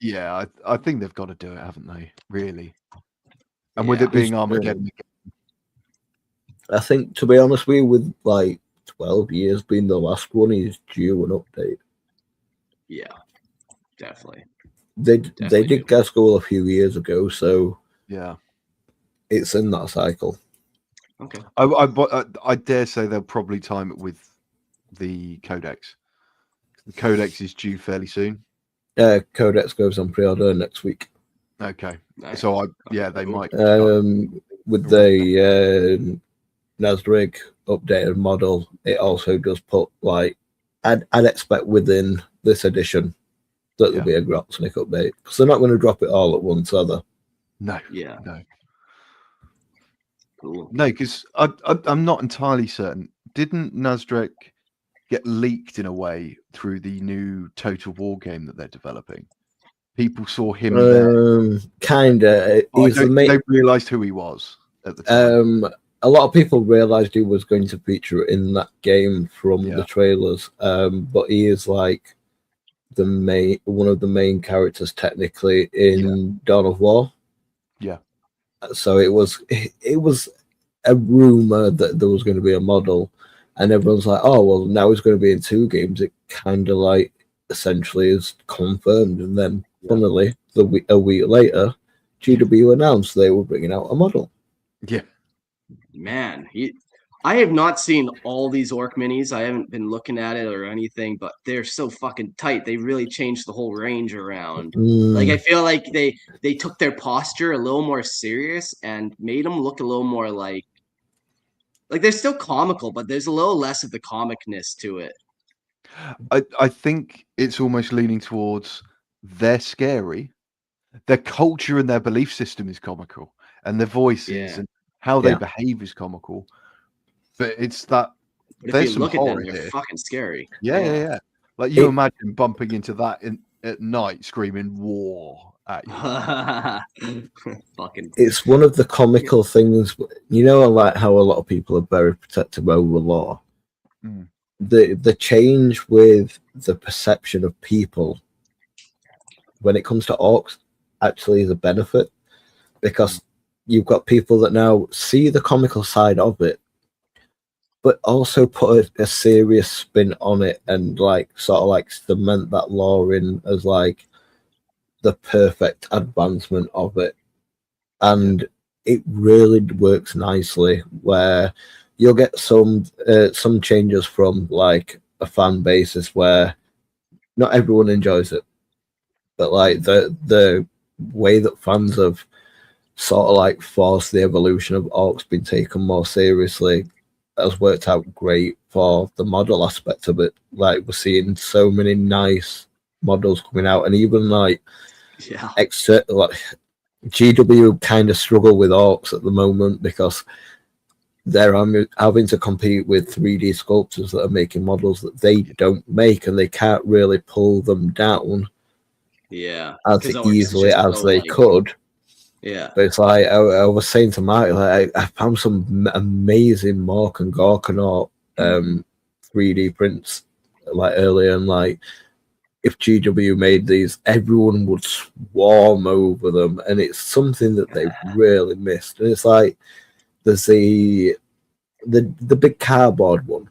Yeah, I think they've got to do it, haven't they? Really. And with it being Armageddon, I think, to be honest with you, with like 12 years being the last one, he's due an update. Yeah, definitely. They did Ghazghkull a few years ago, so yeah, it's in that cycle. Okay. I dare say they'll probably time it with the Codex. The Codex is due fairly soon. Codex goes on pre-order next week. Okay, Nice. so they might. With the Ghazghkull updated model, it also does put like I'd expect within this edition that there'll be a Grotsnik update, because they're not going to drop it all at once, are they? No. Yeah. No. Cool. No, because I'm not entirely certain. Didn't Ghazghkull get leaked in a way through the new Total War game that they're developing? People saw him there. Kinda. They realised who he was at the time. A lot of people realised he was going to feature in that game from the trailers. But he is like one of the main characters technically in Dawn of War. Yeah. So it was a rumor that there was going to be a model, and everyone's like, oh well, now he's going to be in 2 games. It kind of like essentially is confirmed, and then funnily a week later, GW announced they were bringing out a model. Yeah, man, I have not seen all these orc minis. I haven't been looking at it or anything, but they're so fucking tight. They really changed the whole range around. Like I feel like they took their posture a little more serious and made them look a little more like they're still comical, but there's a little less of the comicness to it. I think it's almost leaning towards they're scary. Their culture and their belief system is comical, and their voices and how they behave is comical. But it's that if you look at them, they're fucking scary. Yeah. Like you imagine bumping into that at night, screaming "war" at you. Fucking. It's one of the comical things. You know, like how a lot of people are very protective over law. The change with the perception of people when it comes to orcs actually is a benefit, because you've got people that now see the comical side of it, but also put a serious spin on it and like sort of like cement that law in as like the perfect advancement of it. And it really works nicely where you'll get some changes from like a fan basis where not everyone enjoys it, but like the way that fans have sort of like forced the evolution of orcs being taken more seriously has worked out great for the model aspect of it. Like we're seeing so many nice models coming out, and even like like GW kind of struggle with orcs at the moment because they're having to compete with 3D sculptors that are making models that they don't make, and they can't really pull them down as easily as they could. Yeah, but it's like I was saying to Mike, like I found some amazing Mork and Gorkanort 3D prints like earlier, and like if GW made these, everyone would swarm over them, and it's something that they really missed. And it's like there's the big cardboard one.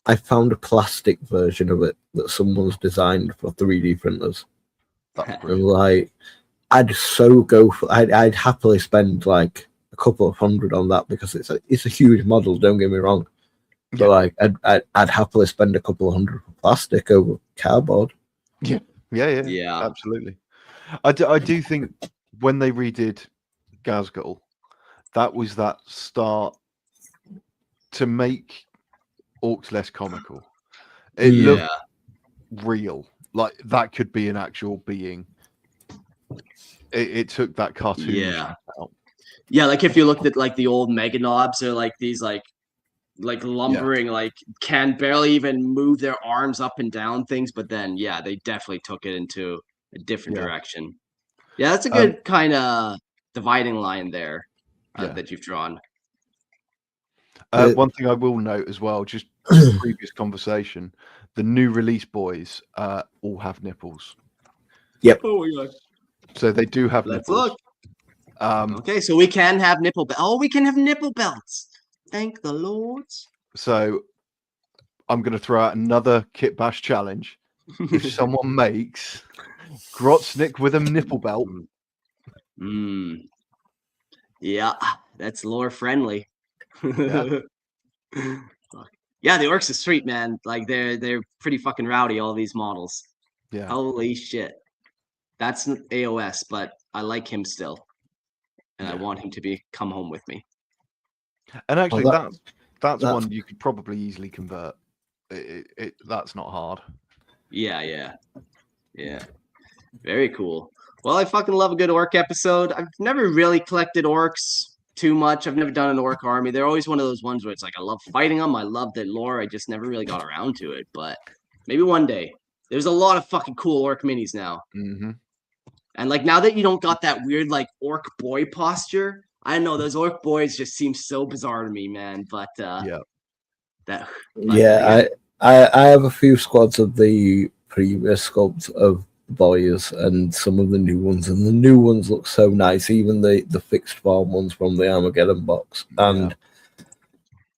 I found a plastic version of it that someone's designed for 3D printers. And like I'd so go for. I'd happily spend like a couple of hundred on that because it's a huge model. Don't get me wrong, but like I'd happily spend a couple of hundred for plastic over cardboard. Yeah, absolutely. I do think when they redid Ghazghkull, that was that start to make orcs less comical. It looked real, like that could be an actual being. It took that cartoon out. Yeah, like if you looked at like the old Meganobs, or like these like lumbering, like can barely even move their arms up and down things, but then they definitely took it into a different direction. Yeah, that's a good kind of dividing line there that you've drawn. One thing I will note as well, just previous conversation, the new release boys all have nipples. Yep. Oh my god. So they do have Let's nipples. Look. Okay, so we can have nipple belts. Oh, we can have nipple belts. Thank the Lord. So I'm going to throw out another Kit Bash challenge. If someone makes Grotsnik with a nipple belt. Yeah, that's lore friendly. Yeah. Yeah, the orcs are sweet, man. Like they're pretty fucking rowdy, all these models. Yeah. Holy shit. That's AOS, but I like him still. And I want him to come home with me. And actually that's one you could probably easily convert. That's not hard. Yeah. Very cool. Well, I fucking love a good orc episode. I've never really collected orcs too much. I've never done an orc army. They're always one of those ones where it's like I love fighting them. I love the lore. I just never really got around to it. But maybe one day. There's a lot of fucking cool orc minis now. Mm-hmm. And like now that you don't got that weird like orc boy posture, I don't know, those orc boys just seem so bizarre to me, man. But I have a few squads of the previous sculpt of boys and some of the new ones, and the new ones look so nice, even the fixed form ones from the Armageddon box. And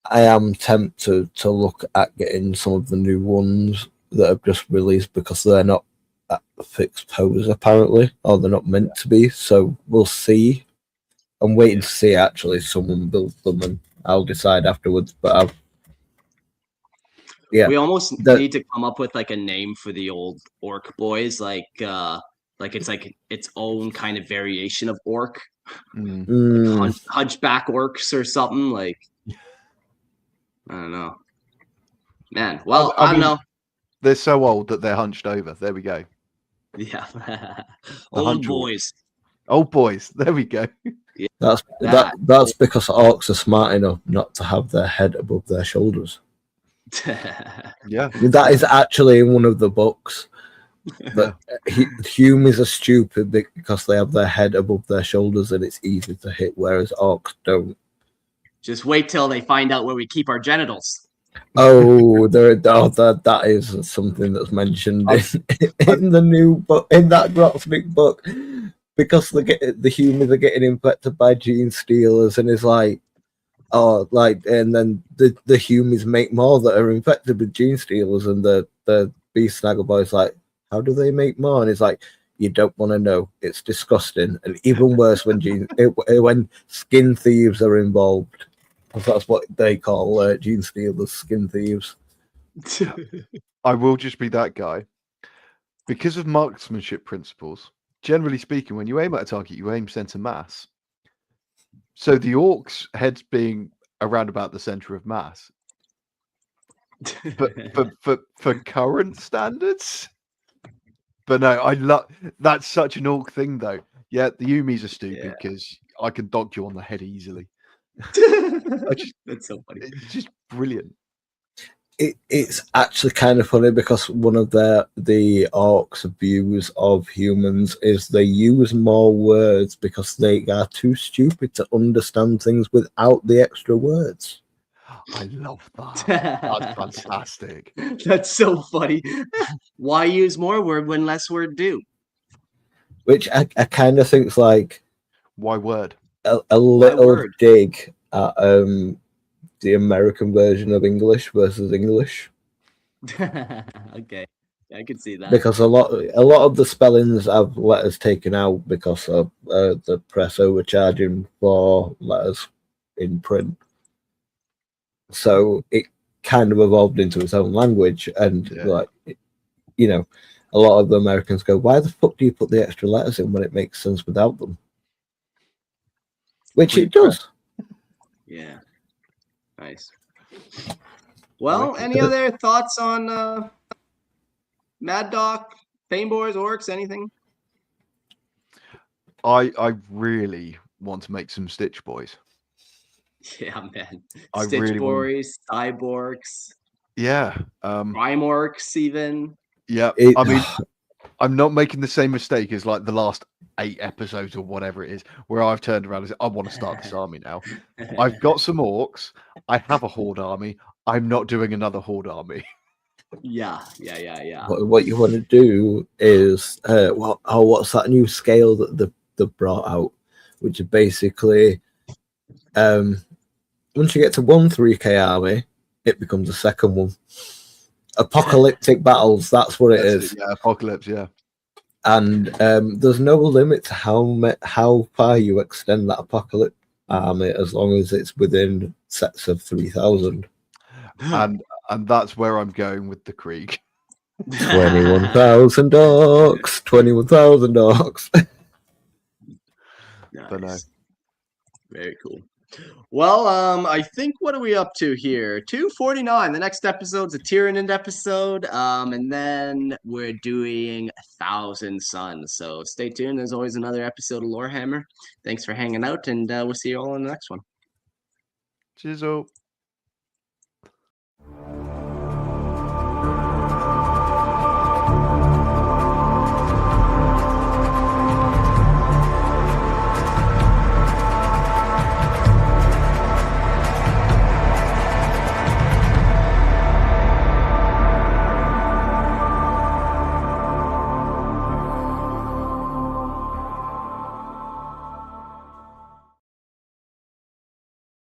I am tempted to look at getting some of the new ones that have just released because they're not at the fixed pose apparently, or they're not meant to be. So we'll see. I'm waiting to see actually someone build them, and I'll decide afterwards. But we almost need to come up with like a name for the old orc boys, like it's like its own kind of variation of orc, like hunchback orcs or something. Like I don't know, man. Well, I don't know. They're so old that they're hunched over. There we go. Yeah, old boys. Old boys. There we go. Yeah, that's because orcs are smart enough not to have their head above their shoulders. Yeah, that is actually in one of the books. But humans are stupid because they have their head above their shoulders and it's easy to hit, whereas orcs don't. Just wait till they find out where we keep our genitals. Oh, that is something that's mentioned in the new book, in that Grotsnik book, because the humans are getting infected by gene stealers, and it's like, and then the humans make more that are infected with gene stealers, and the beast snaggle boy's like, how do they make more? And it's like, you don't want to know. It's disgusting, and even worse when when skin thieves are involved. 'Cause that's what they call gene stealers, skin thieves. I will just be that guy. Because of marksmanship principles, generally speaking, when you aim at a target, you aim center mass. So the orcs' heads being around about the center of mass. But for current standards. But no, I love that's such an orc thing though. Yeah, the Umis are stupid because I can dock you on the head easily. That's so funny. It's just brilliant. It's actually kind of funny because one of the orcs' views of humans is they use more words because they are too stupid to understand things without the extra words. I love that. That's fantastic. That's so funny. Why use more word when less word do? Which I kind of think's like Why word? a little word? dig at the American version of English versus English. Okay, I can see that. Because a lot of the spellings have letters taken out because of the press overcharging for letters in print. So it kind of evolved into its own language, and like, you know, a lot of the Americans go, "Why the fuck do you put the extra letters in when it makes sense without them?" Which it does. Yeah, nice. Well, any other thoughts on Mad Doc, Painboyz, Orcs, anything? I really want to make some Stitch Boys. Yeah, man. I Stitch really want- Boys, Cyborks, Yeah. Orcs, even. Yeah. I mean, I'm not making the same mistake as like the last 8 episodes or whatever it is, where I've turned around and said, I want to start this army now. I've got some orcs. I have a horde army. I'm not doing another horde army. Yeah. What you want to do is what's that new scale that they brought out, which is basically once you get to 1 3K army, it becomes a second one. Apocalyptic battles, that's what it is. Yeah, apocalypse, yeah. And there's no limit to how far you extend that apocalypse army, as long as it's within sets of 3,000. And that's where I'm going with the Krieg. 21,000 orcs. 21,000 orcs. Nice. But no. Very cool. Well, I think what are we up to here? 249. The next episode's a Tyrannid episode. And then we're doing 1,000 Suns. So stay tuned. There's always another episode of Lorehammer. Thanks for hanging out, and we'll see you all in the next one. Cheers.